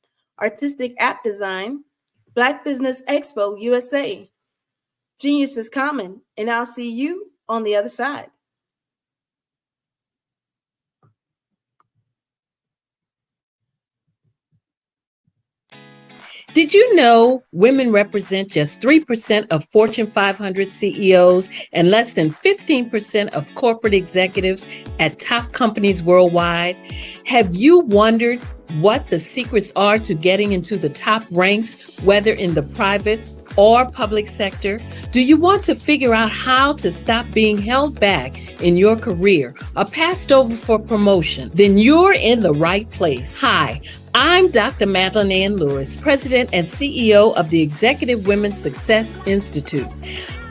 Artistic App Design, Black Business Expo USA. Genius is common, and I'll see you on the other side. Did you know women represent just 3% of Fortune 500 CEOs and less than 15% of corporate executives at top companies worldwide? Have you wondered what the secrets are to getting into the top ranks, whether in the private or public sector? Do you want to figure out how to stop being held back in your career or passed over for promotion? Then you're in the right place. Hi, I'm Dr. Madeline Ann Lewis, President and CEO of the Executive Women's Success Institute.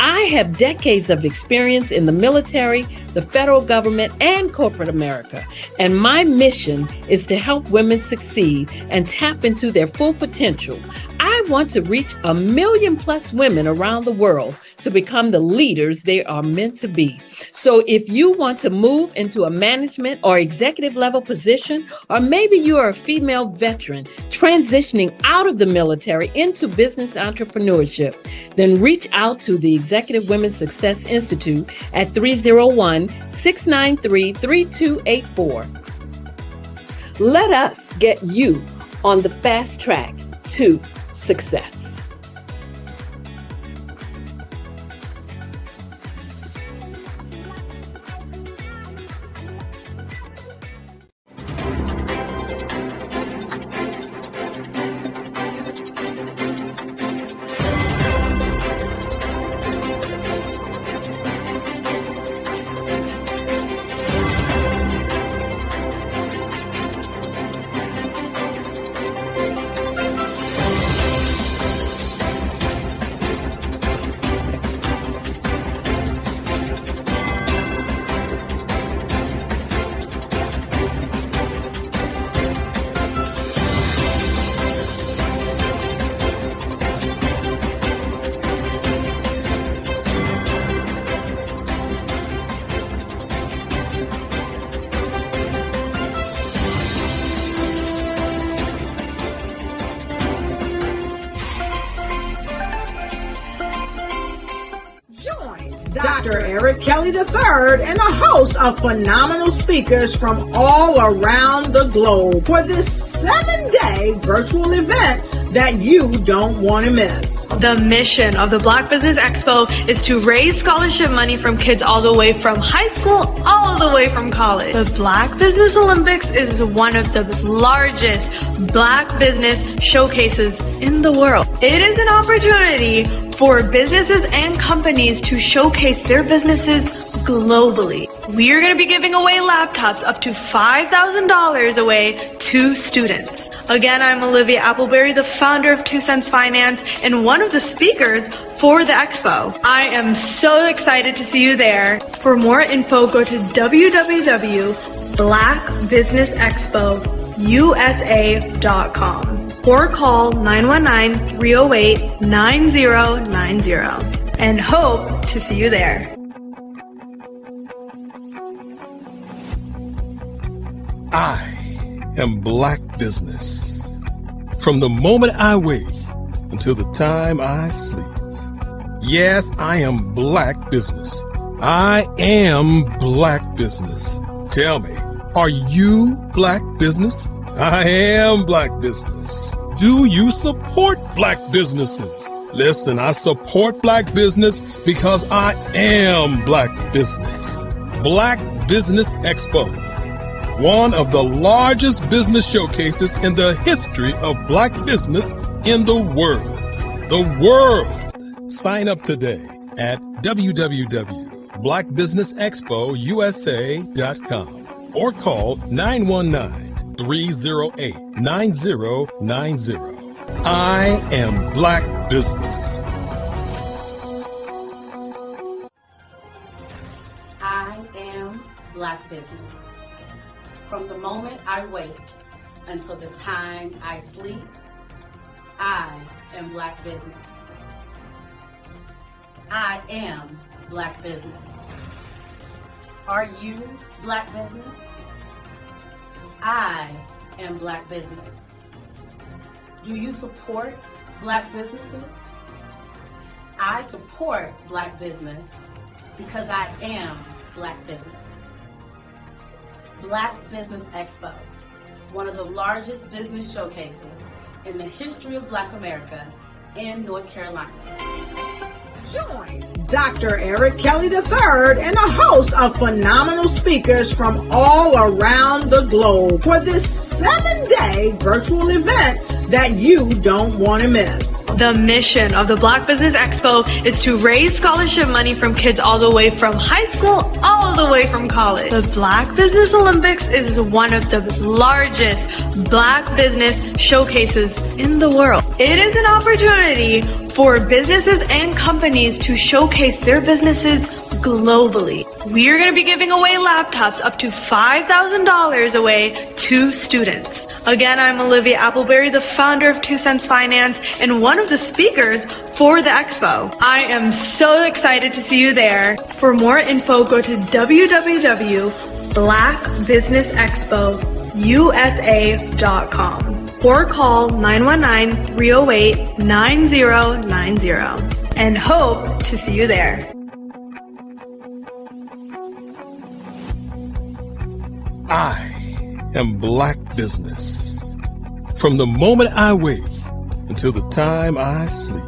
I have decades of experience in the military, the federal government, and corporate America, and my mission is to help women succeed and tap into their full potential. I want to reach 1 million plus women around the world to become the leaders they are meant to be. So if you want to move into a management or executive level position, or maybe you are a female veteran transitioning out of the military into business entrepreneurship, then reach out to the Executive Women's Success Institute at 301-693-3284. Let us get you on the fast track to success. Dr. Eric Kelly III and a host of phenomenal speakers from all around the globe for this 7-day virtual event that you don't want to miss. The mission of the Black Business Expo is to raise scholarship money from kids all the way from high school, all the way from college. The Black Business Olympics is one of the largest Black business showcases in the world. It is an opportunity for businesses and companies to showcase their businesses globally. We are going to be giving away laptops up to $5,000 away to students. Again, I'm Olivia Appleberry, the founder of 2 Cents Finance and one of the speakers for the expo. I am so excited to see you there. For more info, go to www.blackbusinessexpousa.com or call 919-308-9090 and hope to see you there. I am Black Business. From the moment I wake until the time I sleep. Yes, I am Black Business. I am Black Business. Tell me, are you Black Business? I am Black Business. Do you support Black businesses? Listen, I support Black business because I am Black Business. Black Business Expo, one of the largest business showcases in the history of Black business in the world. The world! Sign up today at www.blackbusinessexpousa.com or call 919-308-9090. I am Black Business. I am Black Business. From the moment I wake until the time I sleep, I am Black Business. I am Black Business. Are you Black Business? I am Black Business. Do you support Black businesses? I support Black business because I am Black business. Black Business Expo, one of the largest business showcases in the history of Black America in North Carolina. Join Dr. Eric Kelly III and a host of phenomenal speakers from all around the globe for this 7-day virtual event that you don't want to miss. The mission of the Black Business Expo is to raise scholarship money from kids all the way from high school, all the way from college. The Black Business Olympics is one of the largest Black business showcases in the world. It is an opportunity for businesses and companies to showcase their businesses globally. We are going to be giving away laptops up to $5,000 away to students. Again, I'm Olivia Appleberry, the founder of 2 Cents Finance and one of the speakers for the expo. I am so excited to see you there. For more info, go to www.blackbusinessexpousa.com or call 919-308-9090 and hope to see you there. I am Black Business. From the moment I wake until the time I sleep.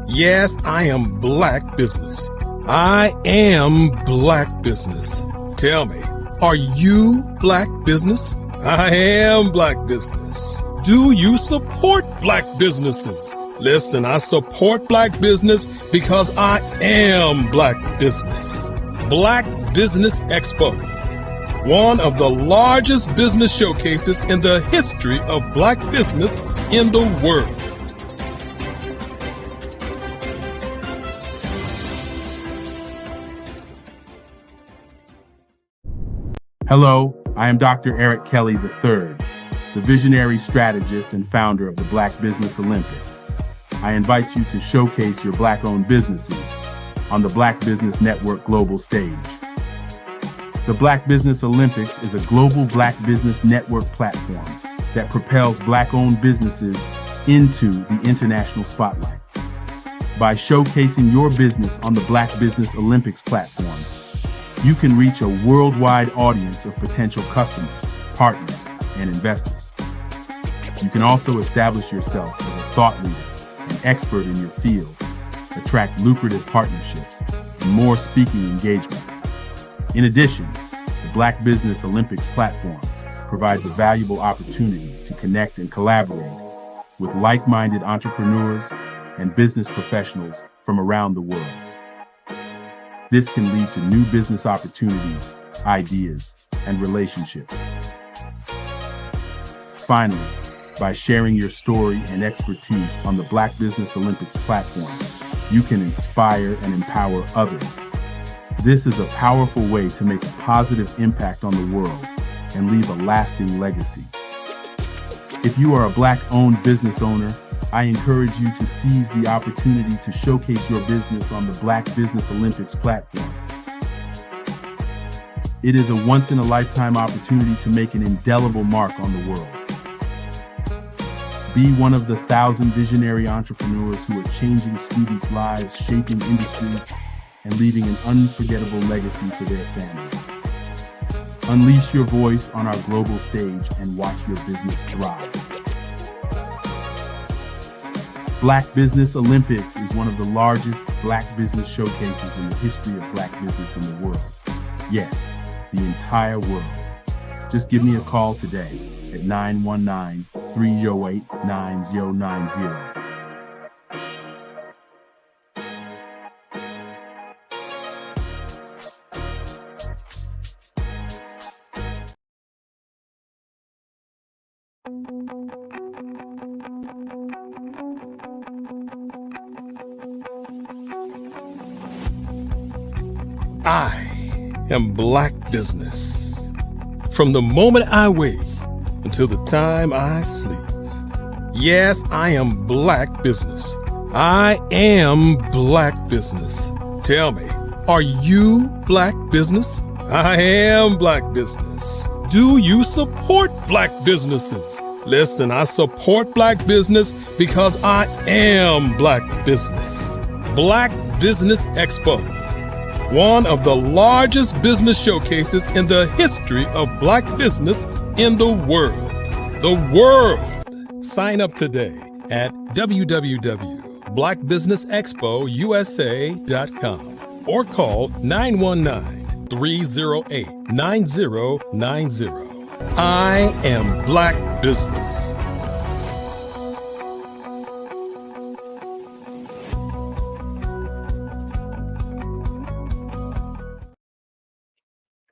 Yes, I am Black Business. I am Black Business. Tell me, are you Black Business? I am Black Business. Do you support Black businesses? Listen, I support Black business because I am Black Business. Black Business Expo, one of the largest business showcases in the history of Black business in the world. Hello, I am Dr. Eric Kelly III, the visionary strategist and founder of the Black Business Olympics. I invite you to showcase your Black-owned businesses on the Black Business Network global stage. The Black Business Olympics is a global Black Business Network platform that propels Black-owned businesses into the international spotlight. By showcasing your business on the Black Business Olympics platform, you can reach a worldwide audience of potential customers, partners, and investors. You can also establish yourself as a thought leader and expert in your field, attract lucrative partnerships, and more speaking engagements. In addition, the Black Business Olympics platform provides a valuable opportunity to connect and collaborate with like-minded entrepreneurs and business professionals from around the world. This can lead to new business opportunities, ideas, and relationships. Finally, by sharing your story and expertise on the Black Business Olympics platform, you can inspire and empower others. This is a powerful way to make a positive impact on the world and leave a lasting legacy. If you are a Black-owned business owner, I encourage you to seize the opportunity to showcase your business on the Black Business Olympics platform. It is a once-in-a-lifetime opportunity to make an indelible mark on the world. Be one of the 1,000 visionary entrepreneurs who are changing students' lives, shaping industries, and leaving an unforgettable legacy for their families. Unleash your voice on our global stage and watch your business thrive. Black Business Olympics is one of the largest Black business showcases in the history of Black business in the world. Yes, the entire world. Just give me a call today at 919-308-9090. I am Black Business. From the moment I wake until the time I sleep. Yes, I am Black Business. I am Black Business. Tell me, are you Black Business? I am Black Business. Do you support Black businesses? Listen, I support Black business because I am Black Business. Black Business Expo, one of the largest business showcases in the history of Black business in the world. The world! Sign up today at www.blackbusinessexpousa.com or call 919-308-9090. I am Black Business.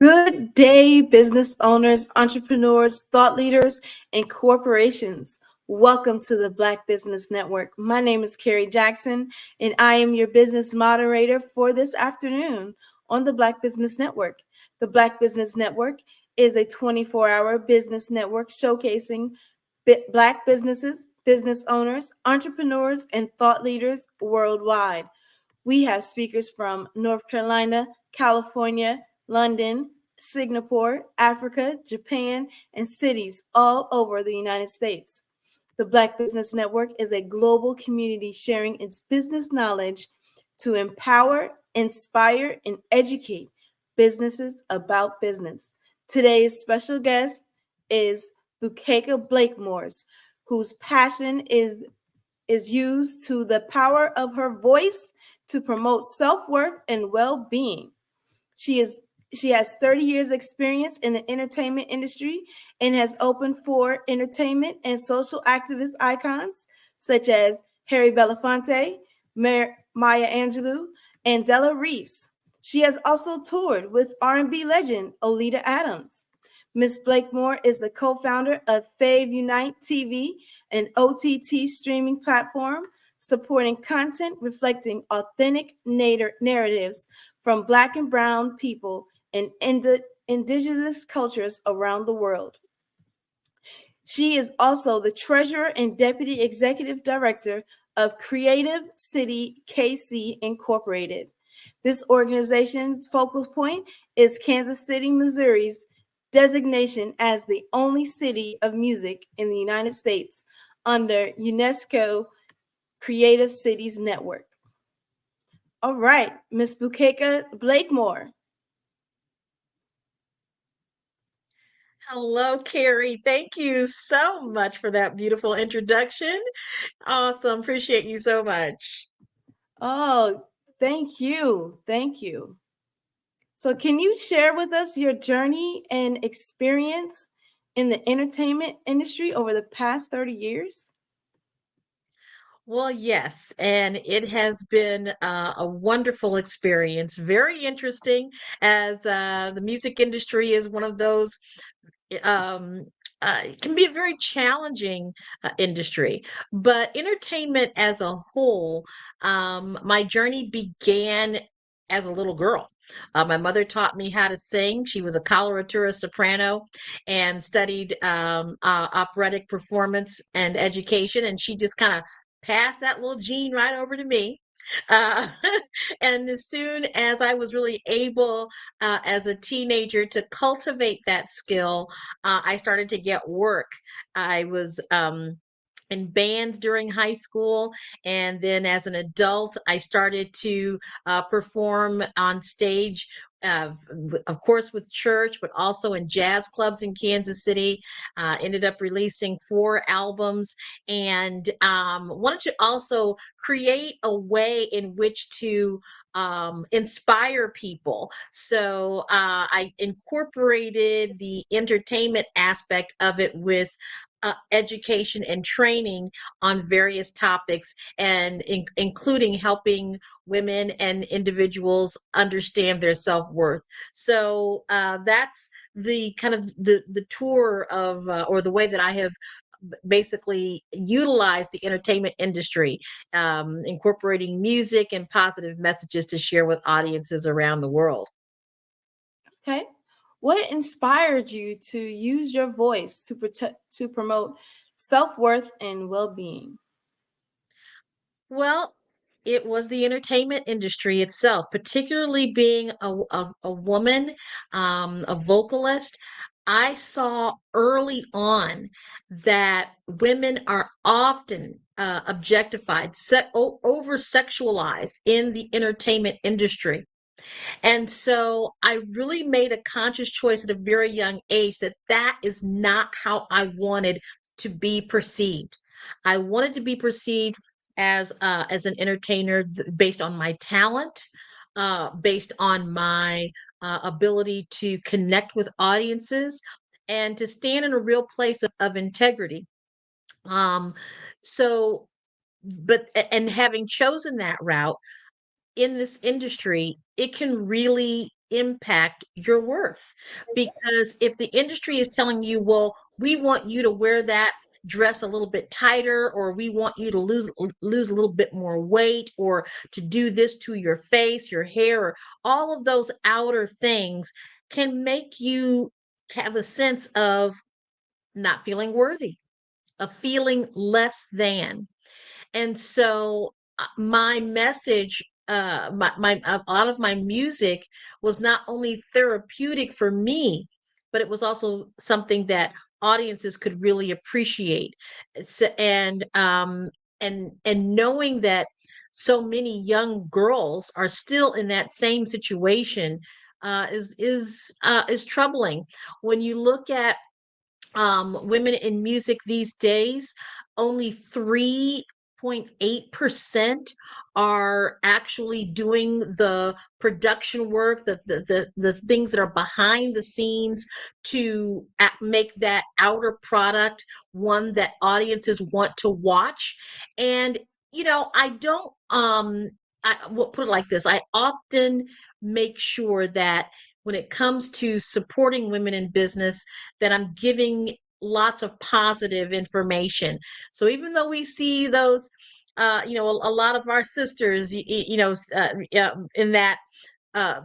Good day, business owners, entrepreneurs, thought leaders, and corporations. Welcome to the Black Business Network. My name is Carrie Jackson, and I am your business moderator for this afternoon on the Black Business Network. The Black Business Network is a 24-hour business network showcasing Black businesses, business owners, entrepreneurs, and thought leaders worldwide. We have speakers from North Carolina, California, London, Singapore, Africa, Japan, and cities all over the United States. The Black Business Network is a global community sharing its business knowledge to empower, inspire, and educate businesses about business. Today's special guest is Bukeka Blakemore, whose passion is used to the power of her voice to promote self-worth and well-being. She has 30 years experience in the entertainment industry and has opened for entertainment and social activist icons such as Harry Belafonte, Maya Angelou, and Della Reese. She has also toured with R&B legend Oleta Adams. Ms. Blakemore is the co-founder of Fave Unite TV, an OTT streaming platform supporting content reflecting authentic narratives from Black and Brown people and indigenous cultures around the world. She is also the treasurer and deputy executive director of Creative City KC Incorporated. This organization's focal point is Kansas City, Missouri's designation as the only city of music in the United States under UNESCO Creative Cities Network. All right, Ms. Bukeka Blakemore. Hello, Carrie. Thank you so much for that beautiful introduction. Awesome. Appreciate you so much. Oh, thank you. Thank you. So can you share with us your journey and experience in the entertainment industry over the past 30 years? Well, yes, and it has been a wonderful experience. Very interesting, as the music industry is one of those. Um, it can be a very challenging industry, but entertainment as a whole, my journey began as a little girl. My mother taught me how to sing. She was a coloratura soprano and studied operatic performance and education, and she just kind of passed that little gene right over to me. Uh, and as soon as I was really able, as a teenager, to cultivate that skill, I started to get work. I was in bands during high school, and then as an adult, I started to perform on stage. Of course, with church, but also in jazz clubs in Kansas City. Ended up releasing 4 albums, and wanted to also create a way in which to inspire people. So I incorporated the entertainment aspect of it with education and training on various topics, and including helping women and individuals understand their self-worth. So that's the kind of the tour of or the way that I have basically utilized the entertainment industry, incorporating music and positive messages to share with audiences around the world. Okay. What inspired you to use your voice to promote self-worth and well-being? Well, it was the entertainment industry itself, particularly being a woman, a vocalist. I saw early on that women are often objectified, over sexualized in the entertainment industry. And so I really made a conscious choice at a very young age that that is not how I wanted to be perceived. I wanted to be perceived as an entertainer based on my talent, based on my ability to connect with audiences, and to stand in a real place of integrity. Um, so, and having chosen that route in this industry, it can really impact your worth. Because if the industry is telling you, well, we want you to wear that dress a little bit tighter, or we want you to lose a little bit more weight, or to do this to your face, your hair, or all of those outer things can make you have a sense of not feeling worthy, of feeling less than. And so my message, a lot of my music was not only therapeutic for me, but it was also something that audiences could really appreciate. And knowing that so many young girls are still in that same situation is troubling. When you look at women in music these days, only 3.8% are actually doing the production work, the things that are behind the scenes to make that outer product one that audiences want to watch. And, I don't, I will put it like this. I often make sure that when it comes to supporting women in business, that I'm giving lots of positive information. So even though we see those, a lot of our sisters, in that, uh,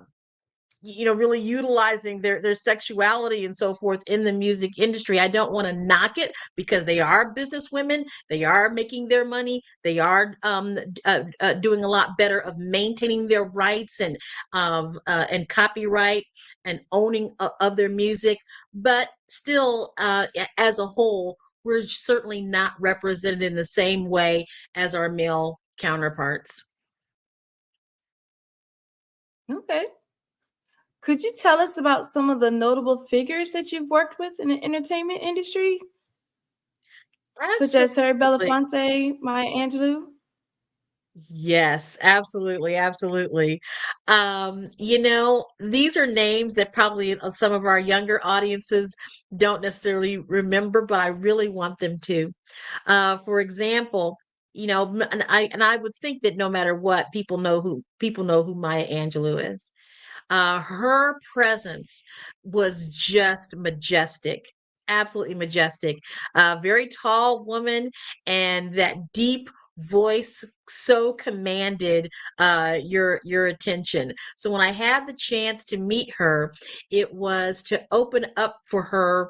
really utilizing their sexuality and so forth in the music industry. I don't want to knock it, because they are business women. They are making their money. They are doing a lot better of maintaining their rights and copyright and owning of their music. But still, as a whole, we're certainly not represented in the same way as our male counterparts. Okay. Could you tell us about some of the notable figures that you've worked with in the entertainment industry, such as Harry Absolutely. Belafonte, Maya Angelou? Yes, absolutely, absolutely. These are names that probably some of our younger audiences don't necessarily remember, but I really want them to. For example, and I would think that no matter what, people know who Maya Angelou is. Her presence was just majestic, absolutely majestic. Very tall woman, and that deep voice so commanded your attention. So when I had the chance to meet her, it was to open up for her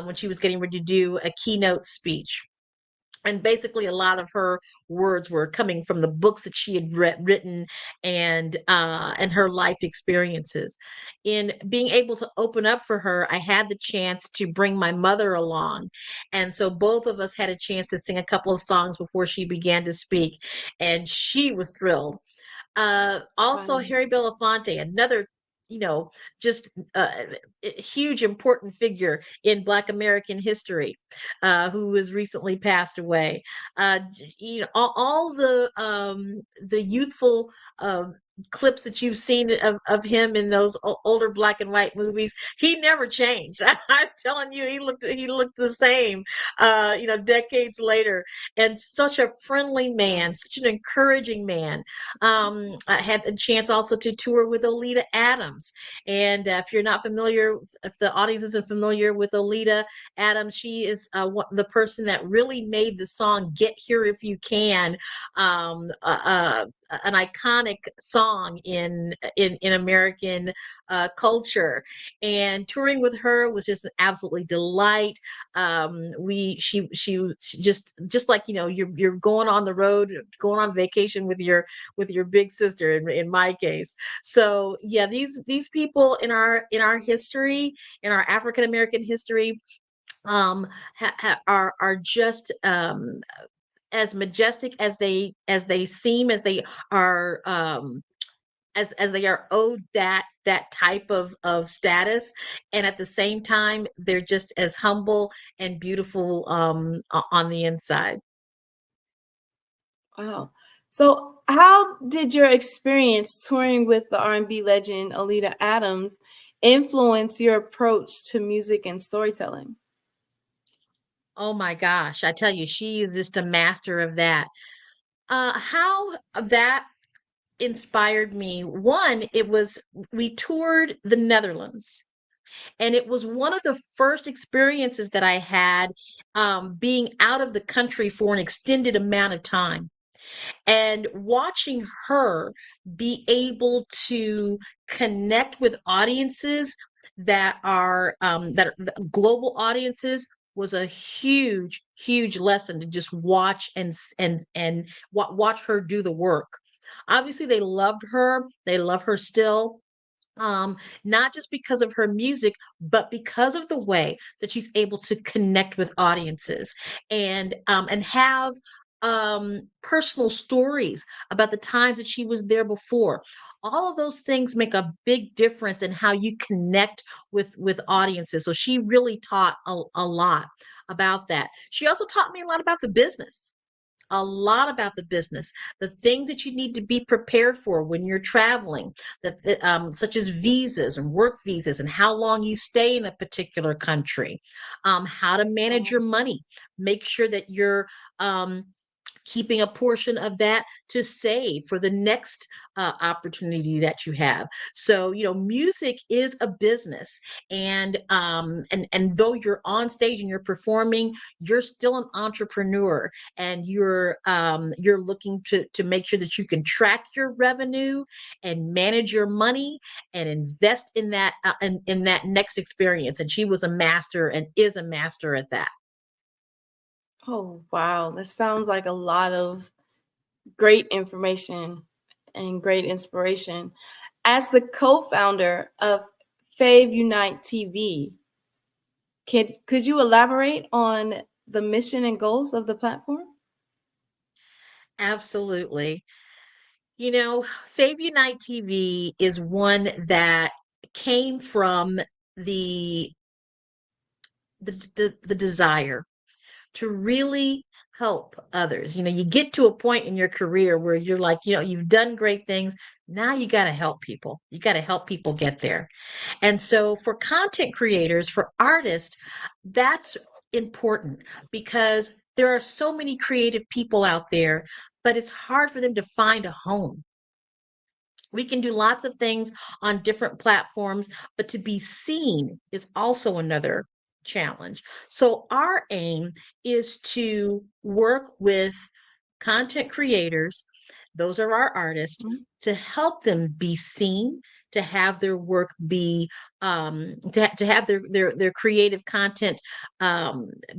when she was getting ready to do a keynote speech. And basically, a lot of her words were coming from the books that she had written, and her life experiences. In being able to open up for her, I had the chance to bring my mother along, and so both of us had a chance to sing a couple of songs before she began to speak, and she was thrilled. Also, Wow. Harry Belafonte, another, just a huge important figure in Black American history, who has recently passed away. All the youthful clips that you've seen of him in those older black and white movies, he never changed. I'm telling you, he looked the same, decades later, and such a friendly man, such an encouraging man. I had the chance also to tour with Olita Adams. And if you're not familiar, if the audience isn't familiar with Olita Adams, she is the person that really made the song "Get Here If You Can" an iconic song in American culture. And touring with her was just an absolutely delight. She just like, you're going on the road, going on vacation with your big sister in my case. So yeah, these people in our history, in our African American history, are just as majestic as they seem, as they are, as they are owed that type of status, and at the same time they're just as humble and beautiful on the inside. Wow. So, how did your experience touring with the R&B legend Olita Adams influence your approach to music and storytelling? Oh my gosh, I tell you, she is just a master of that. How that inspired me. One, we toured the Netherlands. And it was one of the first experiences that I had being out of the country for an extended amount of time and watching her be able to connect with audiences that are global audiences was a huge lesson to just watch and watch her do the work. Obviously they love her still, not just because of her music, but because of the way that she's able to connect with audiences and have personal stories about the times that she was there before. All of those things make a big difference in how you connect with audiences. So she really taught a lot about that. She also taught me a lot about the business, a lot about the business, the things that you need to be prepared for when you're traveling, such as visas and work visas, and how long you stay in a particular country, how to manage your money, make sure that you're keeping a portion of that to save for the next opportunity that you have. So, music is a business, and though you're on stage and you're performing, you're still an entrepreneur, and you're looking to make sure that you can track your revenue and manage your money and invest in that in that next experience. And she was a master and is a master at that. Oh, wow. That sounds like a lot of great information and great inspiration. As the co-founder of Fave Unite TV, could you elaborate on the mission and goals of the platform? Absolutely. Fave Unite TV is one that came from the the desire to really help others. You get to a point in your career where you're like, you've done great things. Now you got to help people. You got to help people get there. And so for content creators, for artists, that's important because there are so many creative people out there, but it's hard for them to find a home. We can do lots of things on different platforms, but to be seen is also another challenge. So, our aim is to work with content creators, those are our artists, to help them be seen, to have their work be to have their creative content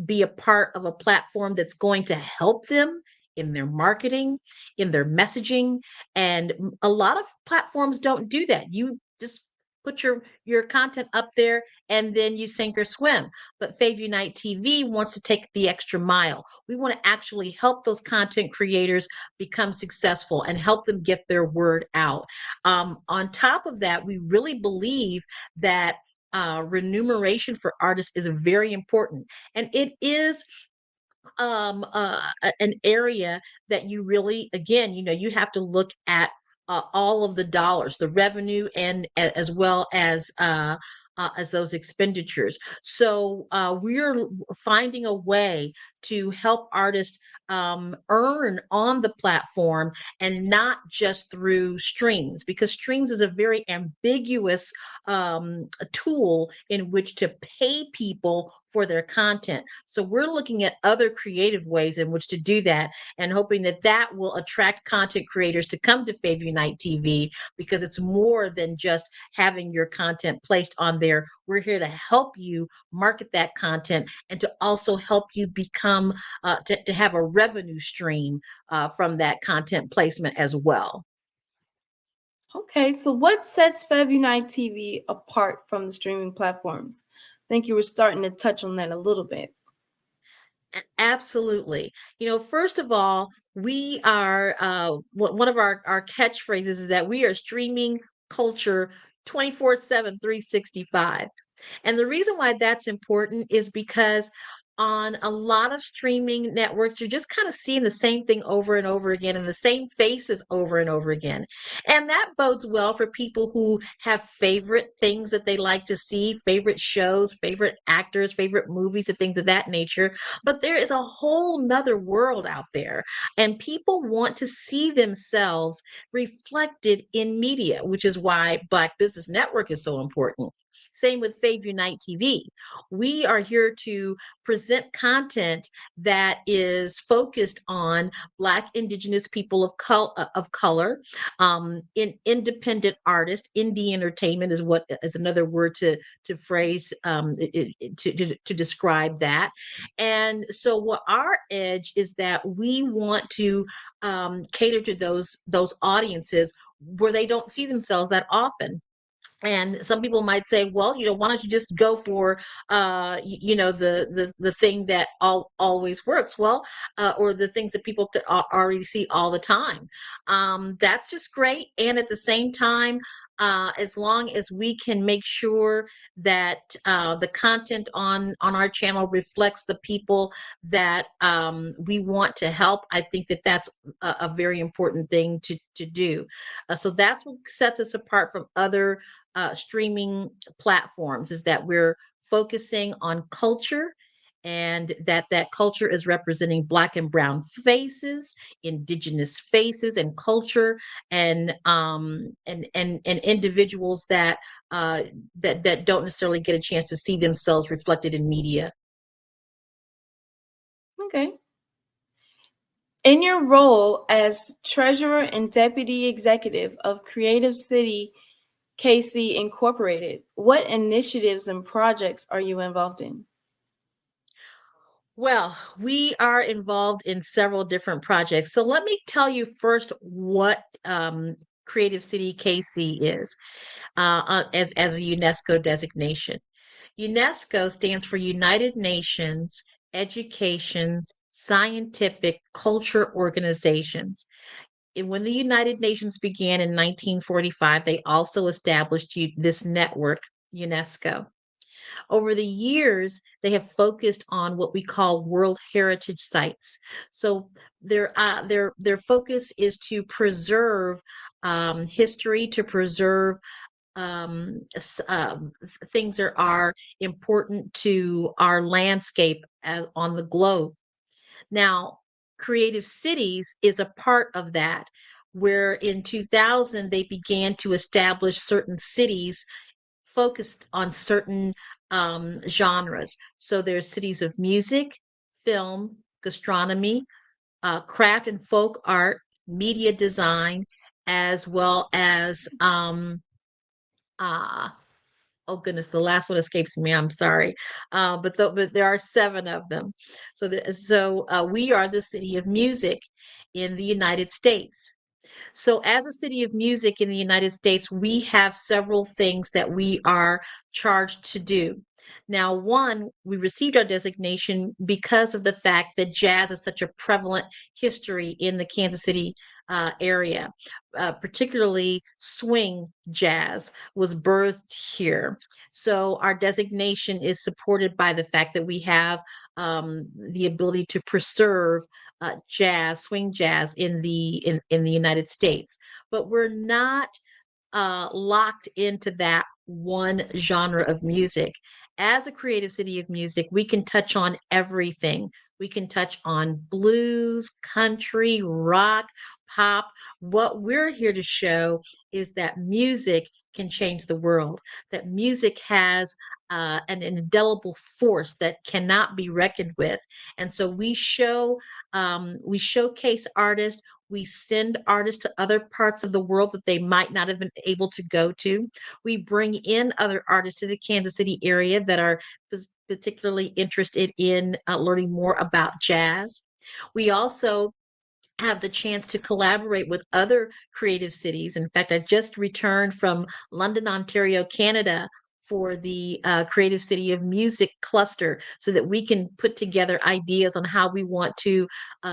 be a part of a platform that's going to help them in their marketing, in their messaging. And a lot of platforms don't do that. You just put your content up there and then you sink or swim. But Fave Unite TV wants to take the extra mile. We want to actually help those content creators become successful and help them get their word out. On top of that, we really believe that remuneration for artists is very important, and it is an area that you really, again, you have to look at all of the dollars, the revenue, and as well as those expenditures. So we're finding a way to help artists earn on the platform and not just through streams, because streams is a very ambiguous tool in which to pay people for their content. So we're looking at other creative ways in which to do that, and hoping that that will attract content creators to come to Fave Unite TV, because it's more than just having your content placed on there. We're here to help you market that content and to also help you become to have a revenue stream from that content placement as well. Okay, so what sets Fave Unite TV apart from the streaming platforms? I think you were starting to touch on that a little bit. Absolutely. First of all, we are one of our catchphrases is that we are streaming culture 24/7, 365. And the reason why that's important is because on a lot of streaming networks, you're just kind of seeing the same thing over and over again and the same faces over and over again. And that bodes well for people who have favorite things that they like to see, favorite shows, favorite actors, favorite movies, and things of that nature. But there is a whole nother world out there, and people want to see themselves reflected in media, which is why Black Business Network is so important. Same with Fave Unite TV. We are here to present content that is focused on Black, Indigenous people of color, in independent artists. Indie entertainment is what is another word to phrase to describe that. And so, what our edge is that we want to cater to those audiences where they don't see themselves that often. And some people might say, well, why don't you just go for the thing that always works well, or the things that people could already see all the time. That's just great. And at the same time, as long as we can make sure that the content on our channel reflects the people that we want to help, I think that that's a very important thing to do. So that's what sets us apart from other streaming platforms, is that we're focusing on culture, and that culture is representing Black and brown faces, Indigenous faces and culture, and individuals that don't necessarily get a chance to see themselves reflected in media. Okay. In your role as treasurer and deputy executive of Creative City KC Incorporated, what initiatives and projects are you involved in? Well, we are involved in several different projects. So let me tell you first what Creative City KC is, as a UNESCO designation. UNESCO stands for United Nations Education's Scientific Culture Organizations. And when the United Nations began in 1945, they also established this network, UNESCO. Over the years, they have focused on what we call World Heritage Sites. So their focus is to preserve history, to preserve things that are important to our landscape on the globe. Now, Creative Cities is a part of that, where in 2000 they began to establish certain cities focused on certain genres. So there's cities of music, film, gastronomy, craft and folk art, media design, as well as oh goodness, the last one escapes me. I'm sorry, but there are 7 of them. So we are the city of music in the United States. So, as a city of music in the United States, we have several things that we are charged to do. Now, one, we received our designation because of the fact that jazz is such a prevalent history in the Kansas City area. Particularly swing jazz was birthed here. So, our designation is supported by the fact that we have the ability to preserve jazz, swing jazz in the United States, but we're not locked into that one genre of music. As a creative city of music, we can touch on everything. We can touch on blues, country, rock, pop. What we're here to show is that music can change the world, that music has an indelible force that cannot be reckoned with. And so we showcase artists. We send artists to other parts of the world that they might not have been able to go to. We bring in other artists to the Kansas City area that are particularly interested in learning more about jazz. We also have the chance to collaborate with other creative cities. In fact, I just returned from London, Ontario, Canada, for the Creative City of Music cluster, so that we can put together ideas on how we want to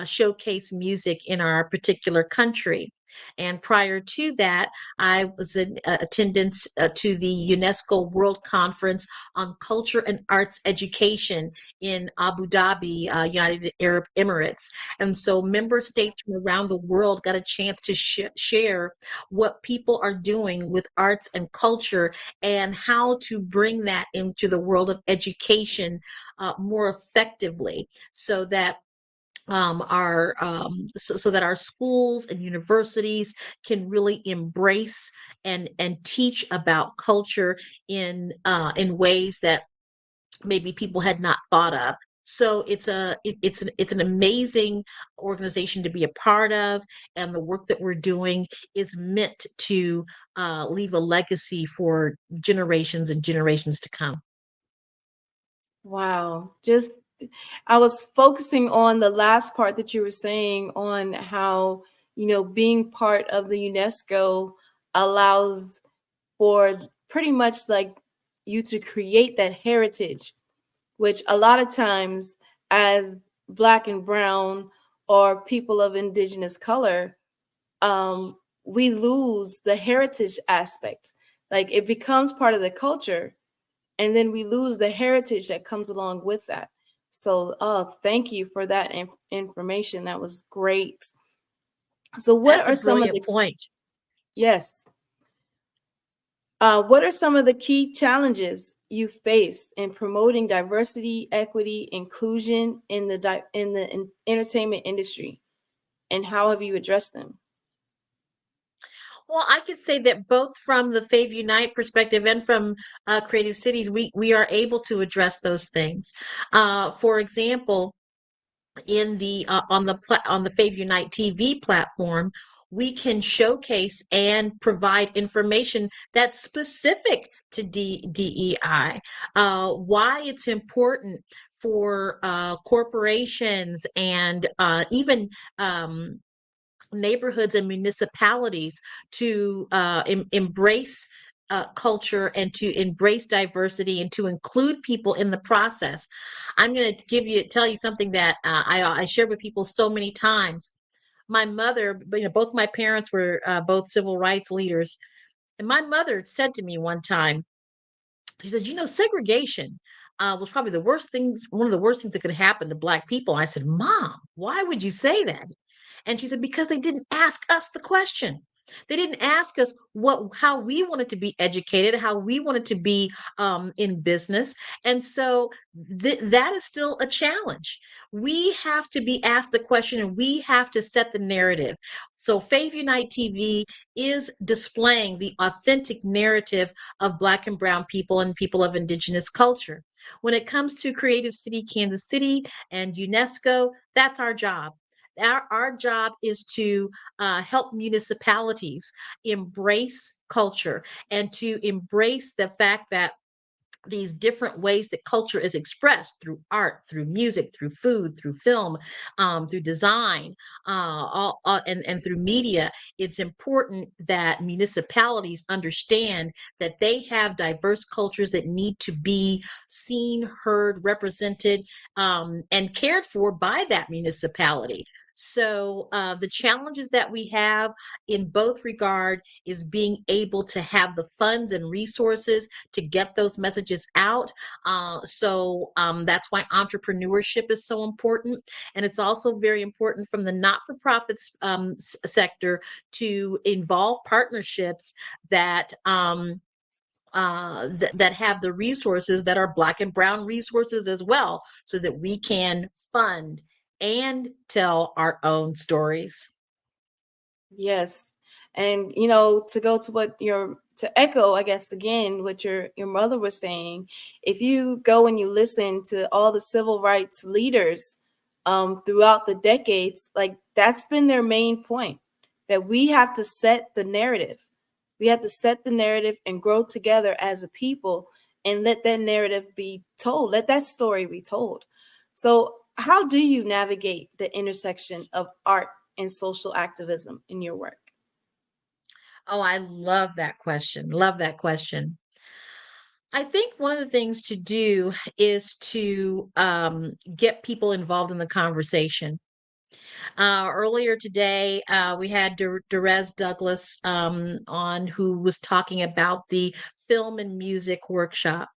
showcase music in our particular country. And prior to that, I was in attendance to the UNESCO World Conference on Culture and Arts Education in Abu Dhabi, United Arab Emirates. And so member states from around the world got a chance to share what people are doing with arts and culture and how to bring that into the world of education more effectively so that so that our schools and universities can really embrace and teach about culture in ways that maybe people had not thought of. So it's an amazing organization to be a part of, and the work that we're doing is meant to leave a legacy for generations and generations to come. Wow. Just, I was focusing on the last part that you were saying on how, being part of the UNESCO allows for pretty much like you to create that heritage, which a lot of times as Black and Brown or people of Indigenous color, we lose the heritage aspect. Like it becomes part of the culture, and then we lose the heritage that comes along with that. So, thank you for that information. That was great. So, what That's are a some of brilliant the point. yes? What are some of the key challenges you face in promoting diversity, equity, inclusion in the entertainment industry, and how have you addressed them? Well, I could say that both from the Fave Unite perspective and from Creative Cities, we are able to address those things. For example, in the on the Fave Unite TV platform, we can showcase and provide information that's specific to DEI, why it's important for corporations and even neighborhoods and municipalities to embrace culture and to embrace diversity and to include people in the process. I'm going to tell you something that I share with people so many times. My mother, both my parents were both civil rights leaders, and my mother said to me one time, she said, segregation was probably the worst things, one of the worst things that could happen to Black people. I said, Mom, why would you say that? And she said, because they didn't ask us the question. They didn't ask us how we wanted to be educated, how we wanted to be in business. And so that is still a challenge. We have to be asked the question and we have to set the narrative. So Fave Unite TV is displaying the authentic narrative of Black and Brown people and people of Indigenous culture. When it comes to Creative City, Kansas City, and UNESCO, that's our job. Our job is to help municipalities embrace culture and to embrace the fact that these different ways that culture is expressed through art, through music, through food, through film, through design, and through media. It's important that municipalities understand that they have diverse cultures that need to be seen, heard, represented, and cared for by that municipality. So the challenges that we have in both regard is being able to have the funds and resources to get those messages out. That's why entrepreneurship is so important. And it's also very important from the not-for-profit sector to involve partnerships that that have the resources that are Black and Brown resources as well, so that we can fund and tell our own stories. Yes. And to go to what to echo, I guess, again, what your mother was saying, if you go and you listen to all the civil rights leaders throughout the decades, like that's been their main point, that we have to set the narrative. We have to set the narrative and grow together as a people and let that narrative be told. Let that story be told. So how do you navigate the intersection of art and social activism in your work? Oh, I love that question. Love that question. I think one of the things to do is to get people involved in the conversation. Earlier today, we had Derez Douglas on, who was talking about the film and music workshop.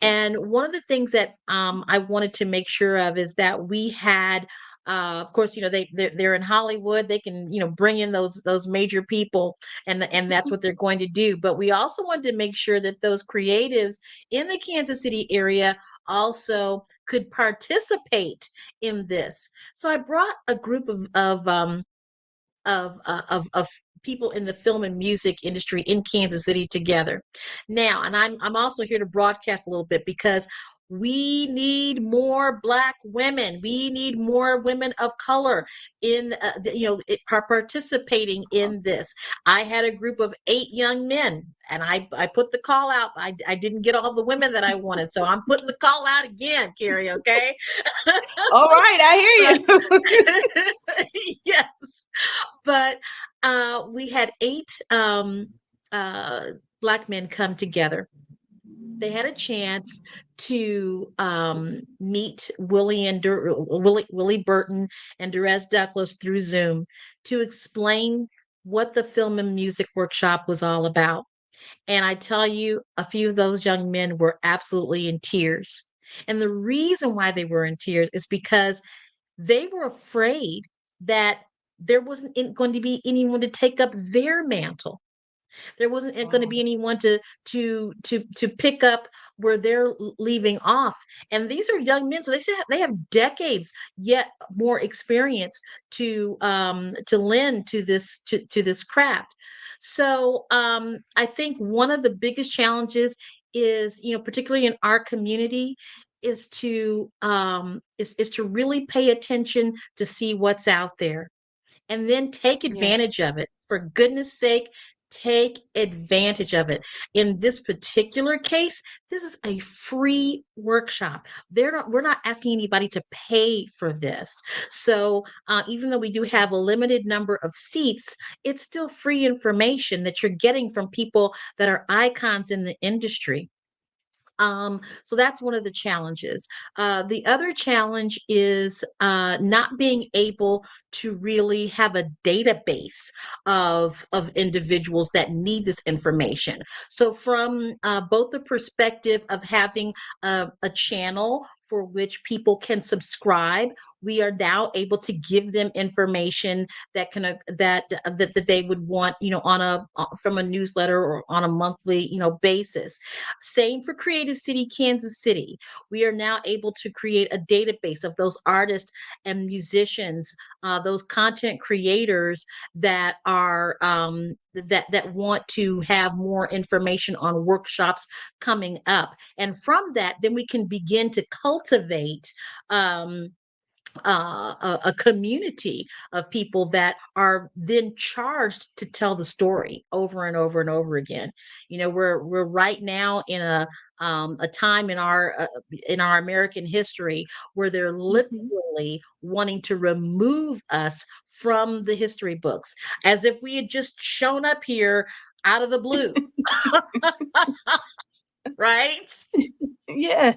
And one of the things that I wanted to make sure of is that we had, of course, they're in Hollywood. They can bring in those major people, and that's what they're going to do. But we also wanted to make sure that those creatives in the Kansas City area also could participate in this. So I brought a group of people in the film and music industry in Kansas City together. Now, and I'm also here to broadcast a little bit because we need more Black women. We need more women of color in participating in this. I had a group of 8 young men, and I put the call out. I didn't get all the women that I wanted, so I'm putting the call out again, Carrie. Okay. All right, I hear you. Yes, but we had 8 Black men come together. They had a chance to meet Willie Burton and Derez Douglas through Zoom to explain what the film and music workshop was all about. And I tell you, a few of those young men were absolutely in tears. And the reason why they were in tears is because they were afraid that there wasn't going to be anyone to take up their mantle. There wasn't going to be anyone to pick up where they're leaving off. And these are young men, so they have decades yet more experience to lend to this craft. So I think one of the biggest challenges is, particularly in our community, is to really pay attention to see what's out there and then take advantage of it. For goodness sake, take advantage of it. In this particular case, this is a free workshop. We're not asking anybody to pay for this. So even though we do have a limited number of seats, it's still free information that you're getting from people that are icons in the industry. So that's one of the challenges. The other challenge is not being able to really have a database of individuals that need this information. So from both the perspective of having a channel for which people can subscribe, we are now able to give them information that that they would want, from a newsletter or on a monthly, basis. Same for Creative City, Kansas City. We are now able to create a database of those artists and musicians, those content creators that are that want to have more information on workshops coming up. And from that, then we can begin to cultivate a community of people that are then charged to tell the story over and over and over again. We're right now in a time in our American history where they're literally wanting to remove us from the history books, as if we had just shown up here out of the blue. Right? Yeah.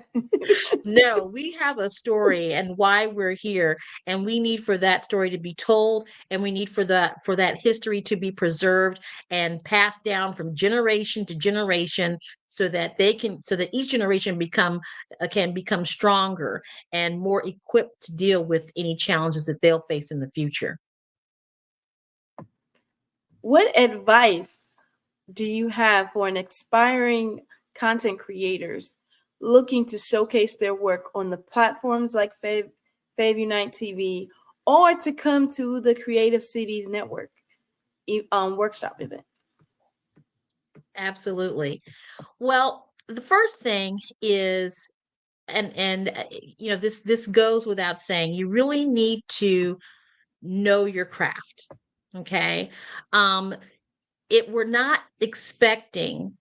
No, we have a story and why we're here, and we need for that story to be told, and we need for that history to be preserved and passed down from generation to generation, so that each generation can become stronger and more equipped to deal with any challenges that they'll face in the future. What advice do you have for an aspiring content creators looking to showcase their work on the platforms like Fave Unite TV, or to come to the Creative Cities Network workshop event? Absolutely. Well, the first thing is, and this goes without saying, you really need to know your craft. Okay. We're not expecting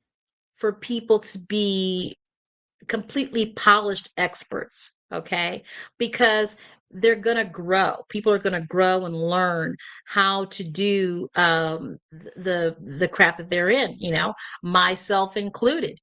for people to be completely polished experts, okay? Because they're going to grow. People are going to grow and learn how to do the craft that they're in, myself included.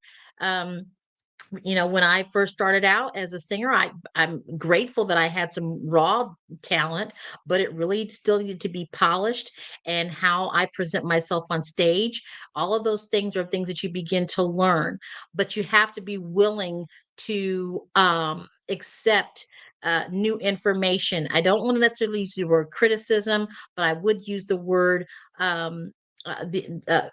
when I first started out as a singer, I'm grateful that I had some raw talent, but it really still needed to be polished. And how I present myself on stage, all of those things are things that you begin to learn, but you have to be willing to accept new information. I don't want to necessarily use the word criticism, but I would use the word the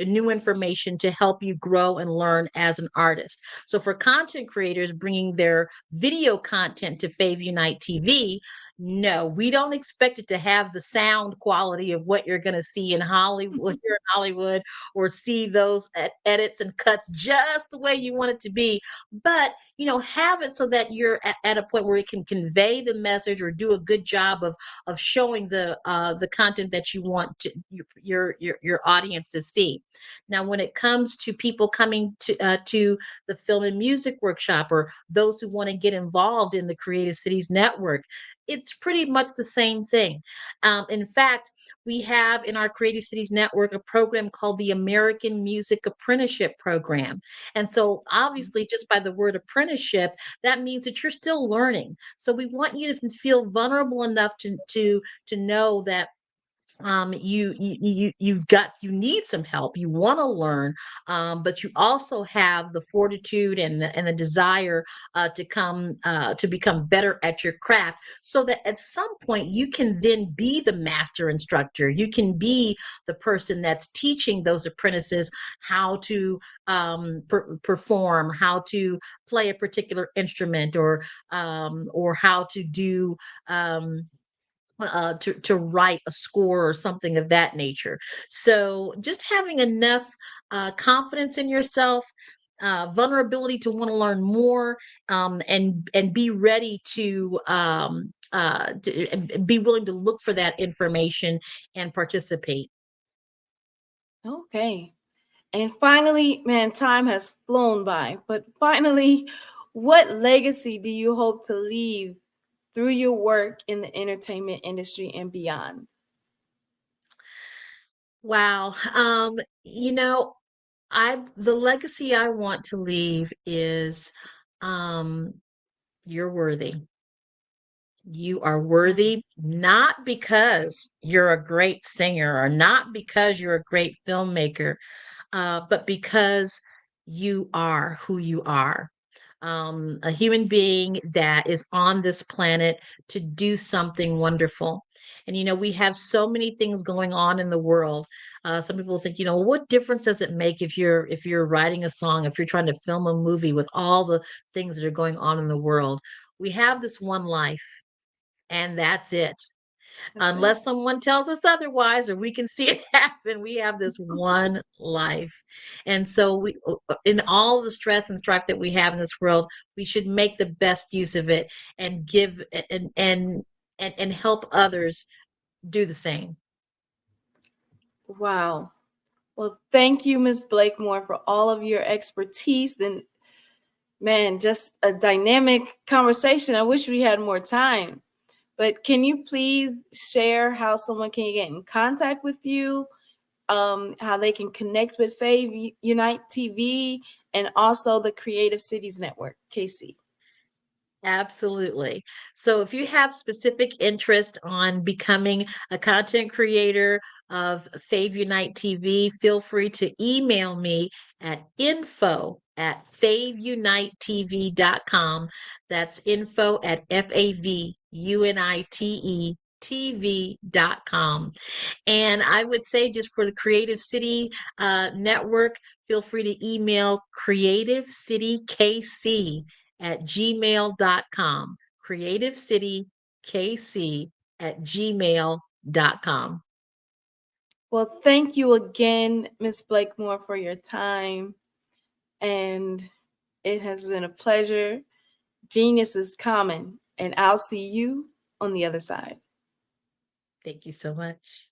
new information to help you grow and learn as an artist. So for content creators bringing their video content to Fave Unite TV, no, we don't expect it to have the sound quality of what you're going to see in Hollywood, here in Hollywood, or see those edits and cuts just the way you want it to be. But have it so that you're at a point where it can convey the message or do a good job of showing the content that you want your audience to see. Now, when it comes to people coming to the film and music workshop, or those who want to get involved in the Creative Cities Network, it's pretty much the same thing. In fact, we have in our Creative Cities Network a program called the American Music Apprenticeship Program. And so obviously, just by the word apprenticeship, that means that you're still learning. So we want you to feel vulnerable enough to know that you need some help, you want to learn, but you also have the fortitude and the desire to become better at your craft, so that at some point you can then be the master instructor. You can be the person that's teaching those apprentices how to perform, how to play a particular instrument, or how to do to write a score or something of that nature. So just having enough confidence in yourself, vulnerability to want to learn more, and be ready to be willing to look for that information and participate. Okay. And finally, man, time has flown by, but finally, what legacy do you hope to leave through your work in the entertainment industry and beyond? Wow. The legacy I want to leave is you're worthy. You are worthy, not because you're a great singer or not because you're a great filmmaker, but because you are who you are. A human being that is on this planet to do something wonderful. And we have so many things going on in the world. Some people think, what difference does it make if you're writing a song, if you're trying to film a movie, with all the things that are going on in the world? We have this one life, and that's it. Unless someone tells us otherwise, or we can see it happen, we have this one life. And so in all the stress and strife that we have in this world, we should make the best use of it and give and help others do the same. Wow. Well, thank you, Ms. Blakemore, for all of your expertise. And man, just a dynamic conversation. I wish we had more time. But can you please share how someone can get in contact with you, how they can connect with Fave Unite TV, and also the Creative Cities Network, KC? Absolutely. So if you have specific interest on becoming a content creator of Fave Unite TV, feel free to email me at info@faveunitetv.com. That's info@faveunitetv.com. And I would say, just for the Creative City Network, feel free to email creativecitykc@gmail.com. creativecitykc@gmail.com. Well, thank you again, Ms. Blakemore, for your time. And it has been a pleasure. Genius is common, and I'll see you on the other side. Thank you so much.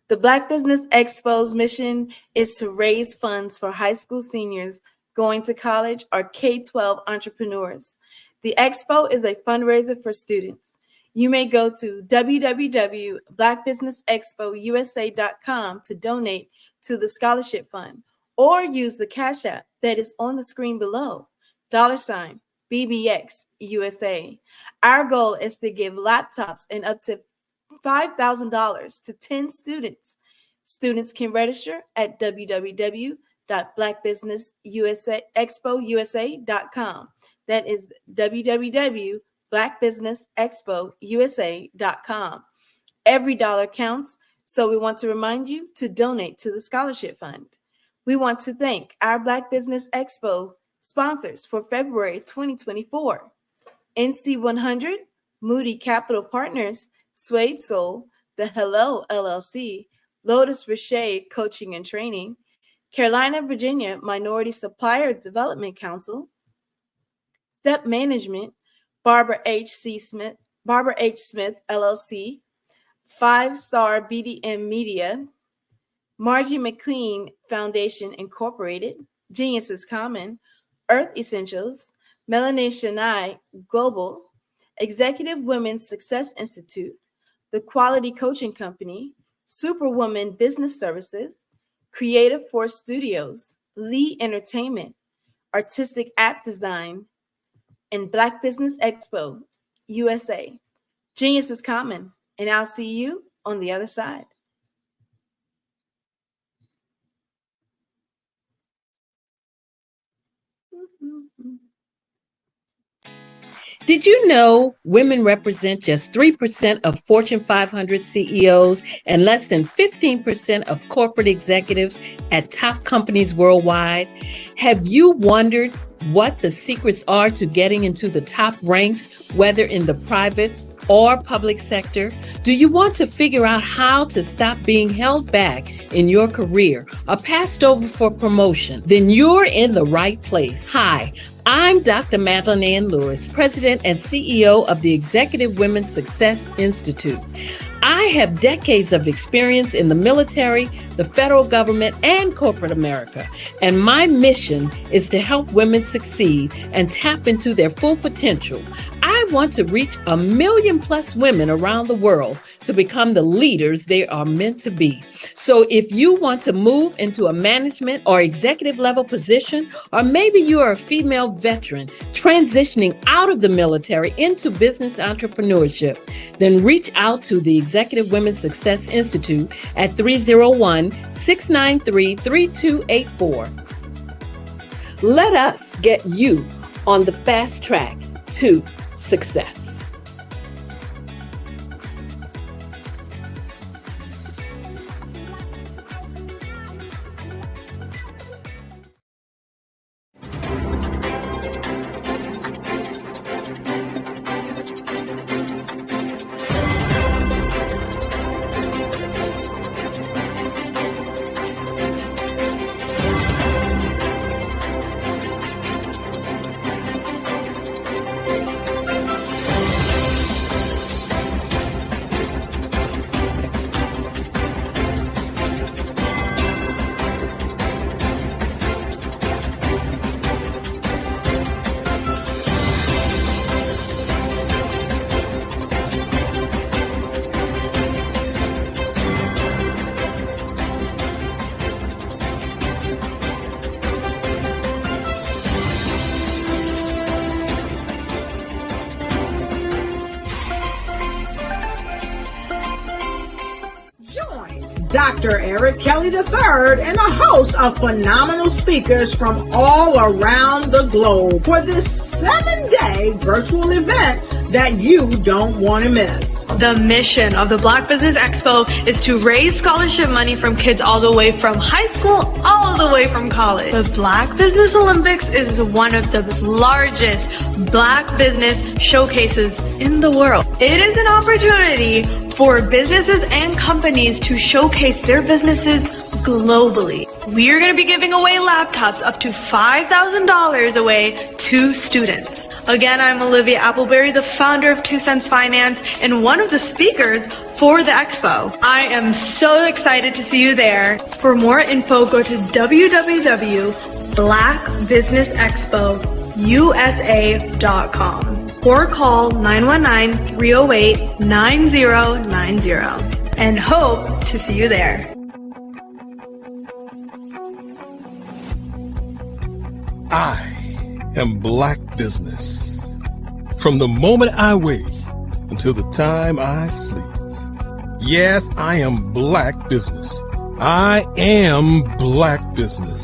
The Black Business Expo's mission is to raise funds for high school seniors going to college or K-12 entrepreneurs. The Expo is a fundraiser for students. You may go to www.blackbusinessexpousa.com to donate to the scholarship fund, or use the Cash App that is on the screen below, $BBX USA. Our goal is to give laptops and up to $5,000 to 10 students. Students can register at www.blackbusinessexpousa.com. That is www.blackbusinessexpousa.com. Every dollar counts, so we want to remind you to donate to the scholarship fund. We want to thank our Black Business Expo sponsors for February 2024. NC100, Moody Capital Partners, Suede Soul, The Hello LLC, Lotus Richey Coaching and Training, Carolina, Virginia Minority Supplier Development Council, Step Management, Barbara H. Smith LLC, 5-Star BDM Media, Margie McLean Foundation Incorporated, Genius is Common, Earth Essentials, Melanie Shania Global, Executive Women's Success Institute, The Quality Coaching Company, Superwoman Business Services, Creative Force Studios, Lee Entertainment, Artistic App Design, and Black Business Expo USA. Genius is Common, and I'll see you on the other side. Did you know women represent just 3% of Fortune 500 CEOs and less than 15% of corporate executives at top companies worldwide? Have you wondered what the secrets are to getting into the top ranks, whether in the private or public sector? Do you want to figure out how to stop being held back in your career or passed over for promotion? Then you're in the right place. Hi, I'm Dr. Madeline Ann Lewis, President and CEO of the Executive Women's Success Institute. I have decades of experience in the military, the federal government, and corporate America, and my mission is to help women succeed and tap into their full potential. I want to reach 1 million plus women around the world to become the leaders they are meant to be. So if you want to move into a management or executive level position, or maybe you are a female veteran transitioning out of the military into business entrepreneurship, then reach out to the Executive Women's Success Institute at 301-693-3284. Let us get you on the fast track to success. Dr. Eric Kelly III and a host of phenomenal speakers from all around the globe for this 7-day virtual event that you don't want to miss. The mission of the Black Business Expo is to raise scholarship money from kids all the way from high school, all the way from college. The Black Business Olympics is one of the largest Black business showcases in the world. It is an opportunity for businesses and companies to showcase their businesses globally. We are going to be giving away laptops up to $5,000 away to students. Again, I'm Olivia Appleberry, the founder of 2 Cents Finance and one of the speakers for the expo. I am so excited to see you there. For more info, go to www.blackbusinessexpousa.com or call 919-308-9090 and hope to see you there. I am Black business. From the moment I wake until the time I sleep. Yes, I am Black business. I am Black business.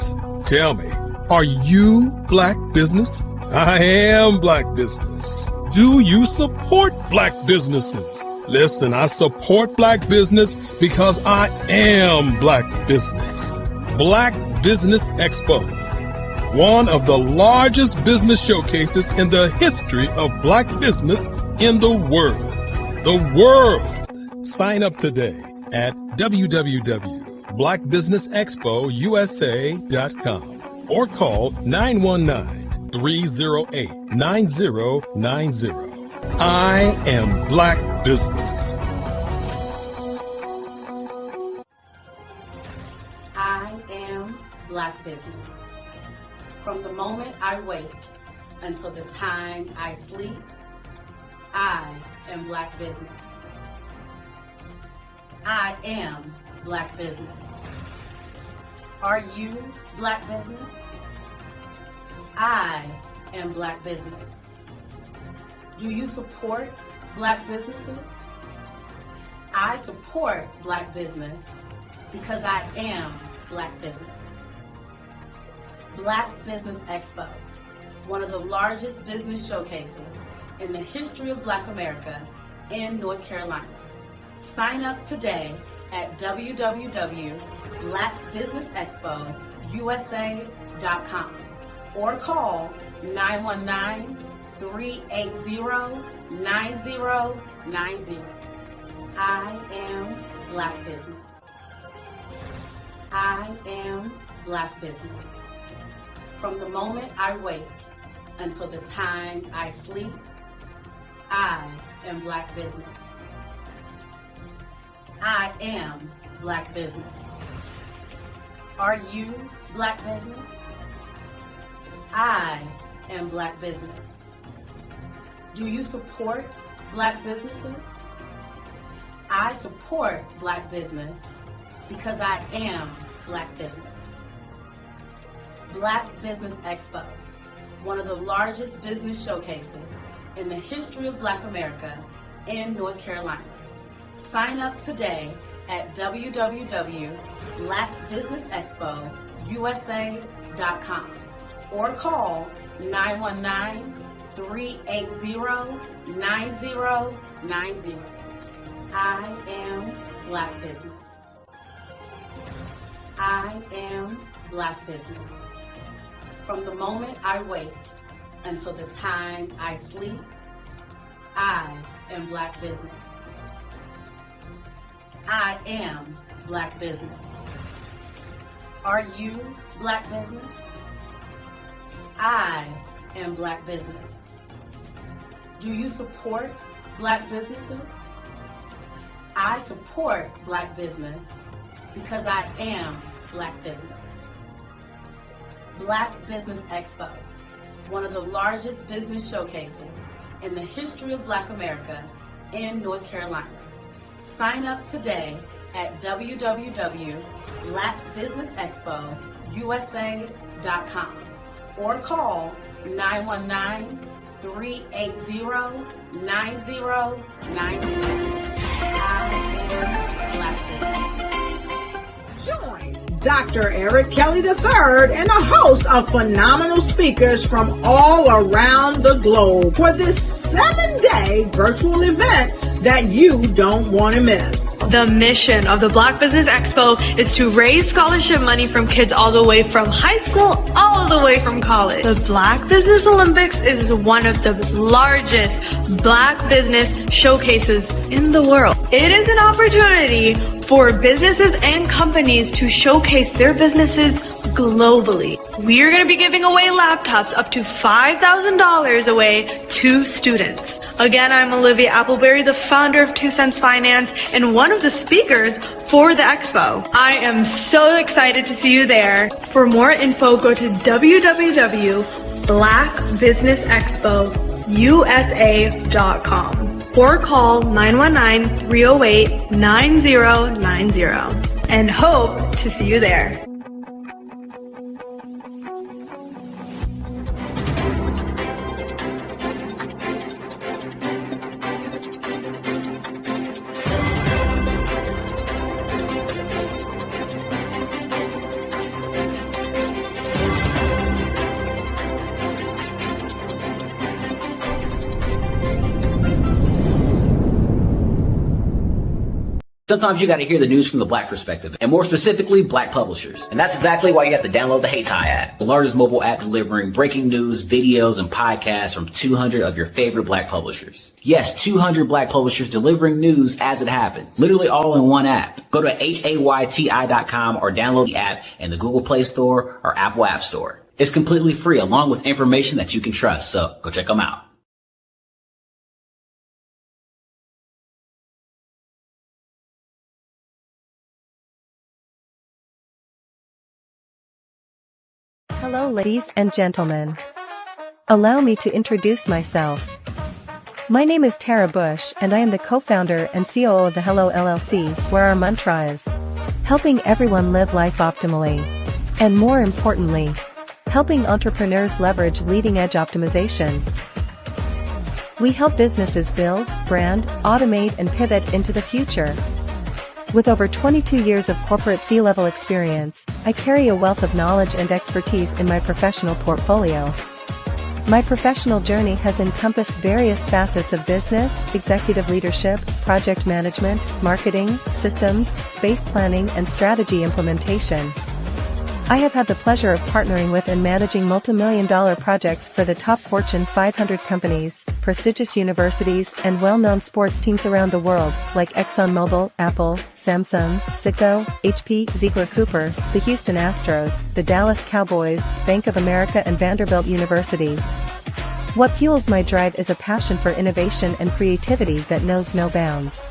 Tell me, are you Black business? I am Black business. Do you support Black businesses? Listen, I support Black business because I am Black business. Black Business Expo, one of the largest business showcases in the history of Black business in the world. The world! Sign up today at www.blackbusinessexpousa.com or call 919-308-9090. I am Black business. I am Black business. From the moment I wake until the time I sleep, I am Black business. I am Black business. Are you Black business? I am Black business. Do you support Black businesses? I support Black business because I am Black business. Black Business Expo, one of the largest business showcases in the history of Black America in North Carolina. Sign up today at www.blackbusinessexpousa.com or call 919-380-9090. I am Black business. I am Black business. From the moment I wake until the time I sleep, I am Black business. I am Black business. Are you Black business? I am Black business. Do you support Black businesses? I support Black business because I am Black business. Black Business Expo, one of the largest business showcases in the history of Black America in North Carolina. Sign up today at www.blackbusinessexpousa.com or call 919-380-9090. I am Black business. I am Black business. From the moment I wake until the time I sleep, I am Black business. I am Black business. Are you Black business? I am Black business. Do you support Black businesses? I support Black business because I am Black business. Black Business Expo, one of the largest business showcases in the history of Black America in North Carolina. Sign up today at www.blackbusinessexpousa.com or call 919-380-9090. I am Black business. Join Dr. Eric Kelly III and a host of phenomenal speakers from all around the globe for this 7-day virtual event that you don't want to miss. The mission of the Black Business Expo is to raise scholarship money from kids all the way from high school, all the way from college. The Black Business Olympics is one of the largest Black business showcases in the world. It is an opportunity for businesses and companies to showcase their businesses globally. We are going to be giving away laptops up to $5,000 away to students. Again, I'm Olivia Appleberry, the founder of 2 Cents Finance and one of the speakers for the expo. I am so excited to see you there. For more info, go to www.blackbusinessexpousa.com or call 919-308-9090 and hope to see you there. Sometimes you got to hear the news from the Black perspective, and more specifically, Black publishers. And that's exactly why you have to download the Hey Tie app, the largest mobile app delivering breaking news, videos, and podcasts from 200 of your favorite Black publishers. Yes, 200 Black publishers delivering news as it happens, literally all in one app. Go to hayti.com or download the app in the Google Play Store or Apple App Store. It's completely free, along with information that you can trust, so go check them out. Hello, ladies and gentlemen. Allow me to introduce myself. My name is Tara Bush, and I am the co-founder and COO of the Hello LLC, where our mantra is helping everyone live life optimally. And more importantly, helping entrepreneurs leverage leading-edge optimizations. We help businesses build, brand, automate, and pivot into the future. With over 22 years of corporate C-level experience, I carry a wealth of knowledge and expertise in my professional portfolio. My professional journey has encompassed various facets of business, executive leadership, project management, marketing, systems, space planning, and strategy implementation. I have had the pleasure of partnering with and managing multi-million-dollar projects for the top Fortune 500 companies, prestigious universities, and well-known sports teams around the world, like ExxonMobil, Apple, Samsung, Citgo, HP, Ziegler-Cooper, the Houston Astros, the Dallas Cowboys, Bank of America, and Vanderbilt University. What fuels my drive is a passion for innovation and creativity that knows no bounds.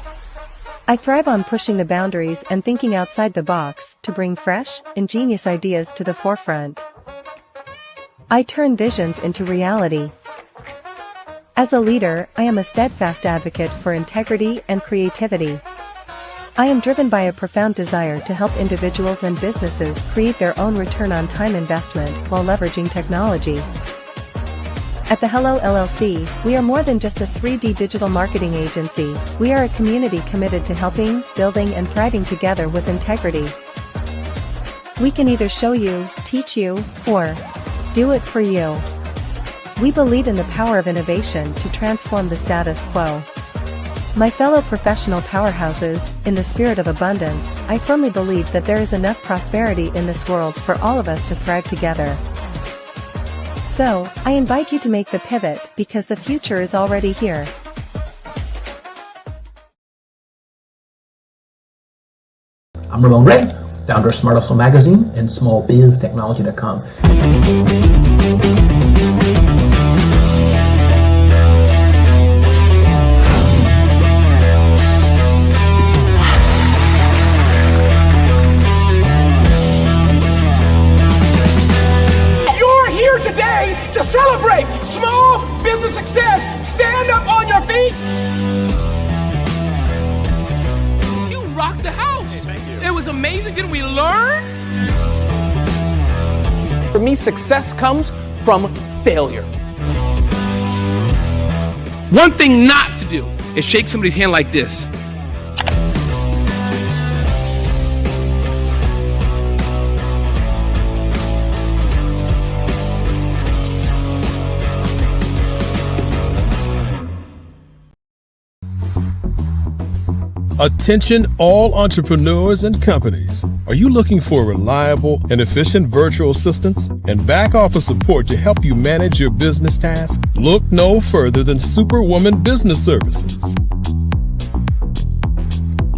I thrive on pushing the boundaries and thinking outside the box to bring fresh, ingenious ideas to the forefront. I turn visions into reality. As a leader, I am a steadfast advocate for integrity and creativity. I am driven by a profound desire to help individuals and businesses create their own return on time investment while leveraging technology. At the Hello LLC, we are more than just a 3D digital marketing agency. We are a community committed to helping, building, and thriving together with integrity. We can either show you, teach you, or do it for you. We believe in the power of innovation to transform the status quo. My fellow professional powerhouses, in the spirit of abundance, I firmly believe that there is enough prosperity in this world for all of us to thrive together. So, I invite you to make the pivot because the future is already here. I'm Ramon Ray, founder of Smart Hustle Magazine and smallbiztechnology.com. To celebrate small business success, stand up on your feet. You rocked the house. Hey, thank you. It was amazing. Didn't we learn? For me, success comes from failure. One thing not to do is shake somebody's hand like this. Attention all entrepreneurs and companies. Are you looking for reliable and efficient virtual assistants and back office support to help you manage your business tasks? Look no further than Superwoman Business Services.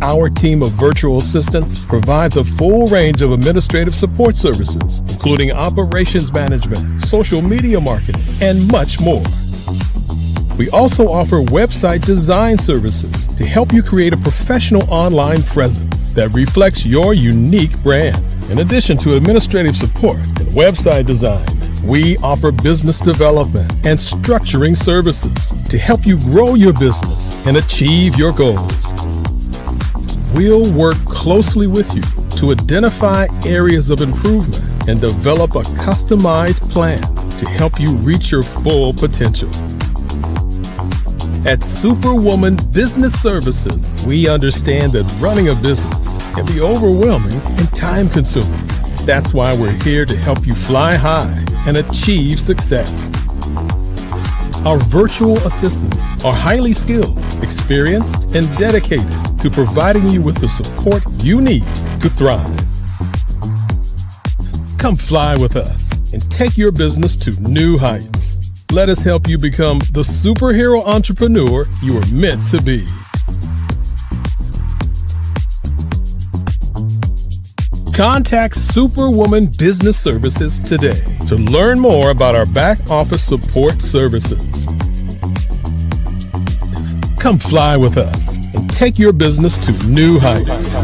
Our team of virtual assistants provides a full range of administrative support services, including operations management, social media marketing, and much more. We also offer website design services to help you create a professional online presence that reflects your unique brand. In addition to administrative support and website design, we offer business development and structuring services to help you grow your business and achieve your goals. We'll work closely with you to identify areas of improvement and develop a customized plan to help you reach your full potential. At Superwoman Business Services, we understand that running a business can be overwhelming and time-consuming. That's why we're here to help you fly high and achieve success. Our virtual assistants are highly skilled, experienced, and dedicated to providing you with the support you need to thrive. Come fly with us and take your business to new heights. Let us help you become the superhero entrepreneur you are meant to be. Contact Superwoman Business Services today to learn more about our back office support services. Come fly with us and take your business to new heights.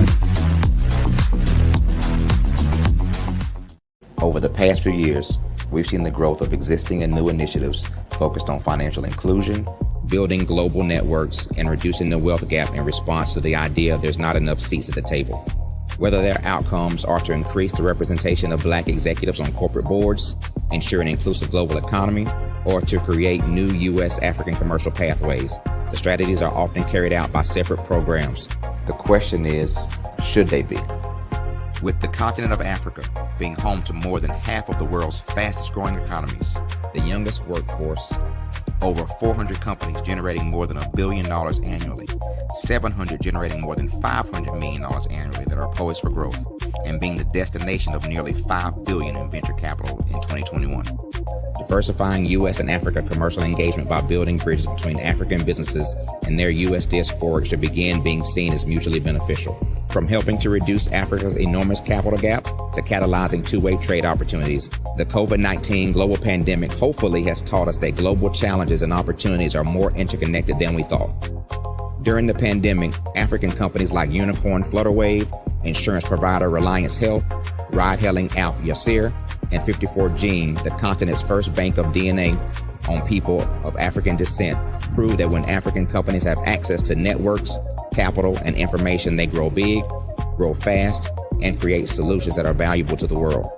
Over the past few years, we've seen the growth of existing and new initiatives focused on financial inclusion, building global networks, and reducing the wealth gap in response to the idea there's not enough seats at the table. Whether their outcomes are to increase the representation of Black executives on corporate boards, ensure an inclusive global economy, or to create new U.S. African commercial pathways, the strategies are often carried out by separate programs. The question is, should they be? With the continent of Africa being home to more than half of the world's fastest growing economies, the youngest workforce, over 400 companies generating more than $1 billion annually, 700 generating more than $500 million annually that are poised for growth, and being the destination of nearly $5 billion in venture capital in 2021. Diversifying U.S. and Africa commercial engagement by building bridges between African businesses and their U.S. diaspora should begin being seen as mutually beneficial. From helping to reduce Africa's enormous capital gap to catalyzing two-way trade opportunities, the COVID-19 global pandemic hopefully has taught us that global challenges and opportunities are more interconnected than we thought. During the pandemic, African companies like Unicorn Flutterwave, insurance provider Reliance Health, ride-hailing app Yasir, and 54Gene, the continent's first bank of DNA on people of African descent, proved that when African companies have access to networks, capital, and information, they grow big, grow fast, and create solutions that are valuable to the world.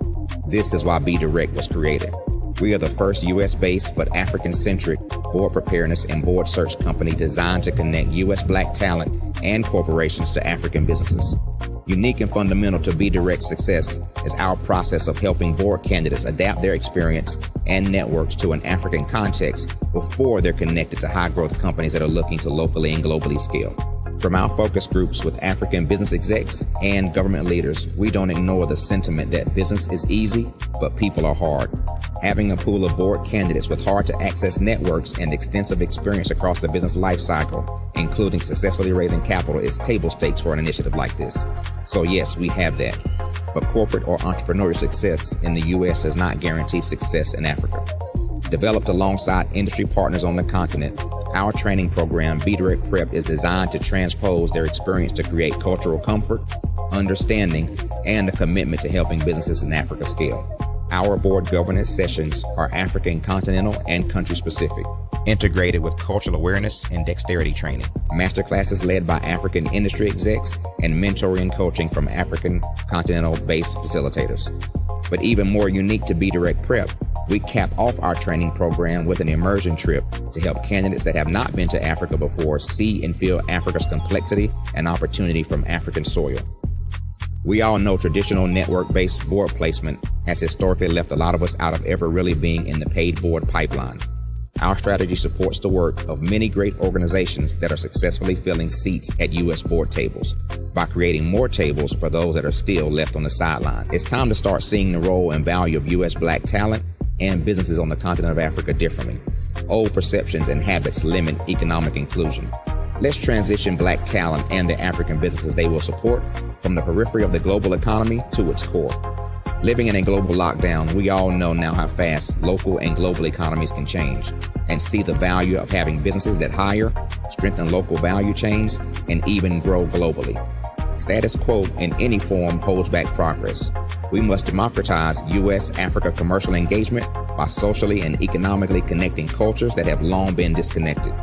This is why Be Direct was created. We are the first U.S.-based but African-centric board preparedness and board search company designed to connect U.S. Black talent and corporations to African businesses. Unique and fundamental to Be Direct's success is our process of helping board candidates adapt their experience and networks to an African context before they're connected to high-growth companies that are looking to locally and globally scale. From our focus groups with African business execs and government leaders, we don't ignore the sentiment that business is easy, but people are hard. Having a pool of board candidates with hard-to-access networks and extensive experience across the business life cycle, including successfully raising capital, is table stakes for an initiative like this. So yes, we have that. But corporate or entrepreneurial success in the U.S. does not guarantee success in Africa. Developed alongside industry partners on the continent, our training program, Be Direct Prep, is designed to transpose their experience to create cultural comfort, understanding, and a commitment to helping businesses in Africa scale. Our board governance sessions are African continental and country specific, integrated with cultural awareness and dexterity training, masterclasses led by African industry execs, and mentoring and coaching from African continental-based facilitators. But even more unique to Be Direct Prep, we cap off our training program with an immersion trip to help candidates that have not been to Africa before see and feel Africa's complexity and opportunity from African soil. We all know traditional network-based board placement has historically left a lot of us out of ever really being in the paid board pipeline. Our strategy supports the work of many great organizations that are successfully filling seats at U.S. board tables by creating more tables for those that are still left on the sideline. It's time to start seeing the role and value of U.S. Black talent and businesses on the continent of Africa differently. Old perceptions and habits limit economic inclusion. Let's transition Black talent and the African businesses they will support from the periphery of the global economy to its core. Living in a global lockdown, we all know now how fast local and global economies can change, and see the value of having businesses that hire, strengthen local value chains, and even grow globally. Status quo in any form holds back progress. We must democratize U.S.-Africa commercial engagement by socially and economically connecting cultures that have long been disconnected.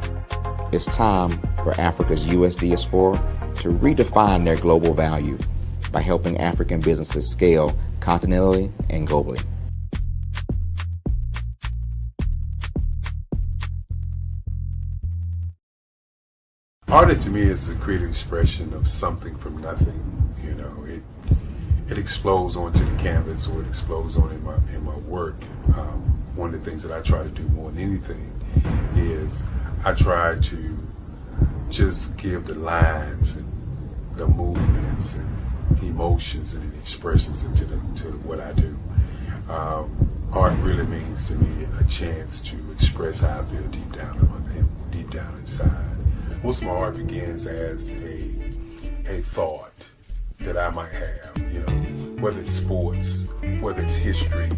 It's time for Africa's U.S. diaspora to redefine their global value by helping African businesses scale continentally and globally. Artist to me is a creative expression of something from nothing. You know, it explodes onto the canvas, or it explodes on in my work. One of the things that I try to do more than anything is I try to just give the lines and the movements and emotions and expressions into what I do. Art really means to me a chance to express how I feel deep down inside. Most of my art begins as a thought that I might have, whether it's sports, whether it's history,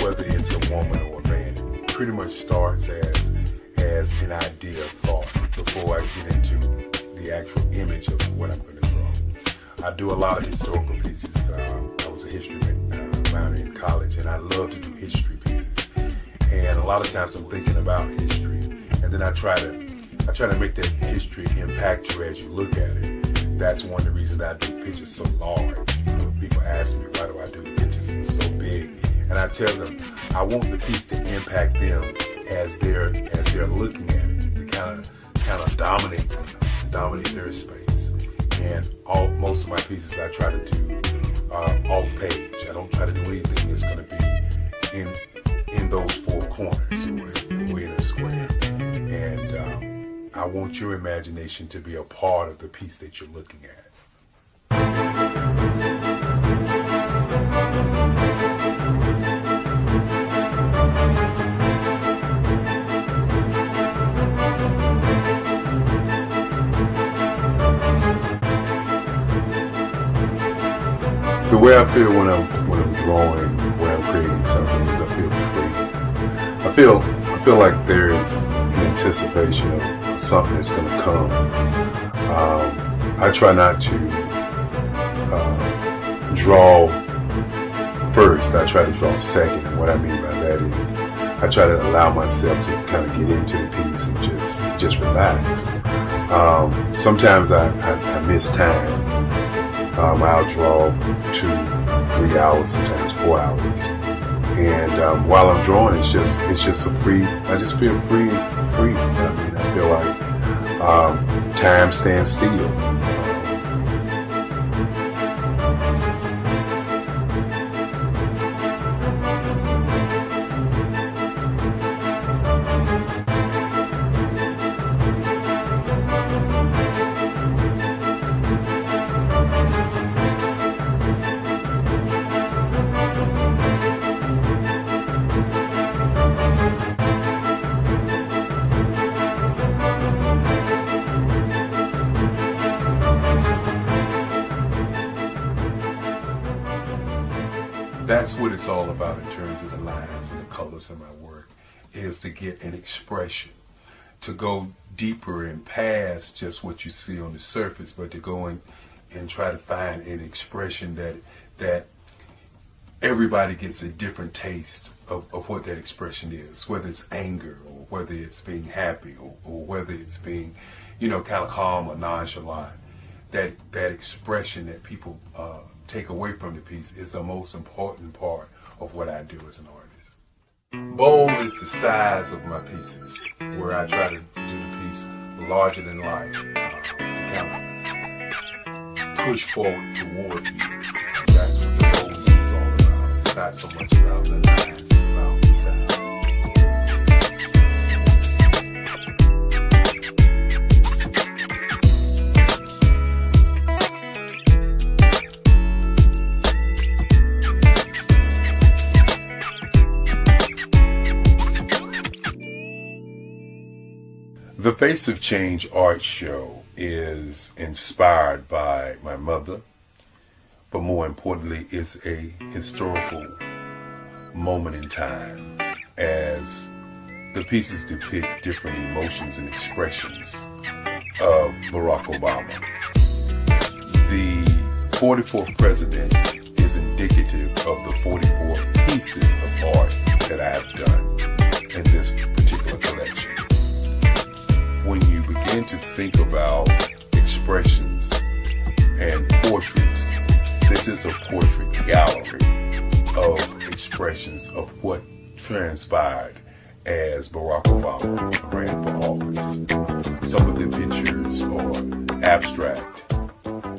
whether it's a woman or a man. It pretty much starts as an idea of thought before I get into the actual image of what I'm going to draw. I do a lot of historical pieces. I was a history minor in college, and I love to do history pieces. And a lot of times I'm thinking about history, and then I try to make that history impact you as you look at it. That's one of the reasons I do pictures so large. People ask me, why do I do the pictures so big? And I tell them, I want the piece to impact them as they're looking at it, to kind of dominate them, dominate their space. And most of my pieces I try to do off page. I don't try to do anything that's going to be in those four corners or in a square. And I want your imagination to be a part of the piece that you're looking at. The way I feel when I'm drawing, when I'm creating something, is I feel free. I feel like there's an anticipation of something that's going to come. I try not to draw first. I try to draw second. And what I mean by that is I try to allow myself to kind of get into the piece and just relax. Sometimes I miss time. I'll draw 2-3 hours, sometimes 4 hours. And while I'm drawing, it's just a free. I just feel free. I mean, I feel like time stands still. That's what it's all about in terms of the lines and the colors of my work, is to get an expression, to go deeper and past just what you see on the surface, but to go in and try to find an expression that everybody gets a different taste of what that expression is, whether it's anger or whether it's being happy or whether it's being, kind of calm or nonchalant. That expression that people take away from the piece is the most important part of what I do as an artist. Bold is the size of my pieces, where I try to do the piece larger than life, to kind of push forward toward you. That's what the boldness is all about. It's not so much about the lines, it's about the size. The Face of Change art show is inspired by my mother, but more importantly, it's a historical moment in time as the pieces depict different emotions and expressions of Barack Obama. The 44th president is indicative of the 44 pieces of art that I have done in this particular collection. When you begin to think about expressions and portraits, this is a portrait gallery of expressions of what transpired as Barack Obama ran for office. Some of the pictures are abstract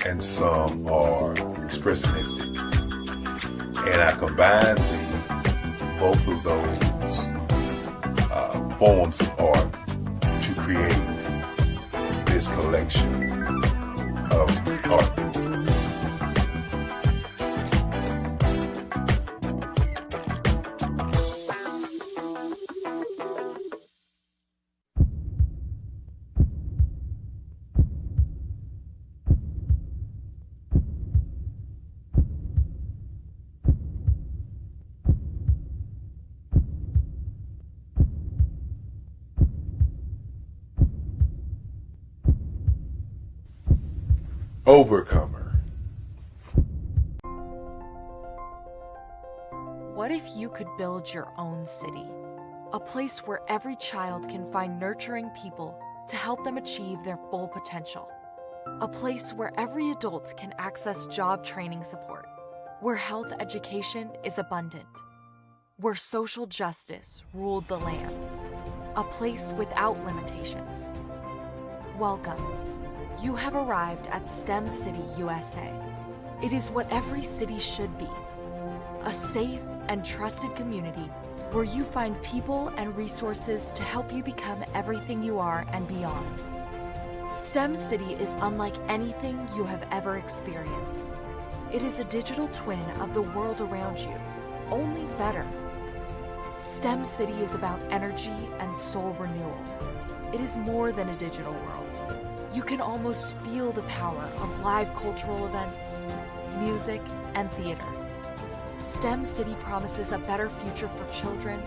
and some are expressionistic. And I combine both of those forms of art create this collection of art pieces. Overcomer. What if you could build your own city? A place where every child can find nurturing people to help them achieve their full potential. A place where every adult can access job training support, where health education is abundant, where social justice ruled the land. A place without limitations. Welcome. You have arrived at STEM City, USA. It is what every city should be. A safe and trusted community where you find people and resources to help you become everything you are and beyond. STEM City is unlike anything you have ever experienced. It is a digital twin of the world around you, only better. STEM City is about energy and soul renewal. It is more than a digital world. You can almost feel the power of live cultural events, music, and theater. STEM City promises a better future for children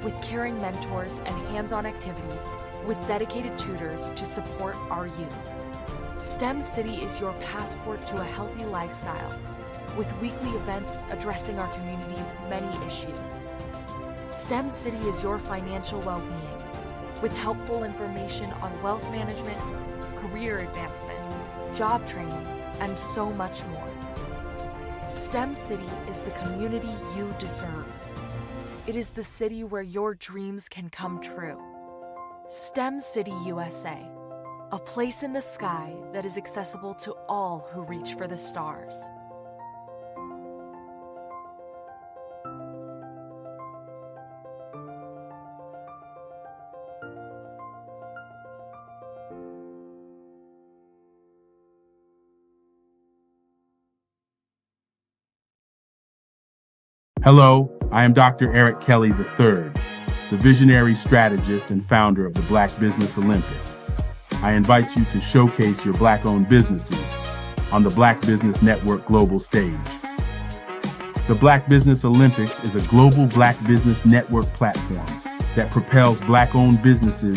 with caring mentors and hands-on activities with dedicated tutors to support our youth. STEM City is your passport to a healthy lifestyle with weekly events addressing our community's many issues. STEM City is your financial well-being with helpful information on wealth management, career advancement, job training, and so much more. STEM City is the community you deserve. It is the city where your dreams can come true. STEM City USA, a place in the sky that is accessible to all who reach for the stars. Hello, I am Dr. Eric Kelly III, the visionary strategist and founder of the Black Business Olympics. I invite you to showcase your Black-owned businesses on the Black Business Network global stage. The Black Business Olympics is a global Black Business Network platform that propels Black-owned businesses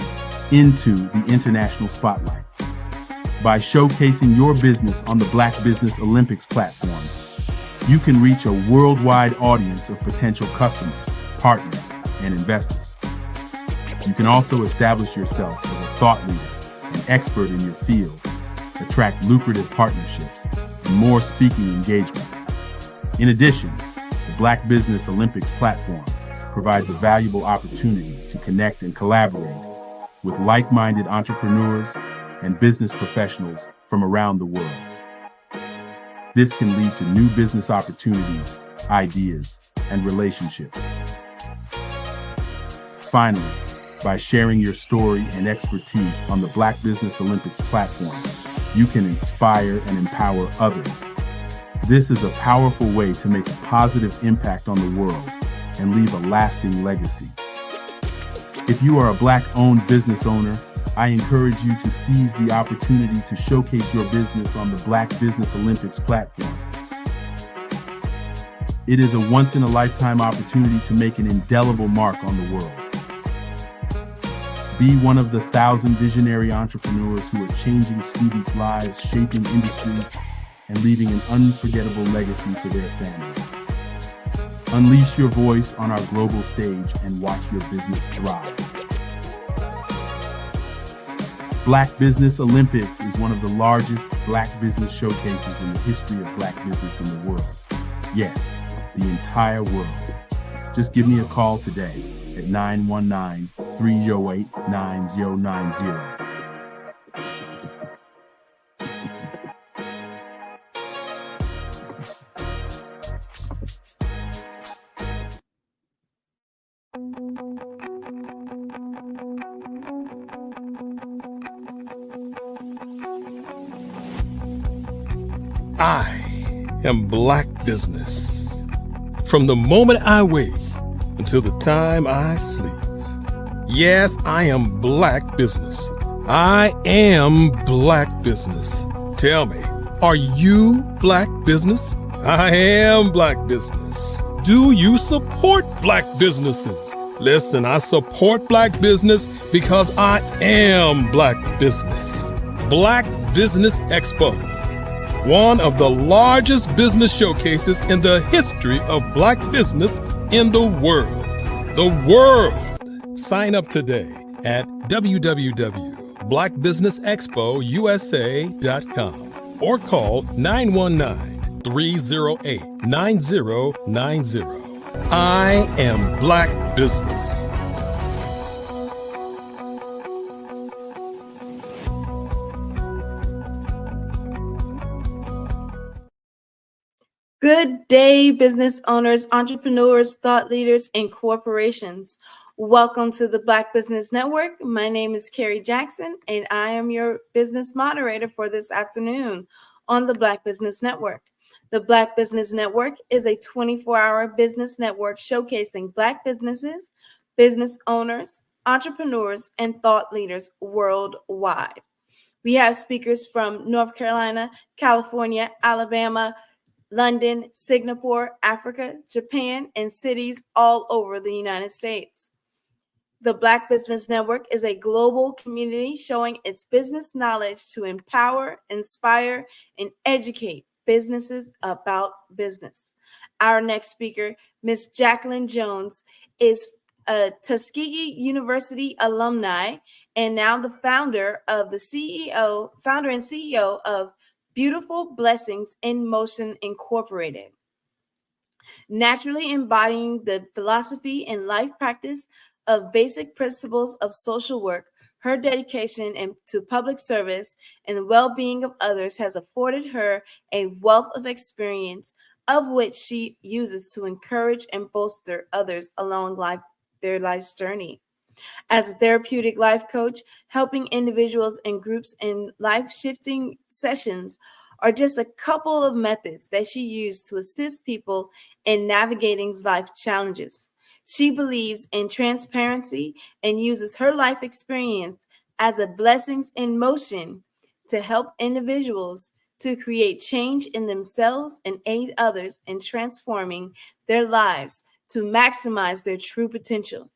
into the international spotlight. By showcasing your business on the Black Business Olympics platform, you can reach a worldwide audience of potential customers, partners, and investors. You can also establish yourself as a thought leader and expert in your field, attract lucrative partnerships, and more speaking engagements. In addition, the Black Business Olympics platform provides a valuable opportunity to connect and collaborate with like-minded entrepreneurs and business professionals from around the world. This can lead to new business opportunities, ideas, and relationships. Finally, by sharing your story and expertise on the Black Business Olympics platform, you can inspire and empower others. This is a powerful way to make a positive impact on the world and leave a lasting legacy. If you are a Black-owned business owner, I encourage you to seize the opportunity to showcase your business on the Black Business Olympics platform. It is a once-in-a-lifetime opportunity to make an indelible mark on the world. Be one of the 1,000 visionary entrepreneurs who are changing students' lives, shaping industries, and leaving an unforgettable legacy for their families. Unleash your voice on our global stage and watch your business thrive. Black Business Olympics is one of the largest Black business showcases in the history of Black business in the world. Yes, the entire world. Just give me a call today at 919-308-9090. I am Black Business. From the moment I wake until the time I sleep. Yes, I am Black Business. I am Black Business. Tell me, are you Black Business? I am Black Business. Do you support Black businesses? Listen, I support Black business because I am Black Business. Black Business Expo, one of the largest business showcases in the history of Black business in the world. The world! Sign up today at www.blackbusinessexpousa.com or call 919-308-9090. I am Black Business. Good day, business owners, entrepreneurs, thought leaders, and corporations. Welcome to the Black Business Network. My name is Carrie Jackson, and I am your business moderator for this afternoon on the Black Business Network. The Black Business Network is a 24-hour business network showcasing Black businesses, business owners, entrepreneurs, and thought leaders worldwide. We have speakers from North Carolina, California, Alabama, London, Singapore, Africa, Japan, and cities all over the United States. The Black Business Network is a global community showing its business knowledge to empower, inspire, and educate businesses about business. Our next speaker, Ms. Jacqueline Jones, is a Tuskegee University alumni and now the founder and CEO of Beautiful Blessings in Motion Incorporated. Naturally embodying the philosophy and life practice of basic principles of social work, her dedication to public service and the well-being of others has afforded her a wealth of experience, of which she uses to encourage and bolster others along their life's journey. As a therapeutic life coach, helping individuals and groups in life-shifting sessions are just a couple of methods that she used to assist people in navigating life challenges. She believes in transparency and uses her life experience as a blessings in motion to help individuals to create change in themselves and aid others in transforming their lives to maximize their true potential.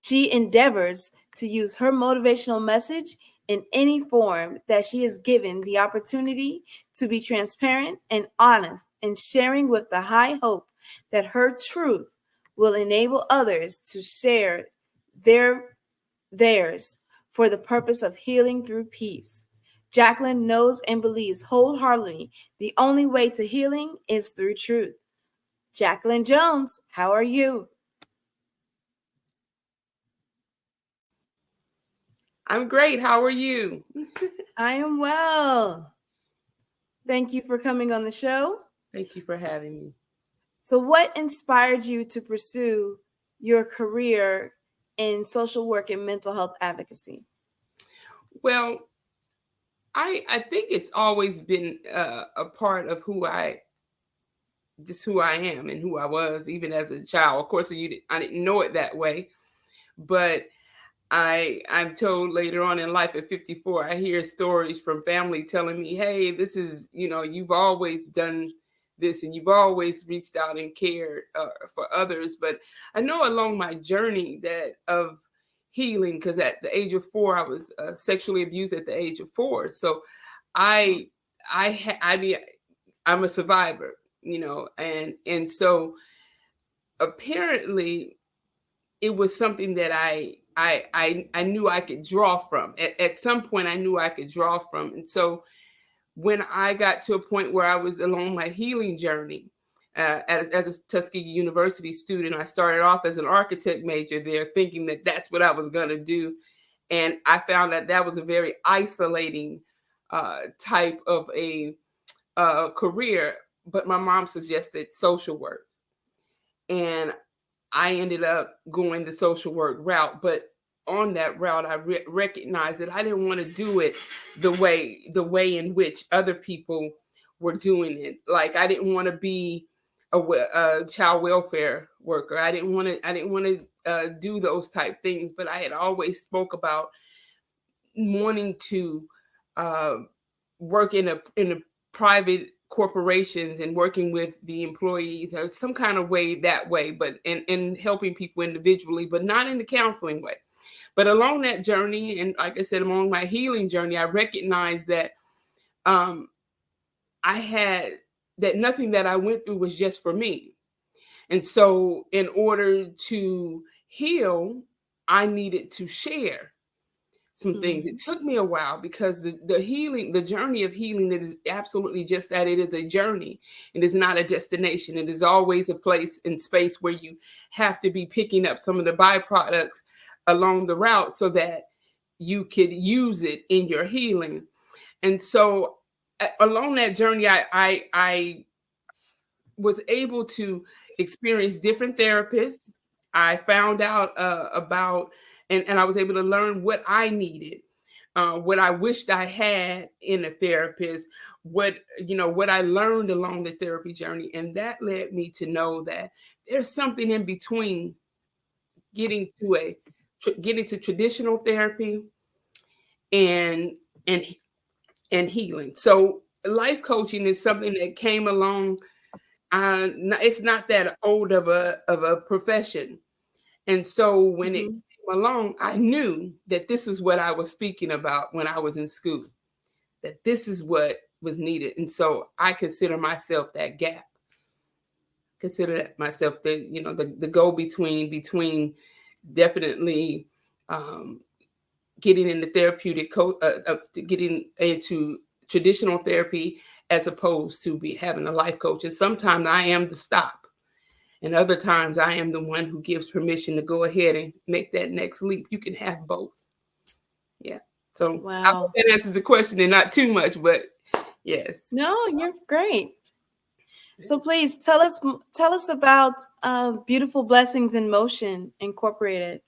She endeavors to use her motivational message in any form that she is given the opportunity to be transparent and honest in sharing with the high hope that her truth will enable others to share theirs for the purpose of healing through peace. Jacqueline knows and believes wholeheartedly the only way to healing is through truth. Jacqueline Jones, how are you? I'm great. How are you? I am well. Thank you for coming on the show. Thank you for having me. So what inspired you to pursue your career in social work and mental health advocacy? Well, I think it's always been a part of who I am and who I was, even as a child. Of course, I didn't know it that way, but I'm told later on in life at 54, I hear stories from family telling me, hey, this is, you've always done this and you've always reached out and cared for others. But I know along my journey of healing, because at the age of 4, I was sexually abused at the age of 4. So I'm a survivor, and so apparently it was something that I knew I could draw from. At some point, I knew I could draw from. And so when I got to a point where I was along my healing journey as a Tuskegee University student, I started off as an architect major there, thinking that that's what I was going to do. And I found that was a very isolating type of a career. But my mom suggested social work. And I ended up going the social work route, but on that route, I recognized that I didn't want to do it the way in which other people were doing it. Like I didn't want to be a child welfare worker. I didn't want to do those type things, but I had always spoke about wanting to work in a private corporations and working with the employees or some kind of way that way, but and helping people individually, but not in the counseling way. But along that journey, and like I said, along my healing journey, I recognized that I had that nothing that I went through was just for me. And so in order to heal, I needed to share some things. It took me a while because the healing, the journey of healing, it is absolutely just that. It is a journey. It is not a destination. It is always a place and space where you have to be picking up some of the byproducts along the route so that you could use it in your healing. And so along that journey, I was able to experience different therapists. I found out about, and I was able to learn what I needed, what I wished I had in a therapist, what I learned along the therapy journey. And that led me to know that there's something in between getting to traditional therapy and healing. So life coaching is something that came along. It's not that old of a profession. And so when it came along, I knew that this is what I was speaking about when I was in school, that this is what was needed. And so I consider myself that gap. Consider that myself the go between definitely getting into therapeutic getting into traditional therapy as opposed to having a life coach. And sometimes I am the stop. And other times I am the one who gives permission to go ahead and make that next leap. You can have both. Yeah. So I hope that answers the question and not too much, but yes. No, you're great. So please tell us about Beautiful Blessings in Motion Incorporated.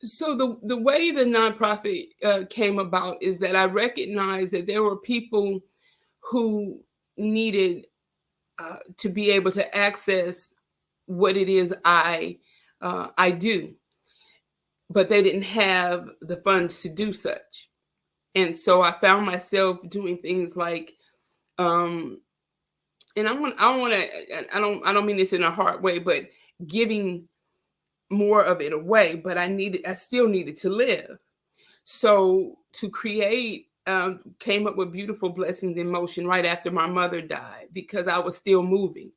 So the way the nonprofit came about is that I recognized that there were people who needed to be able to access what it is I do, but they didn't have the funds to do such. And so I found myself doing things like, and I don't mean this in a hard way, but giving more of it away, but I still needed to live. So to create, came up with Beautiful Blessings in Motion right after my mother died, because I was still moving.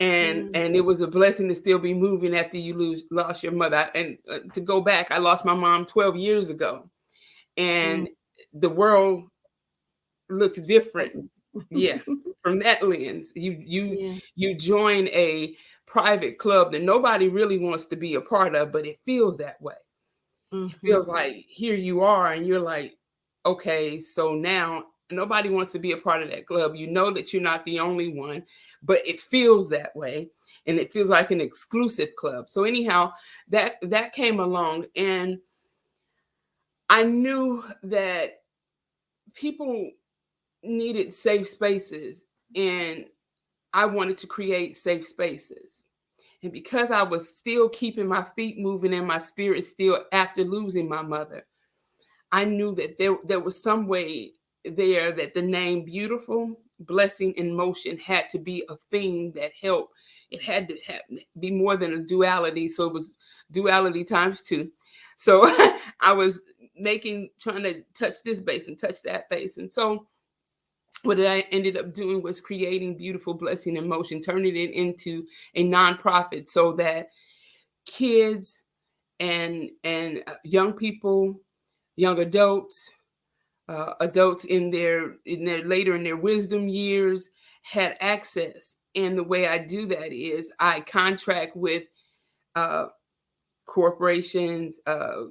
And it was a blessing to still be moving after you lost your mother. And to go back, I lost my mom 12 years ago, and the world looks different. Yeah, from that lens, you join a private club that nobody really wants to be a part of, but it feels that way. It feels like here you are, and you're like, okay, so now nobody wants to be a part of that club. You know that you're not the only one, but it feels that way, and it feels like an exclusive club. So anyhow, that came along, and I knew that people needed safe spaces, and I wanted to create safe spaces. And because I was still keeping my feet moving and my spirit still after losing my mother, I knew that there was some way there that the name Beautiful Blessing in Motion had to be a thing that helped. It had to be more than a duality. So it was duality times 2. So I was trying to touch this base and touch that base. And so what I ended up doing was creating Beautiful Blessing in Motion, turning it into a nonprofit so that kids and young people, young adults, adults in their later in their wisdom years had access. And the way I do that is I contract with corporations,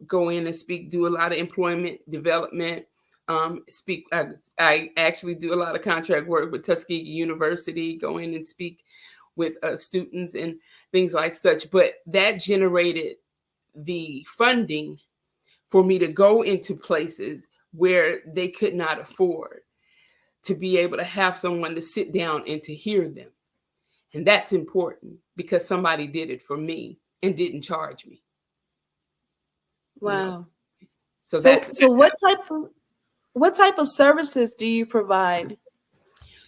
go in and speak, do a lot of employment development. I actually do a lot of contract work with Tuskegee University, go in and speak with students and things like such. But that generated the funding for me to go into places where they could not afford. to be able to have someone to sit down and to hear them. And that's important because somebody did it for me and didn't charge me. Wow. You know? So what type of services do you provide?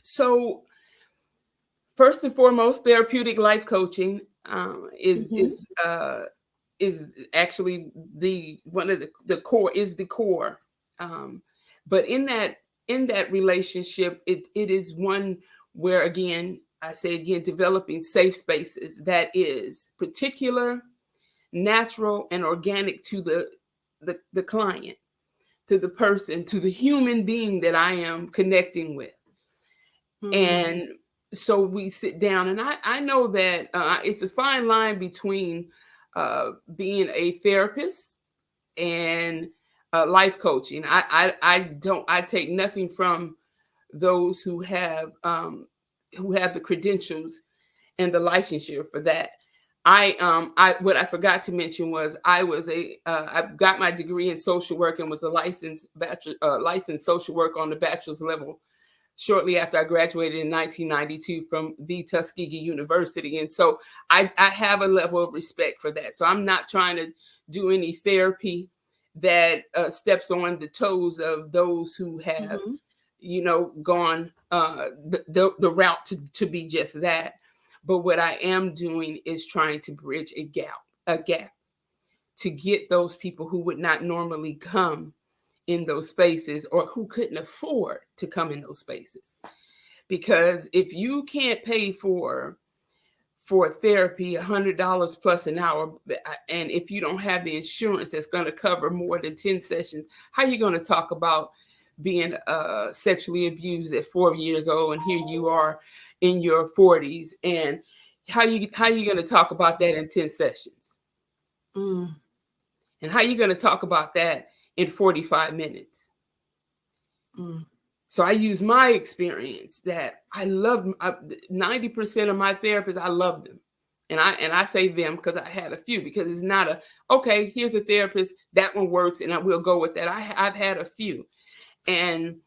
So first and foremost, therapeutic life coaching is actually one of the core is the core. But in that relationship, it is one where, again, I say again, developing safe spaces that is particular, natural, and organic to the client, to the person, to the human being that I am connecting with. And so we sit down, and I know that it's a fine line between being a therapist and life coaching. I take nothing from those who have the credentials and the licensure for that. What I forgot to mention was I got my degree in social work and was a licensed social work on the bachelor's level shortly after I graduated in 1992 from the Tuskegee University. And so I have a level of respect for that. So I'm not trying to do any therapy that steps on the toes of those who have, gone the route to be just that. But what I am doing is trying to bridge a gap to get those people who would not normally come in those spaces or who couldn't afford to come in those spaces. Because if you can't pay for therapy $100 plus an hour, and if you don't have the insurance that's going to cover more than 10 sessions, how are you going to talk about being sexually abused at 4 years old, and here you are in your 40s, and how you going to talk about that in 10 sessions? And how are you going to talk about that in 45 minutes? So I use my experience that I love 90% of my therapists. I love them. And I say them because I had a few, because it's not okay, here's a therapist, that one works, and I will go with that. I've had a few. And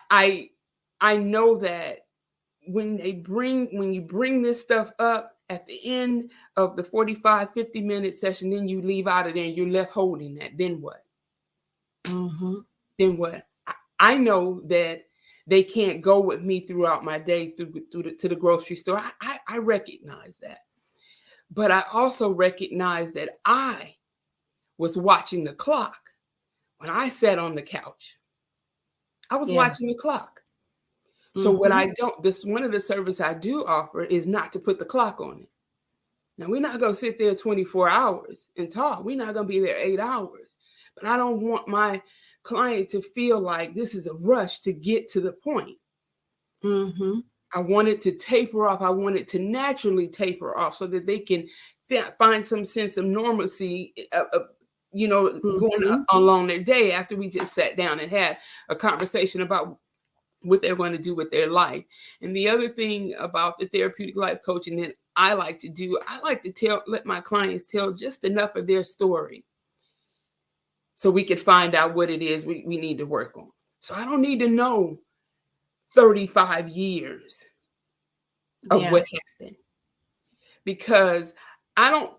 I know that when you bring this stuff up at the end of the 45, 50-minute session, then you leave out of there and you're left holding that. Then what? Then what? I know that they can't go with me throughout my day to the grocery store. I recognize that. But I also recognize that I was watching the clock when I sat on the couch. I was watching the clock. So what one of the services I do offer is not to put the clock on it. Now, we're not going to sit there 24 hours and talk. We're not going to be there 8 hours. But I don't want my client to feel like this is a rush to get to the point. I want it to taper off. I want it to naturally taper off so that they can find some sense of normalcy, going along their day after we just sat down and had a conversation about what they're going to do with their life. And the other thing about the therapeutic life coaching that I like to do, I like to let my clients tell just enough of their story so we can find out what it is we need to work on. So I don't need to know 35 years of what happened, because I don't,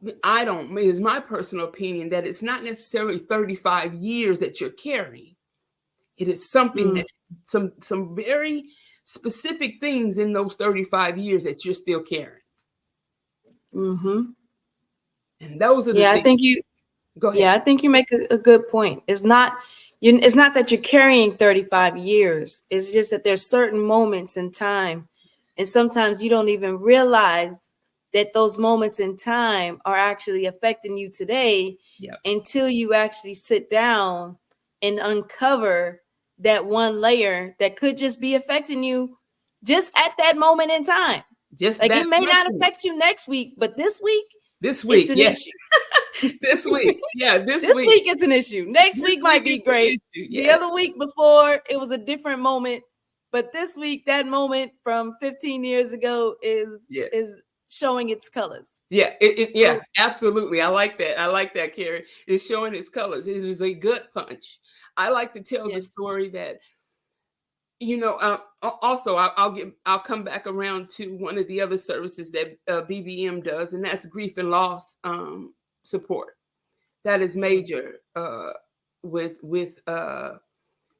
it's my personal opinion that it's not necessarily 35 years that you're carrying. It is something that some very specific things in those 35 years that you're still carrying. And those are the things. I think you go ahead. Yeah, I think you make a good point. It's not that you're carrying 35 years. It's just that there's certain moments in time, and sometimes you don't even realize that those moments in time are actually affecting you today until you actually sit down and uncover that one layer that could just be affecting you just at that moment in time. Just like that it may not week. affect you next week, but this week, it's an issue. This week, this week it's an issue. Next week might be great. The other week before, it was a different moment, but this week, that moment from 15 years ago is showing its colors. Absolutely. I like that, Carrie. It's showing its colors. It is a gut punch. I like to tell the story that Also, I'll come back around to one of the other services that BBM does, and that's grief and loss support. That is major with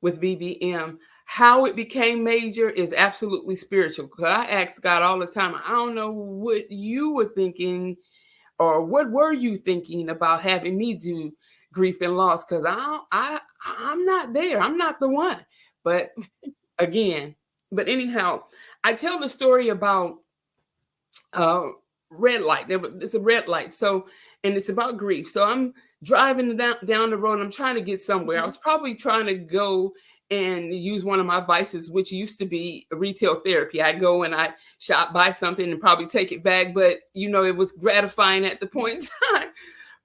BBM. How it became major is absolutely spiritual. Because I ask God all the time, I don't know what you were thinking, or what were you thinking about having me do grief and loss? Because I'm not there. I'm not the one. But anyhow, I tell the story about red light. It's a red light. So, and it's about grief. So I'm driving down the road. And I'm trying to get somewhere. I was probably trying to go and use one of my vices, which used to be retail therapy. I go and I shop, buy something, and probably take it back. But it was gratifying at the point in time.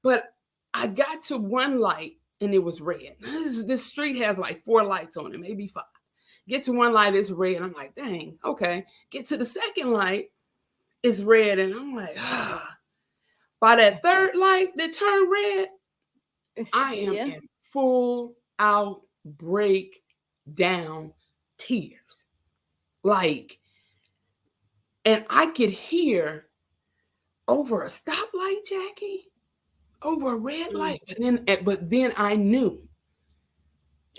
But I got to one light and it was red. This street has like 4 lights on it, maybe 5. Get to one light, it's red. I'm like, dang, okay. Get to the second light, it's red. And I'm like, By that third light that turned red, I am in full out breakdown tears. And I could hear over a stoplight, Jackie, over a red light. But then I knew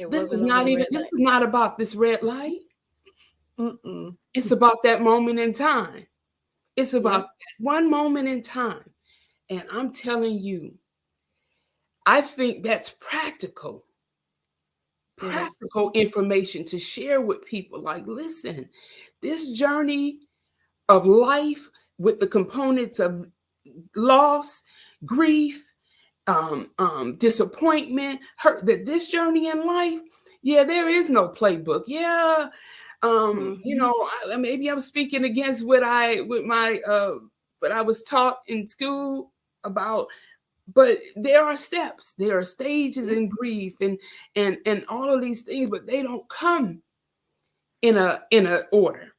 this is not about this red light. It's about that moment in time. It's about that one moment in time. And I'm telling you, I think that's practical information to share with people. Like, listen, this journey of life with the components of loss, grief, disappointment, hurt, that this journey in life, there is no playbook. Maybe I'm speaking against what I was taught in school about, but there are steps, there are stages in grief and all of these things, but they don't come in a order.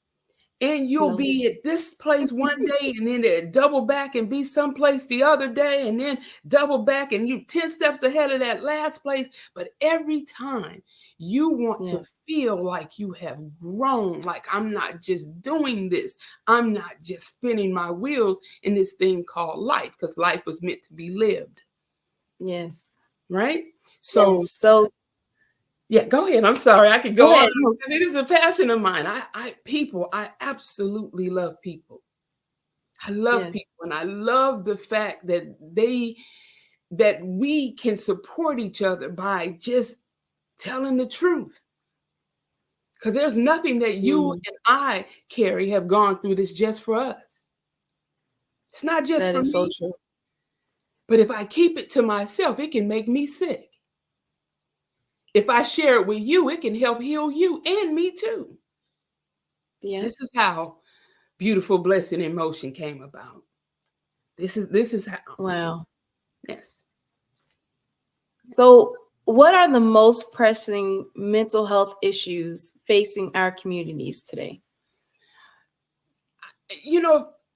And you'll be at this place one day, and then double back and be someplace the other day, and then double back and you 10 steps ahead of that last place. But every time you want to feel like you have grown, like I'm not just doing this, I'm not just spinning my wheels in this thing called life, because life was meant to be lived. Yes. Right? So go ahead. I'm sorry. I could go on because it is a passion of mine. I absolutely love people. I love people, and I love the fact that we can support each other by just telling the truth. Because there's nothing that you and I, Carrie, have gone through that's just for us. It's not just for me. So true. But if I keep it to myself, it can make me sick. If I share it with you, it can help heal you and me too. Yeah. This is how Beautiful Blessing in Motion came about. This is how. Wow. Yes. So, what are the most pressing mental health issues facing our communities today?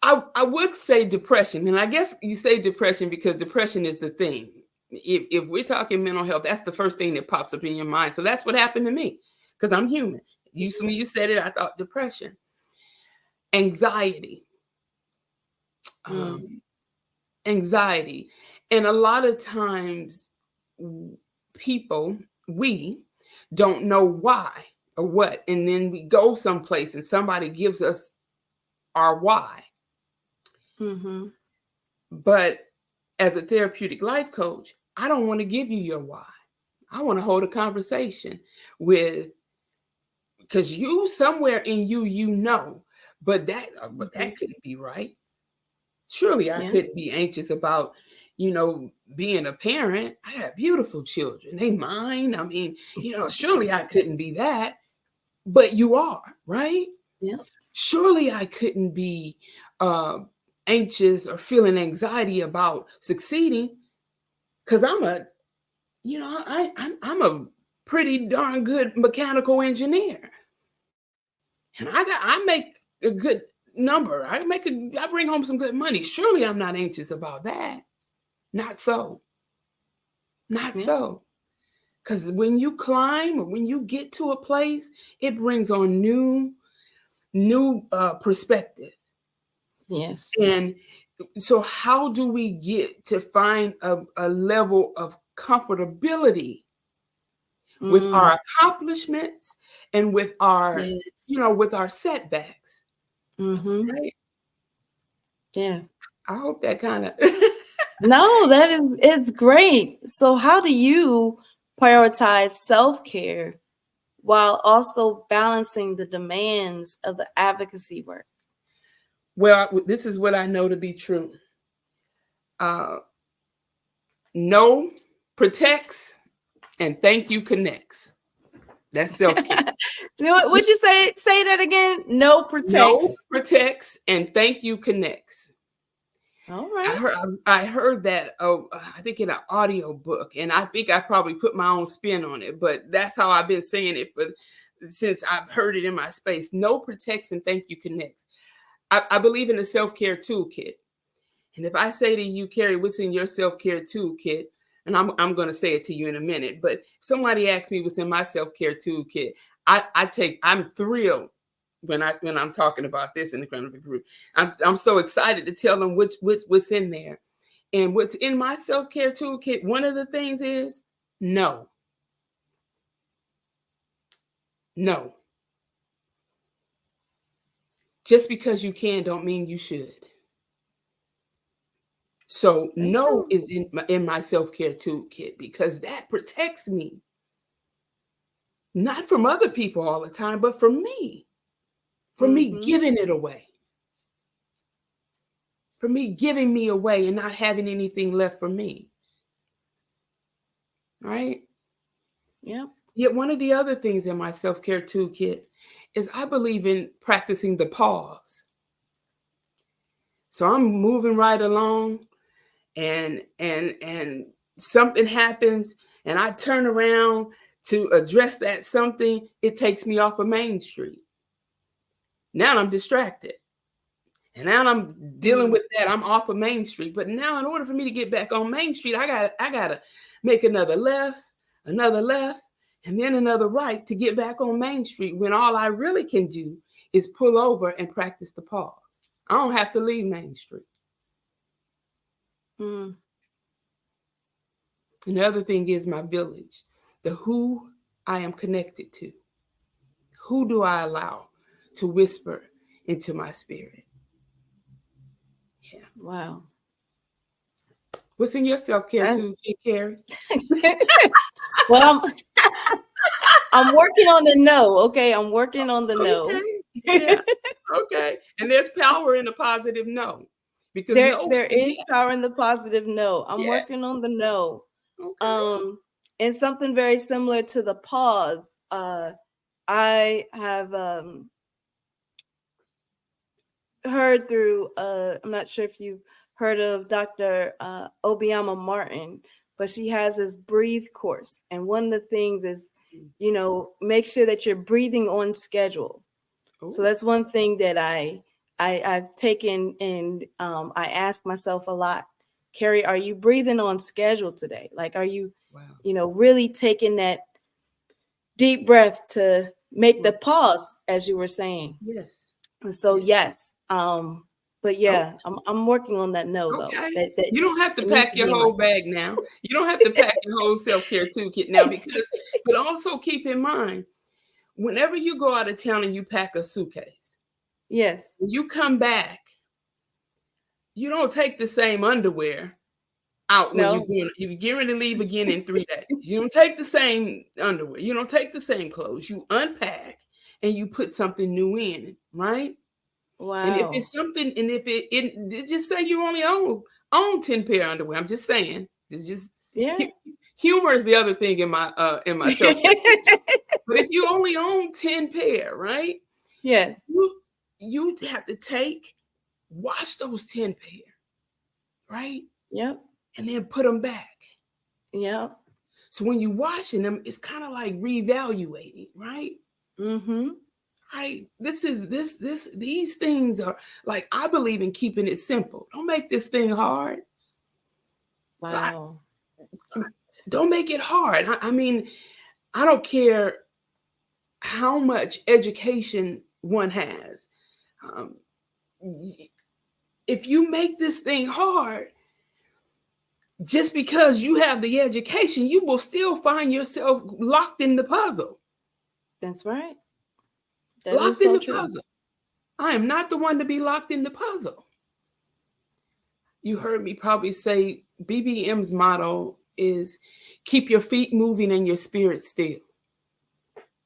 I would say depression. And I guess you say depression because depression is the thing. If we're talking mental health, that's the first thing that pops up in your mind. So that's what happened to me, because I'm human. When you said it, I thought depression, anxiety, anxiety. And a lot of times we don't know why or what. And then we go someplace and somebody gives us our why. But as a therapeutic life coach, I don't want to give you your why. I want to hold a conversation because you somewhere in you, but that couldn't be right. Surely I couldn't be anxious about, being a parent. I have beautiful children. They mine. I mean, surely I couldn't be that, but you are, right? Yeah. Surely I couldn't be anxious or feeling anxiety about succeeding, because I'm a pretty darn good mechanical engineer, and I make a good number. I bring home some good money. Surely I'm not anxious about that. Not so. Because Because when you climb or when you get to a place, it brings on new perspective. Yes. And so how do we get to find a level of comfortability with our accomplishments and with our, with our setbacks? Right? Yeah. I hope that kind of. No, it's great. So how do you prioritize self-care while also balancing the demands of the advocacy work? Well, this is what I know to be true. No protects and thank you connects. That's self-care. Would you say that again? No protects. No protects and thank you connects. All right. I heard that, I think in an audio book, and I think I probably put my own spin on it, but that's how I've been saying it since I've heard it in my space. No protects and thank you connects. I believe in the self-care toolkit. And if I say to you, Carrie, what's in your self-care toolkit? And I'm going to say it to you in a minute, but somebody asked me what's in my self-care toolkit. I'm thrilled when I'm talking about this in the front of the group. I'm so excited to tell them what's in there. And what's in my self-care toolkit, one of the things is no. No. Just because you can don't mean you should. So That's no true. is in my self-care toolkit because that protects me. Not from other people all the time, but from me. From me giving it away. From me giving me away and not having anything left for me. Right? Yep. Yet one of the other things in my self-care toolkit is I believe in practicing the pause. So I'm moving right along and something happens and I turn around to address that something, it takes me off of Main Street. Now I'm distracted. And now I'm dealing with that. I'm off of Main Street. But now in order for me to get back on Main Street, I gotta make another left, and then another right to get back on Main Street when all I really can do is pull over and practice the pause. I don't have to leave Main Street. And the other thing is my village, the who I am connected to. Who do I allow to whisper into my spirit? Yeah. Wow. What's in your self-care toolkit, Carrie? Well, I'm working on the no. Okay, I'm working on the no. Yeah. Okay. And there's power in a positive no. Because there is power in the positive no. I'm working on the no. Okay. And something very similar to the pause. I have heard through I'm not sure if you've heard of Dr. Obiama Martin, but she has this breathe course. And one of the things is, make sure that you're breathing on schedule. Ooh. So that's one thing that I've taken, and I ask myself a lot, Carrie, are you breathing on schedule today? Like, are you, really taking that deep breath to make the pause, as you were saying? Yes. And so, yes. But yeah, I'm working on that no, though. That you don't have to pack your whole bag now. You don't have to pack your whole self-care toolkit now, but also keep in mind, whenever you go out of town and you pack a suitcase, yes, when you come back, you don't take the same underwear out when you're getting ready to leave again in 3 days. You don't take the same underwear. You don't take the same clothes. You unpack and you put something new in, right? Wow. And if it's something, and if it just say you only own 10 pair of underwear. I'm just saying. It's just humor is the other thing in my self. But if you only own 10 pair, right? Yes. You have to wash those 10 pair, right? Yep. And then put them back. Yep. So when you're washing them, it's kind of like reevaluating, right? Mm-hmm. Right. These things are like, I believe in keeping it simple. Don't make this thing hard. Wow. Don't make it hard. I mean, I don't care how much education one has. If you make this thing hard, just because you have the education, you will still find yourself locked in the puzzle. That's right. That Locked is so in the true. puzzle. I am not the one to be locked in the puzzle. You heard me probably say BBM's motto is keep your feet moving and your spirit still.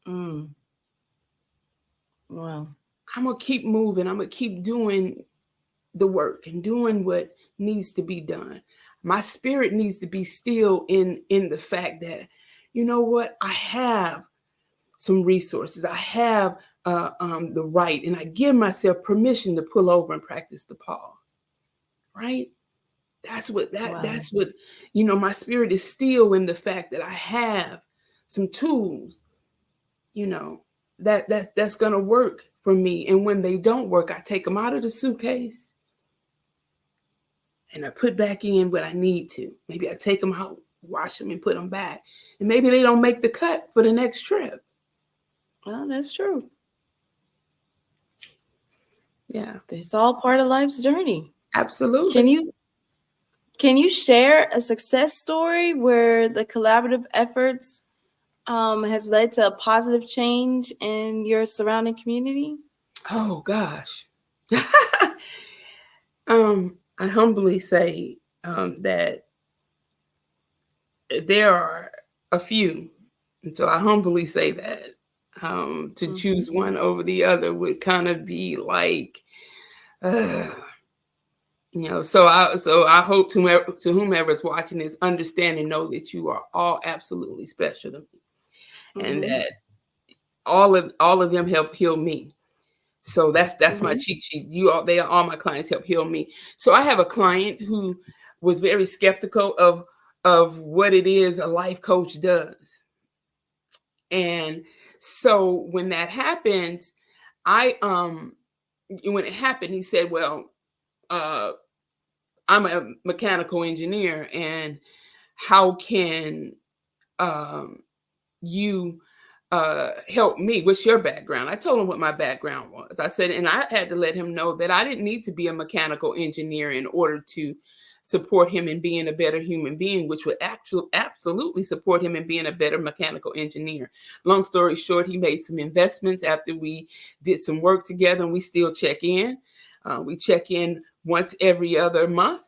Wow. I'm going to keep moving. I'm going to keep doing the work and doing what needs to be done. My spirit needs to be still in the fact that, you know what, I have some resources. I have the right, and I give myself permission to pull over and practice the pause. Right? That's what you know, my spirit is still in the fact that I have some tools, you know, that's going to work for me. And when they don't work, I take them out of the suitcase and I put back in what I need to. Maybe I take them out, wash them and put them back. And maybe they don't make the cut for the next trip. Well, that's true. Yeah. It's all part of life's journey. Absolutely. Can you share a success story where the collaborative efforts has led to a positive change in your surrounding community? Oh gosh. I humbly say that there are a few. And so I humbly say that to choose one over the other would kind of be like, you know, so I hope to whomever is watching this understand and know that you are all absolutely special to me, and that all of them help heal me. So that's my cheat sheet. They are all my clients help heal me. So I have a client who was very skeptical of what it is a life coach does, and so when that happens, when it happened, he said, "Well, I'm a mechanical engineer, and how can you help me? What's your background?" I told him what my background was. I said, and I had to let him know that I didn't need to be a mechanical engineer in order to support him in being a better human being, which would absolutely support him in being a better mechanical engineer. Long story short, he made some investments after we did some work together, and we still check in. We check in once every other month.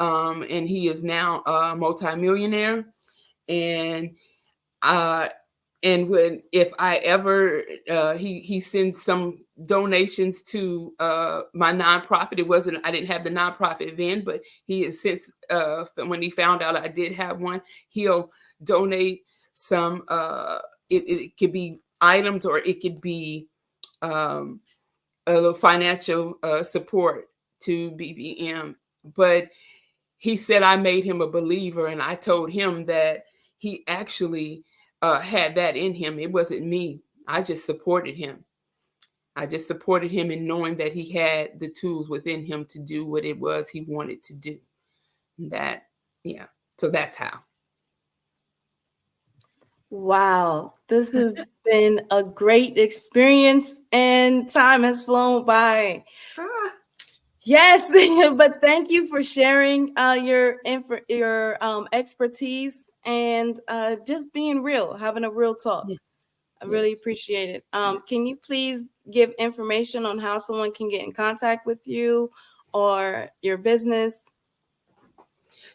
And he is now a multimillionaire. And if I ever, he sends some donations to my nonprofit. I didn't have the nonprofit then, but he has since, when he found out I did have one, he'll donate some, it could be items, or it could be a little financial support to BBM. But he said I made him a believer, and I told him that he actually had that in him. It wasn't me. I just supported him. I just supported him in knowing that he had the tools within him to do what it was he wanted to do. So that's how. Wow, this has been a great experience, and time has flown by. Yes, but thank you for sharing your expertise and just being real, having a real talk. Yes. I really appreciate it. Can you please give information on how someone can get in contact with you or your business?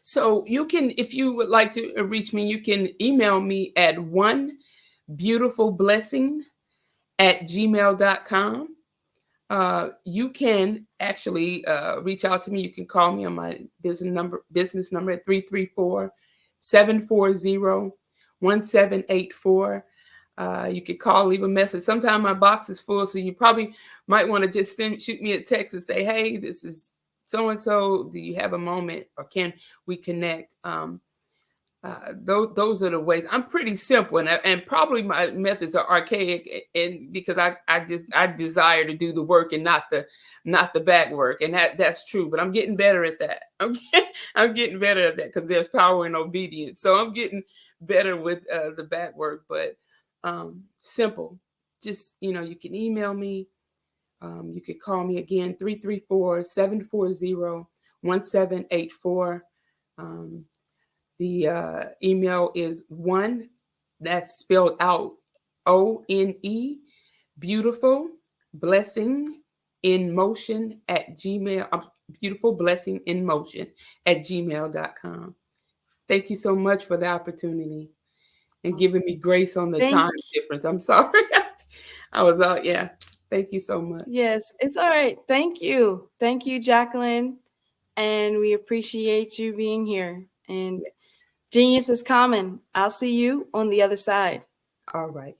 So you can, if you would like to reach me, you can email me at onebeautifulblessing@gmail.com. You can actually reach out to me. You can call me on my business number at 334-740-1784. You could call, leave a message. Sometimes my box is full, so you probably might want to just shoot me a text and say, "Hey, this is so-and-so. Do you have a moment, or can we connect?" those are the ways. I'm pretty simple, and probably my methods are archaic, and because I desire to do the work and not the back work, and that's true. But I'm getting better at that. I'm getting better at that because there's power in obedience. So I'm getting better with the back work, but simple. Just, you can email me. You could call me again, 334-740-1784. The email is one, that's spelled out ONE, beautiful blessing in motion at Gmail, beautiful blessing in motion at gmail.com. Thank you so much for the opportunity and giving me grace on the time difference. I'm sorry. I was out. Yeah. Thank you so much. Yes, it's all right. Thank you. Thank you, Jacqueline. And we appreciate you being here. And genius is common. I'll see you on the other side. All right.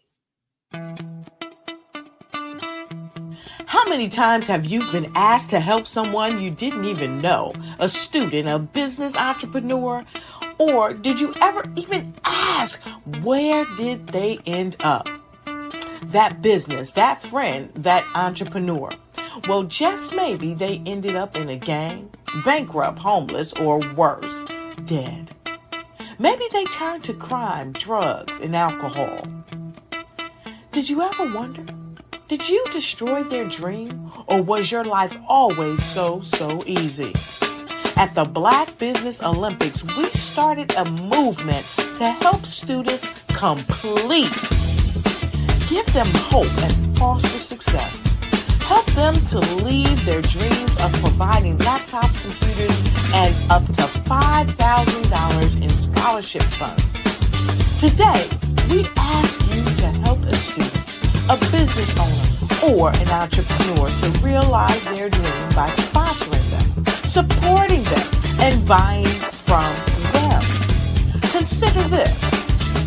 How many times have you been asked to help someone you didn't even know? A student, a business entrepreneur? Or did you ever even ask, where did they end up? That business, that friend, that entrepreneur. Well, just maybe they ended up in a gang, bankrupt, homeless, or worse, dead. Maybe they turned to crime, drugs, and alcohol. Did you ever wonder? Did you destroy their dream, or was your life always so easy? At the Black Business Olympics, we started a movement to help students complete. Give them hope and foster success. Help them to leave their dreams of providing laptops, computers, and up to $5,000 in scholarship funds. Today, we ask you to help a student, a business owner, or an entrepreneur to realize their dream by sponsoring them, supporting them, and buying from them. Consider this.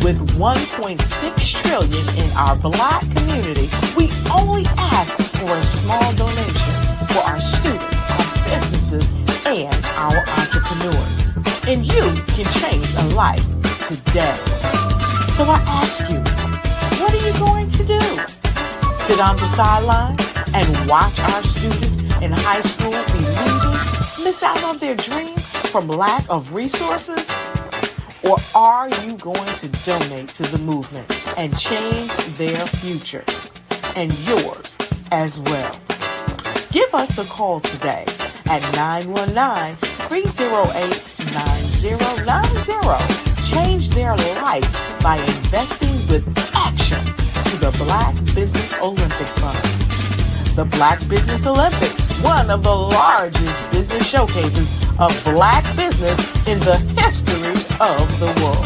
With $1.6 trillion in our Black community, we only ask for a small donation for our students, our businesses, and our entrepreneurs. And you can change a life today. So I ask you, what are you going to do? Sit on the sideline and watch our students in high school be leaving, miss out on their dream from lack of resources? Or are you going to donate to the movement and change their future and yours as well? Give us a call today at 919-308-9090. Change their life by investing with action to the Black Business Olympic Fund. The Black Business Olympics, one of the largest business showcases of Black business in the history of the world.